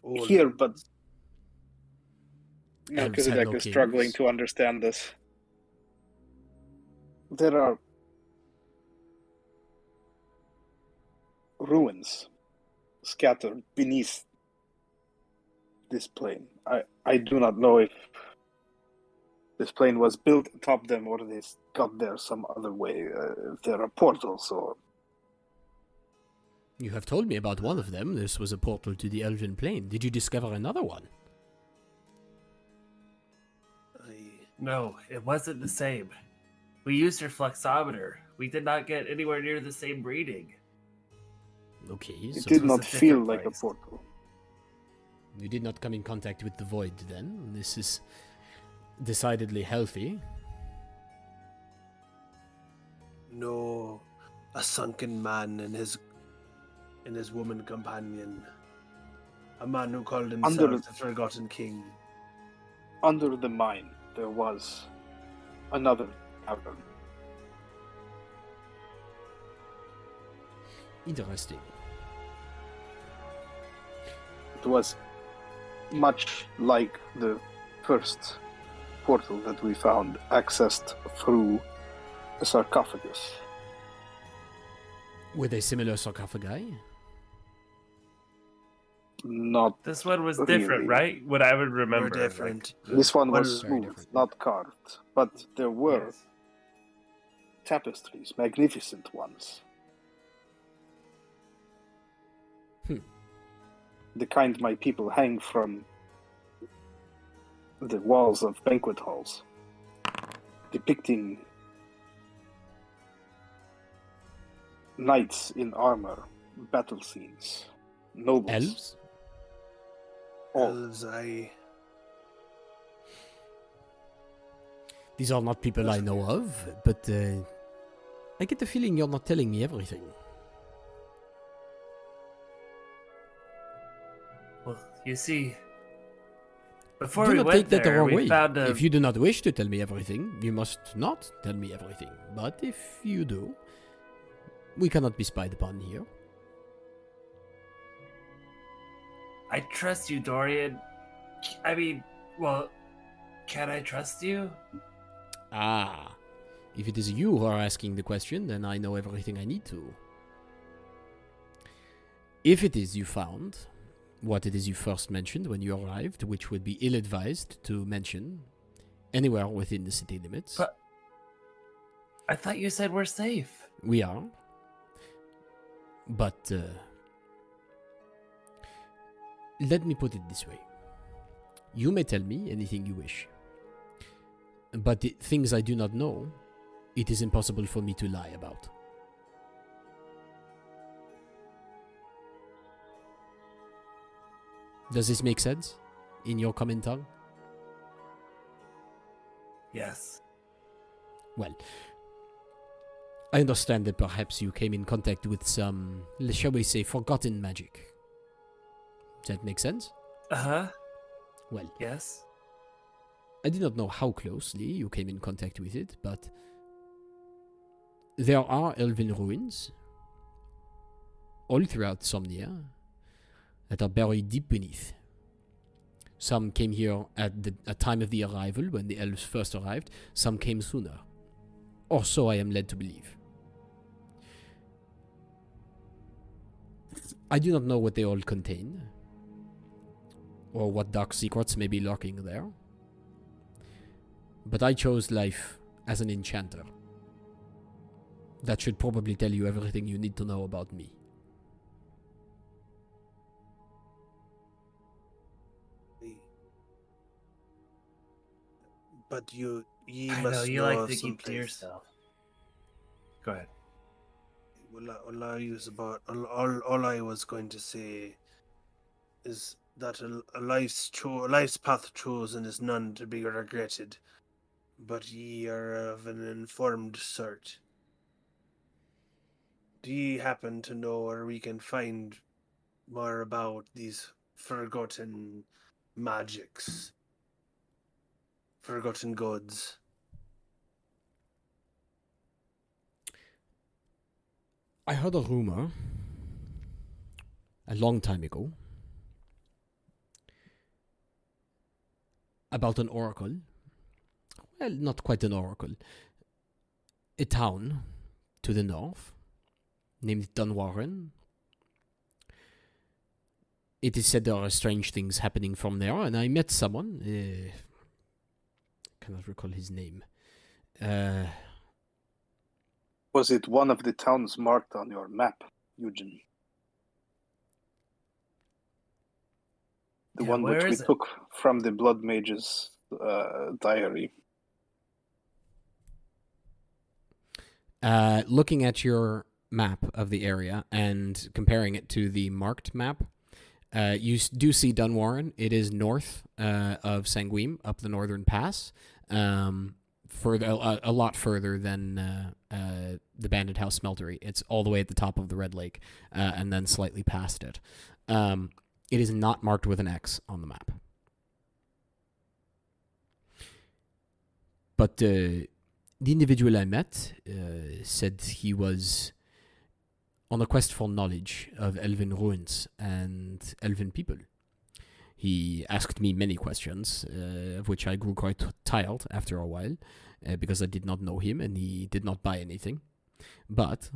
All Here, but Elves had Melkezidek no is struggling kings. to understand this. There are ruins scattered beneath this plane. I do not know if this plane was built atop them or they got there some other way. If there are portals or... You have told me about one of them. This was a portal to the elven plane. Did you discover another one? No, it wasn't the same. We used your flexometer. We did not get anywhere near the same reading. Okay, It so did was not a feel different like a place. portal. you did not come in contact with the void then. This is decidedly healthy. No, a sunken man and his woman companion. A man who called himself Under- the Forgotten King. Under the mine, there was another tavern. Interesting. It was much like the first portal that we found, accessed through a sarcophagus. Were they similar sarcophagi? Not This one was Really? different, right? What I would remember. We're different. this one was Well, very smooth, different. not carved, but there were Yes. tapestries, magnificent ones. The kind my people hang from the walls of banquet halls, depicting knights in armor, battle scenes, nobles. Elves? All. Elves, These are not people I know of, but I get the feeling you're not telling me everything. Well, you see, before Do we not went take that the there, wrong we way. found a... If you do not wish to tell me everything, you must not tell me everything. But if you do, we cannot be spied upon here. I trust you, Dorian. I mean, well, can I trust you? Ah, if it is you who are asking the question, then I know everything I need to. If it is you found what it is you first mentioned when you arrived, which would be ill-advised to mention anywhere within the city limits, But I thought you said we're safe. we are. But let me put it this way. You may tell me anything you wish. But the things I do not know, it is impossible for me to lie about. Does this make sense in your common tongue? Yes. Well, I understand that perhaps you came in contact with some, shall we say, forgotten magic. Does that make sense? Uh-huh. Well, Yes. I do not know how closely you came in contact with it, but there are elven ruins all throughout Somnia that are buried deep beneath. Some came here at the time of the arrival, when the elves first arrived. Some came sooner. Or so I am led to believe. I do not know what they all contain, or what dark secrets may be lurking there. But I chose life as an enchanter. That should probably tell you everything you need to know about me. But ye I must know you know like of to some keep to place. yourself. Go ahead. All I was going to say is that a life's path chosen is none to be regretted, but ye are of an informed sort. Do ye happen to know where we can find more about these forgotten magics, forgotten gods? I heard a rumor a long time ago about an oracle. Well, not quite an oracle. A town to the north named Dunwarren. It is said there are strange things happening from there, and I met someone. Cannot recall his name. Was it one of the towns marked on your map, Eugene? The Yeah, one where which we is it? took from the Blood Mage's diary. Looking at your map of the area and comparing it to the marked map, you do see Dunwarren. It is north of Sanguim, up the northern pass, further a lot further than the Banded House Smeltery. It's all the way at the top of the Red Lake, and then slightly past it. It is not marked with an X on the map. But the individual I met said he was on a quest for knowledge of elven ruins and elven people. He asked me many questions, of which I grew quite tired after a while, because I did not know him and he did not buy anything. But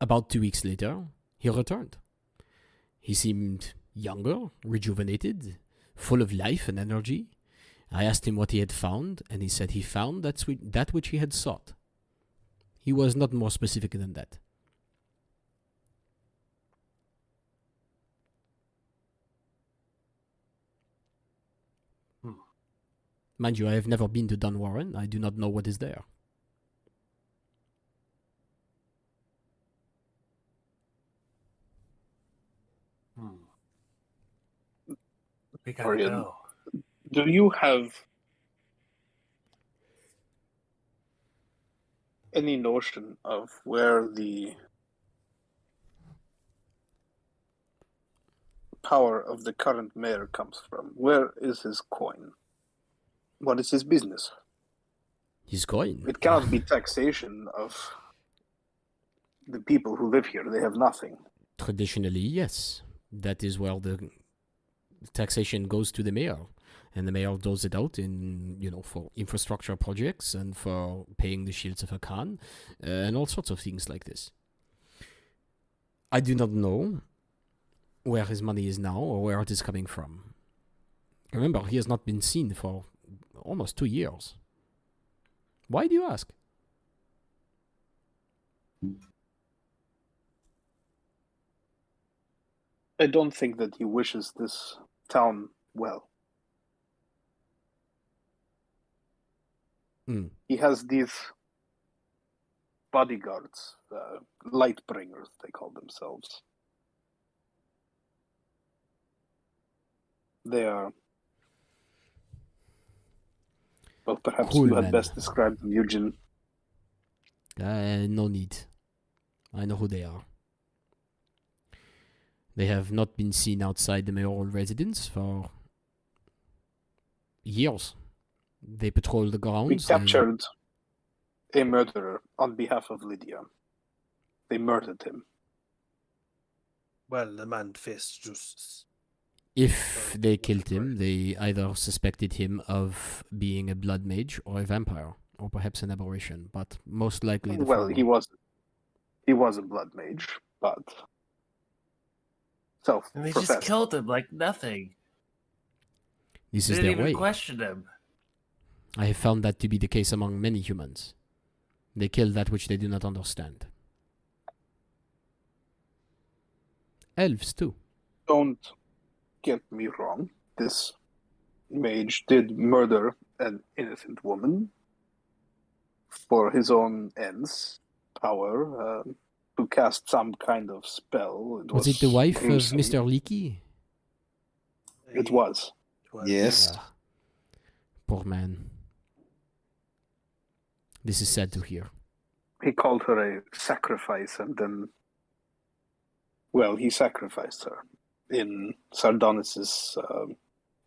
about 2 weeks later, he returned. He seemed younger, rejuvenated, full of life and energy. I asked him what he had found, and he said he found that which he had sought. He was not more specific than that. Mind you, I have never been to Dunwarren. I do not know what is there. We gotta Orion, go. do you have any notion of where the power of the current mayor comes from? Where is his coin? What is his business? His coin? It cannot be taxation of the people who live here. They have nothing. Traditionally, yes. That is where the taxation goes to the mayor. And the mayor doles it out in, for infrastructure projects and for paying the shields of Arcan, and all sorts of things like this. I do not know where his money is now or where it is coming from. Remember, he has not been seen for almost 2 years. Why do you ask? I don't think that he wishes this town well. He has these bodyguards, Lightbringers, they call themselves. They are... Well, perhaps Cool, you had man. best describe them, Eugene. No need. I know who they are. They have not been seen outside the mayoral residence for years. They patrol the grounds. We captured a murderer on behalf of Lydia. They murdered him. Well, the man faced justice. If they killed him, they either suspected him of being a blood mage or a vampire, or perhaps an aberration, but most likely the Well, former. he was a blood mage, but And they just killed him like nothing. This They is didn't their even way. question him. I have found that to be the case among many humans. They kill that which they do not understand. Elves, too. Don't get me wrong. This mage did murder an innocent woman for his own ends, power, to cast some kind of spell. Was it the wife gruesome. of Mr. Leaky? It was. Yes. Ah, poor man. This is sad to hear. He called her a sacrifice, and then, well, he sacrificed her in Sardonis's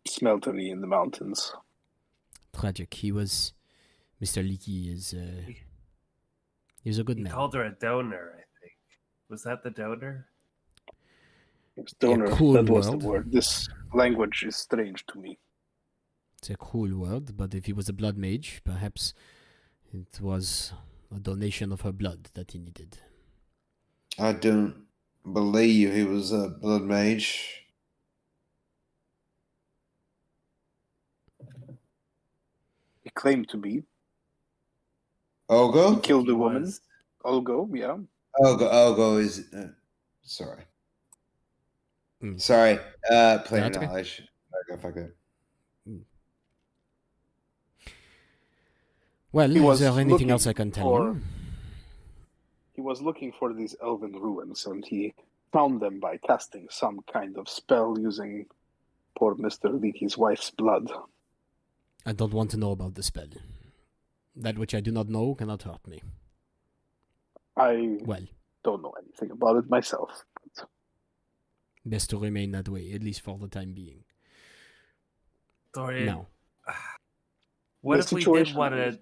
smeltery in the mountains. Tragic. He was... Mr. Leaky is... he was a good He man. called her a donor, I think. Was that the donor? It was donor, cruel that was world. the word. This language is strange to me. It's a cruel word, but if he was a blood mage, perhaps it was a donation of her blood that he needed. I don't believe he was a blood mage. He claimed to be. He Ulgo? killed He a woman. was. Ulgo, yeah. Ulgo is... sorry. Mm. Sorry. Player That's okay. knowledge. Fuck it. Well, He is was there anything else I looking can tell for- you? He was looking for these elven ruins, and he found them by casting some kind of spell using poor Mr. Leaky's wife's blood. I don't want to know about the spell. That which I do not know cannot hurt me. I Well, don't know anything about it myself. But best to remain that way, at least for the time being. Dorian, Now, what The if we did situation want is- to...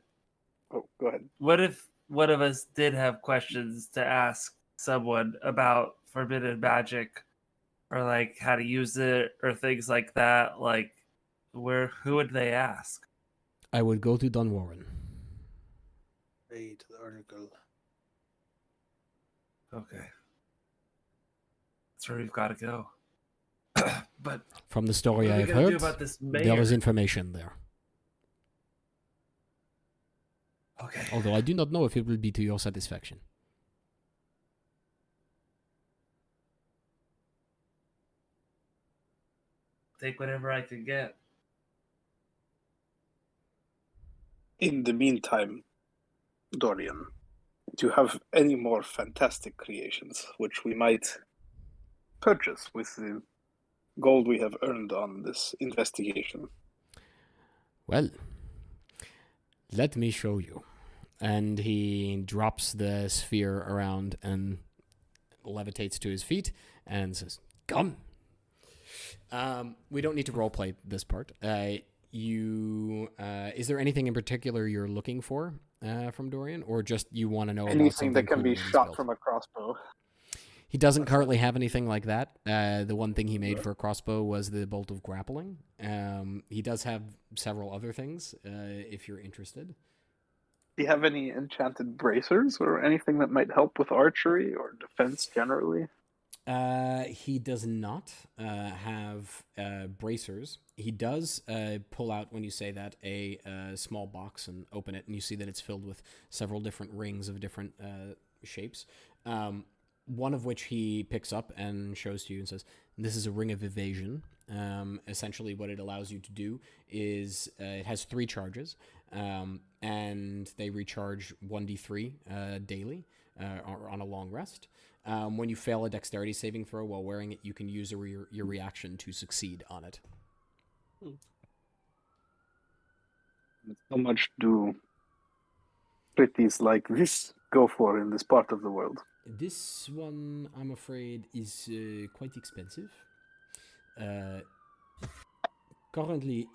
oh, go ahead. What if one of us did have questions to ask someone about forbidden magic, or like how to use it, or things like that? Like, who would they ask? I would go to Don Warren. Read the article. Okay, that's where we've got to go. But From the what story are I we have gonna do heard, about this there mayor? is information there. Okay. Although I do not know if it will be to your satisfaction. Take whatever I can get. In the meantime, Dorian, do you have any more fantastic creations which we might purchase with the gold we have earned on this investigation? Well, let me show you. And he drops the sphere around and levitates to his feet and says, "Come." We don't need to roleplay this part. Is there anything in particular you're looking for from Dorian, or just you want to know about Anything something that can cool be that he's shot built? from a crossbow. He doesn't currently have anything like that. The one thing he made for a crossbow was the bolt of grappling. He does have several other things, if you're interested. Do you have any enchanted bracers or anything that might help with archery or defense generally? He does not have bracers. He does pull out, when you say that, a small box and open it, and you see that it's filled with several different rings of different shapes. One of which he picks up and shows to you and says, "This is a ring of evasion." Essentially, what it allows you to do is it has 3 charges, and they recharge 1d3 daily or on a long rest. When you fail a dexterity saving throw while wearing it, you can use your reaction to succeed on it. How much do pretties like this go for in this part of the world? This one, I'm afraid, is quite expensive. Currently,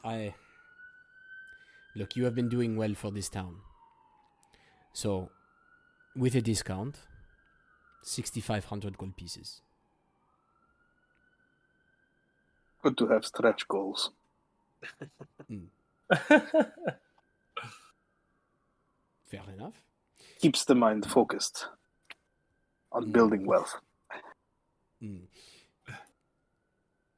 Look, you have been doing well for this town. So, with a discount, 6,500 gold pieces. Good to have stretch goals. Fair enough. Keeps the mind focused on building wealth.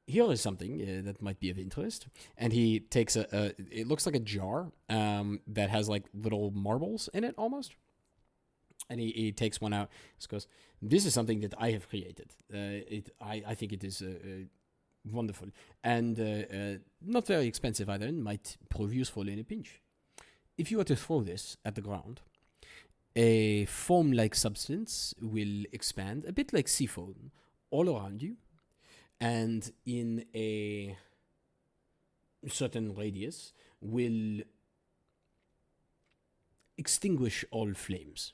here is something that might be of interest. And he takes it looks like a jar that has like little marbles in it almost. And he takes one out. He goes, "This is something that I have created. I think it is wonderful and not very expensive either. And might prove useful in a pinch. If you were to throw this at the ground, a foam-like substance will expand, a bit like sea foam, all around you, and in a certain radius will extinguish all flames.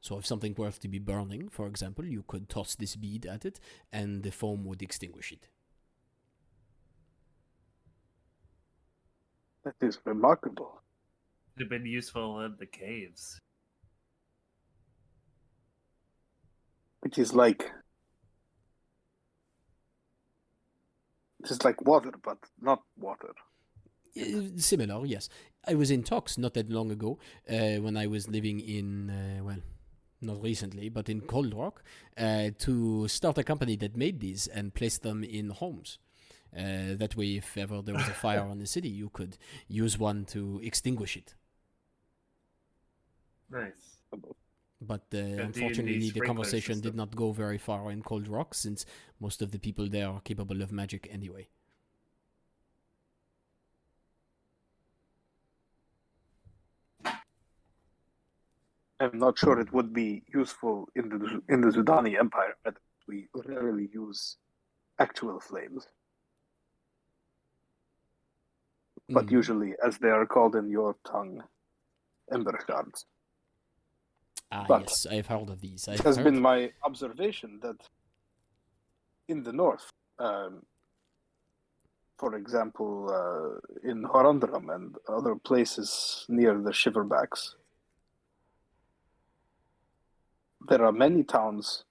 So if something were to be burning, for example, you could toss this bead at it, and the foam would extinguish it." That is remarkable. Would have been useful in the caves. It is like water, but not water. Similar, yes. I was in talks not that long ago when I was living in, not recently, but in Cold Rock, to start a company that made these and placed them in homes. That way, if ever there was a fire in the city, you could use one to extinguish it. Nice. But D&D unfortunately, the sprinkler conversation did system. not go very far in Cold Rock, since most of the people there are capable of magic anyway. I'm not sure it would be useful in the Zudani Empire, but we rarely use actual flames. But usually, as they are called in your tongue, ember shards. But Yes, I've heard of these. it has been my observation that in the north, for example, in Horandram and other places near the Shiverbacks, there are many towns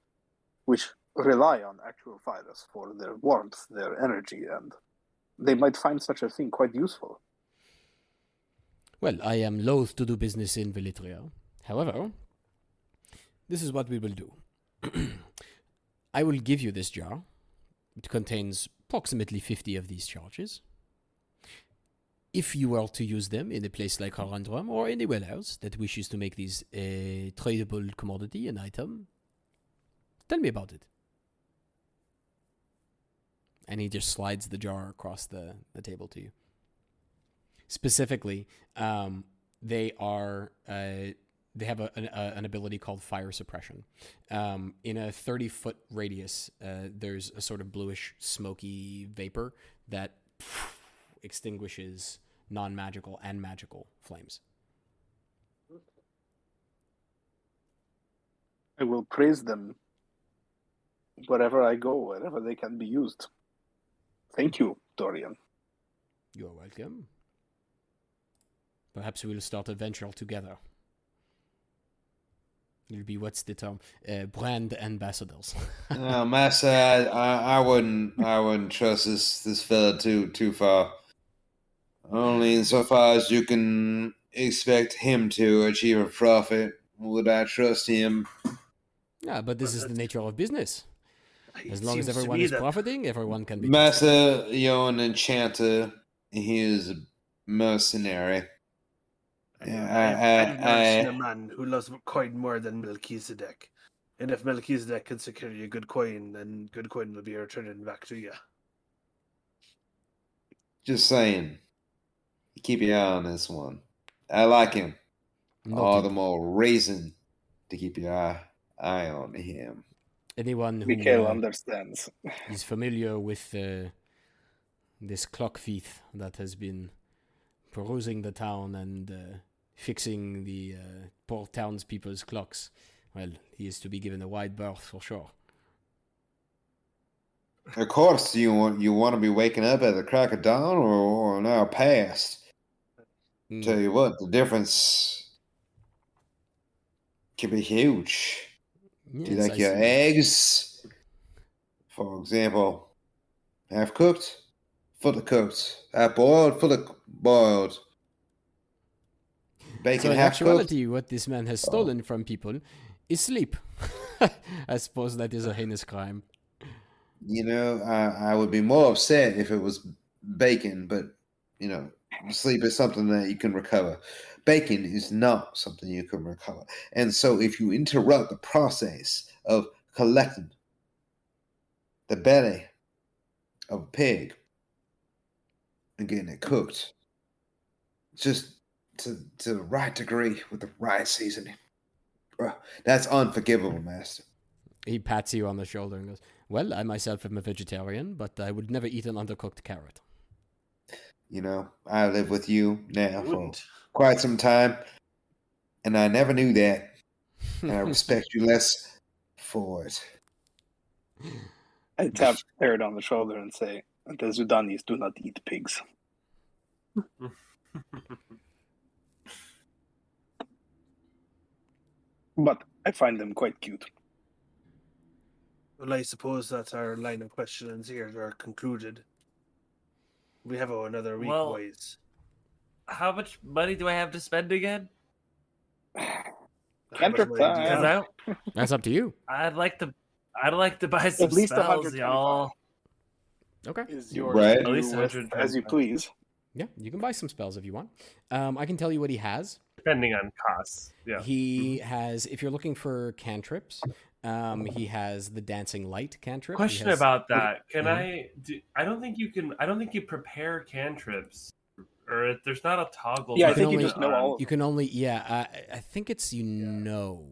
which rely on actual fires for their warmth, their energy, and they might find such a thing quite useful. Well, I am loath to do business in Velitria. However, this is what we will do. I will give you this jar. It contains approximately 50 of these charges. If you were to use them in a place like Harandram or anywhere else that wishes to make these a tradable commodity, an item, tell me about it. And he just slides the jar across the table to you. Specifically, they have an ability called fire suppression. In a 30-foot radius, there's a sort of bluish, smoky vapor that extinguishes non-magical and magical flames. I will praise them wherever I go, wherever they can be used. Thank you, Dorian. You are welcome. Perhaps we'll start a venture together. It'll be, what's the term? Brand ambassadors. No, Master, I wouldn't trust this fella too far. Only insofar as you can expect him to achieve a profit, would I trust him. Yeah, but this is the nature of business. As long as seems to everyone me is that- profiting, everyone can be. Master, you're an enchanter. He is a mercenary. I've never seen a man who loves coin more than Melkezidek. And if Melkezidek can secure you good coin, then good coin will be returning back to you. Just saying. Keep your eye on this one. I like him. All the more reason to keep your eye on him. Anyone who Mikhael understands. is familiar with this clock thief that has been perusing the town and fixing the poor townspeople's clocks, well, he is to be given a wide berth for sure. Of course, you want to be waking up at the crack of dawn or an hour past. Tell you what, the difference can be huge. Yes, Do you like I your see. eggs, for example, half cooked, fully cooked, half boiled, fully boiled, bacon So in half cooked? actuality, what this man has stolen from people is sleep. I suppose that is a heinous crime. I would be more upset if it was bacon, but sleep is something that you can recover. Bacon is not something you can recover. And so if you interrupt the process of collecting the belly of a pig and getting it cooked just to the right degree with the right seasoning, that's unforgivable, Master. He pats you on the shoulder and goes, "Well, I myself am a vegetarian, but I would never eat an undercooked carrot." I live with you now for quite some time, and I never knew that, and I respect you less for it. I tap Eredh on the shoulder and say, "The Zudanis do not eat pigs." But I find them quite cute. Well, I suppose that's our line of questions here are concluded. We have another week, boys. How much money do I have to spend again? Cantrip time. That's up to you. I'd like to buy some At least spells, y'all. Okay. Is yours Right. to At least do with 125. as you please. Yeah, you can buy some spells if you want. I can tell you what he has. Depending on costs. Yeah. He has, if you're looking for cantrips, he has the dancing light cantrip. Question about that. Can I don't think you prepare cantrips. Or there's not a toggle. Yeah, I button think you just know all of You can only, I think it's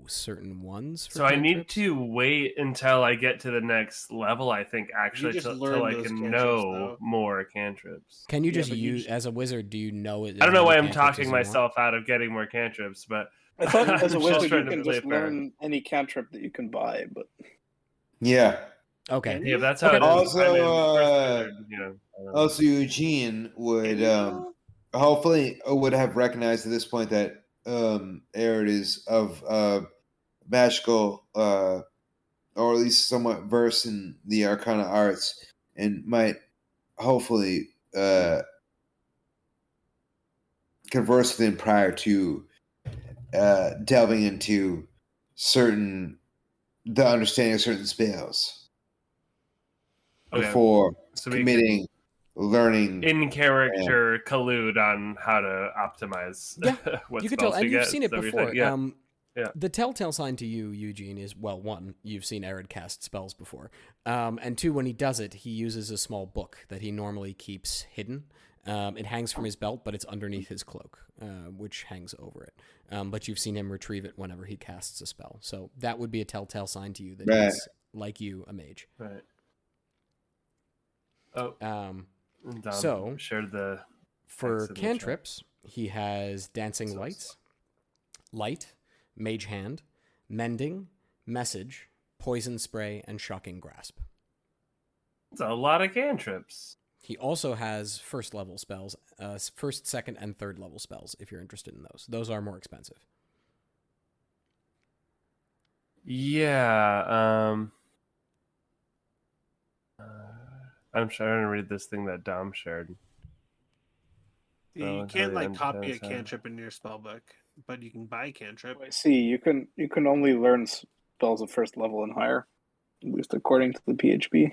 certain ones. For So I need cantrips. to wait until I get to the next level, I think, actually, just till learn I those can cantrips, know though. more cantrips. Can you Yeah, just but you use, as a wizard, do you know it? I don't know as why many I'm cantrips talking as you want? myself out of getting more cantrips, but I thought as a I'm just wizard you trying to can play just fair. learn any cantrip that you can buy, but Yeah. Okay. Yeah, that's how Okay. it is. Also, I'm in first wizard, I don't know. Also, Eugene would hopefully would have recognized at this point that Eredh is of magical or at least somewhat versed in the arcana arts and might hopefully converse with him prior to delving into the understanding of certain spells Okay. before So we committing learning in character collude on how to optimize Yeah, what you can tell, spells and we you've get. seen it So you're before. saying- yeah. Yeah. The telltale sign to you, Eugene, is, well, one, you've seen Eredh cast spells before, and two, when he does it, he uses a small book that he normally keeps hidden. It hangs from his belt, but it's underneath his cloak, which hangs over it. But you've seen him retrieve it whenever he casts a spell, so that would be a telltale sign to you that Right. he's, like you, a mage. Right. Oh. Dom So, shared the for text in the chat. cantrips, he has Dancing Lights, Light, Mage Hand, Mending, Message, Poison Spray, and Shocking Grasp. It's a lot of cantrips. He also has first level spells, first, second, and third level spells, if you're interested in those. Those are more expensive. Yeah. I'm trying to read this thing that Dom shared. You can't copy a cantrip in your spellbook, but you can buy a cantrip. I see you can only learn spells of first level and higher, at least according to the PHP.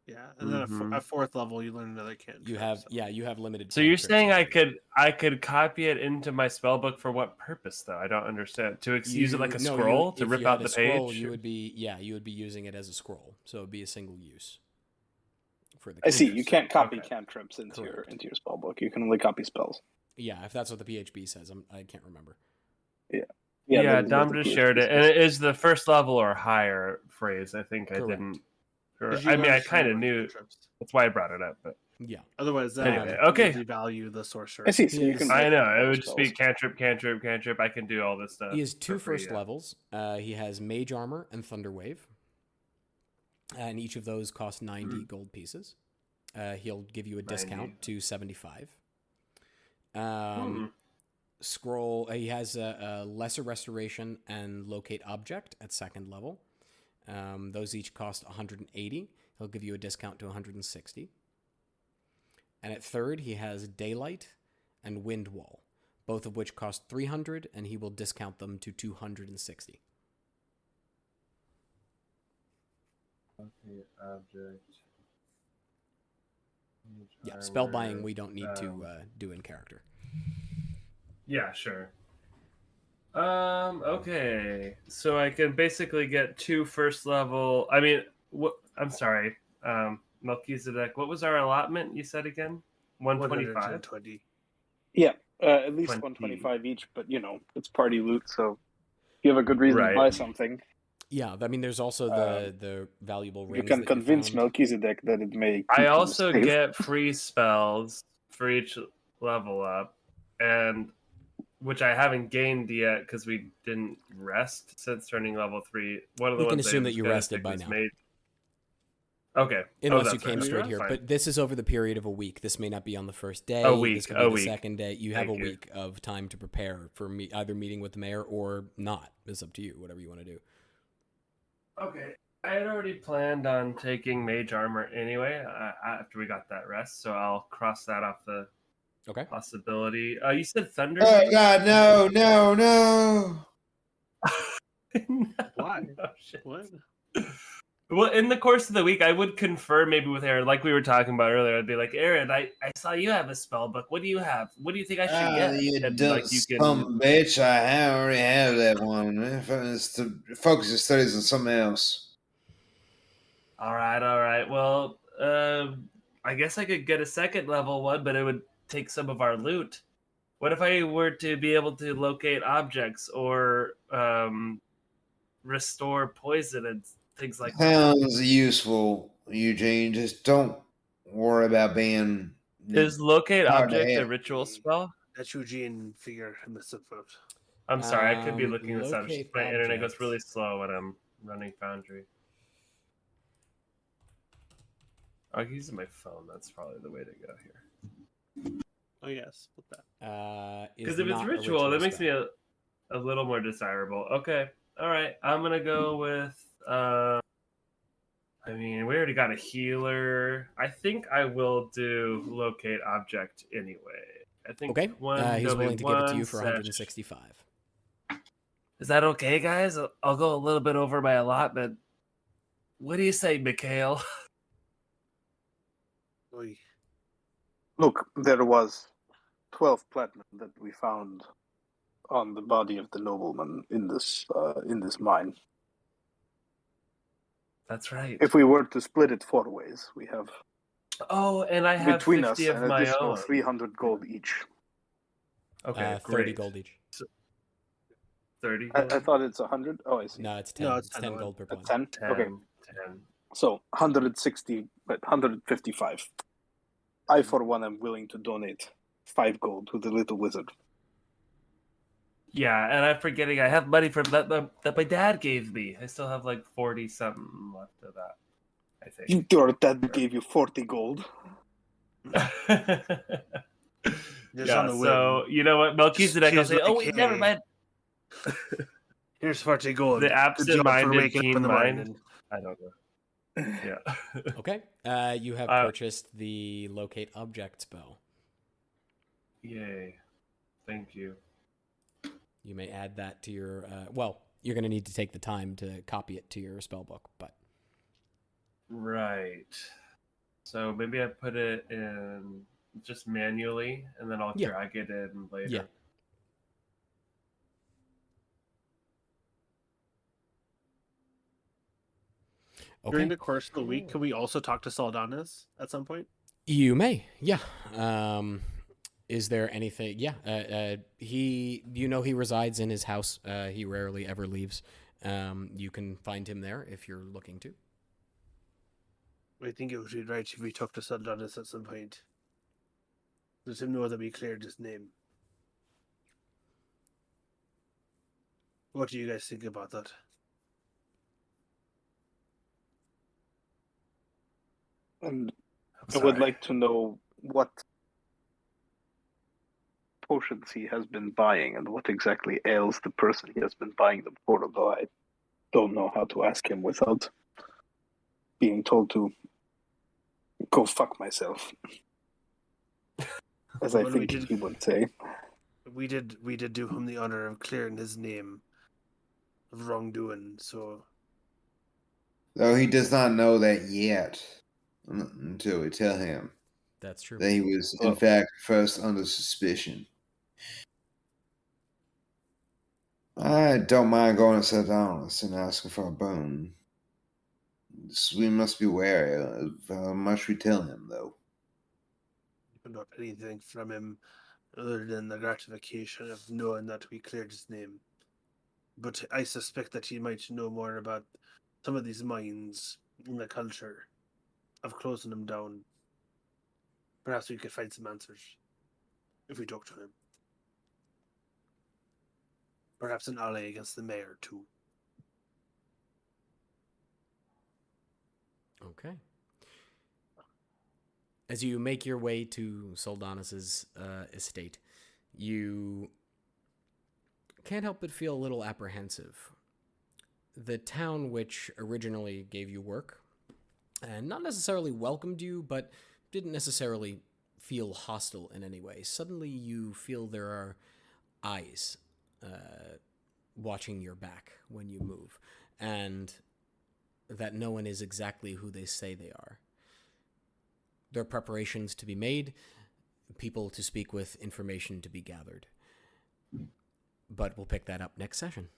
Yeah, and then at fourth level you learn another cantrip. You have limited. So you're cantrips saying and I could copy it into my spellbook for what purpose though? I don't understand. To use it like a scroll to rip out the page. You would be using it as a scroll, so it'd be a single use. For the I see. cantrips. You can't copy cantrips into your spellbook. You can only copy spells. Yeah, if that's what the PHP says, I can't remember. Yeah, Yeah, that is what Dom the just PHP shared it, says. and it is the first level or higher phrase. I think Correct. I didn't. Or, 'Cause you I mean, learn I kind of fewer knew. cantrips. That's why I brought it up. But Yeah. Otherwise, that Anyway, would okay. devalue the sorcerer. I see. So you Yes. can. I know it write would just be spells. cantrip. I can do all this stuff. He has two for free, first levels. He has Mage Armor and Thunder Wave. And each of those cost 90 gold pieces. He'll give you a 90. discount to 75. Scroll. He has a Lesser Restoration and Locate Object at second level. Those each cost 180. He'll give you a discount to 160. And at third, he has Daylight and Wind Wall, both of which cost 300, and he will discount them to 260. Okay, object. Yeah, spell buying we don't need to do in character. Yeah, sure. Okay. So I can basically get 2 first level. I mean, I'm sorry. Melkezidek, what was our allotment you said again? 125. 120. Yeah, at least 20. 125 each, but it's party loot, so if you have a good reason to buy something, Yeah, I mean, there's also the valuable rings. you can that convince found. Melkezidek that it may. I keep him also safe. get free spells for each level up, and which I haven't gained yet because we didn't rest since turning level 3. One of the We can ones assume I that you was gonna rested pick by was now. Mage. Okay. Unless you that's came right. straight That's here. fine. But this is over the period of a week. This may not be on the first day. A week, This could be a the week. second day. You have Thank a you. week of time to prepare for either meeting with the mayor or not. It's up to you, whatever you want to do. Okay. I had already planned on taking mage armor anyway after we got that rest, so I'll cross that off the Okay. possibility. You said thunder? Oh God, no, no, no! Why? No, shit. What? Well, in the course of the week, I would confer maybe with Eredh, like we were talking about earlier. I'd be like, Eredh, I saw you have a spell book. What do you have? What do you think I should get? You And, dumb like, you can... some bitch! I already have that one. Focus your studies on something else. All right. Well, I guess I could get a second level one, but it would take some of our loot. What if I were to be able to locate objects or restore poison and things like that? Sounds useful, Eugene. Just don't worry about being. Is locate hard to object a hit. ritual spell? That Eugene figure I must have put. I'm sorry, I could be looking this up. It's locate just my internet goes objects. really slow when I'm running Foundry. I'm using my phone. That's probably the way to go here. Oh yes, put that. Because if it's ritual, that makes me a little more desirable. Okay, all right. I'm gonna go with. I mean, we already got a healer. I think I will do locate object anyway. I think. Okay. He's willing to give it to you for 165. Is that okay, guys? I'll go a little bit over my allotment. What do you say, Mikhael? Oy. Look, there was 12 platinum that we found on the body of the nobleman in this mine. That's right. If we were to split it 4 ways, we have Oh, and I have between 50 us of an my additional own. 300 gold each. Okay, 30 great. gold each. 30. I thought it's 100. Oh, I see. No, it's 10. No, it's it's 10 10 gold per point. 10? 10. Okay. 10. So 160, but 155. I, for one, am willing to donate 5 gold to the little wizard. Yeah, and I'm forgetting I have money from that my dad gave me. I still have like 40 something left of that, I think. Your dad gave you 40 gold. Just Yeah, on a whim. so you know what, Melkezidek will She's say, like, "Oh wait, never hey, mind." Here's 40 gold. The Good absent job for minded waking up keen in the mind. morning. I don't know. Yeah. Okay. You have purchased the locate object spell. Yay! Thank you. You may add that to your. Well, you're going to need to take the time to copy it to your spell book, but. Right. So maybe I put it in just manually, and then I'll drag it in later. Yeah. Okay. During the course of the week, can we also talk to Saldanas at some point? You may, yeah. Is there anything? Yeah. He resides in his house. He rarely ever leaves. You can find him there if you're looking to. I think it would be right if we talk to Saldanas at some point. Let him know that we cleared his name. What do you guys think about that? And I would like to know what potions he has been buying and what exactly ails the person he has been buying them for, although I don't know how to ask him without being told to go fuck myself. As I think he would say. We did do him the honor of clearing his name of wrongdoing, so Though he does not know that yet until we tell him That's true. that he was, in fact, first under suspicion. I don't mind going to Sardonis and asking for a boon. We must be wary of how much we tell him, though. Not anything from him other than the gratification of knowing that we cleared his name. But I suspect that he might know more about some of these mines in the culture of closing them down. Perhaps we could find some answers if we talk to him. Perhaps an ally against the mayor, too. Okay. As you make your way to Soldanis's estate, you can't help but feel a little apprehensive. The town which originally gave you work, and not necessarily welcomed you, but didn't necessarily feel hostile in any way. Suddenly you feel there are eyes watching your back when you move, and that no one is exactly who they say they are. There are preparations to be made, people to speak with, information to be gathered. But we'll pick that up next session.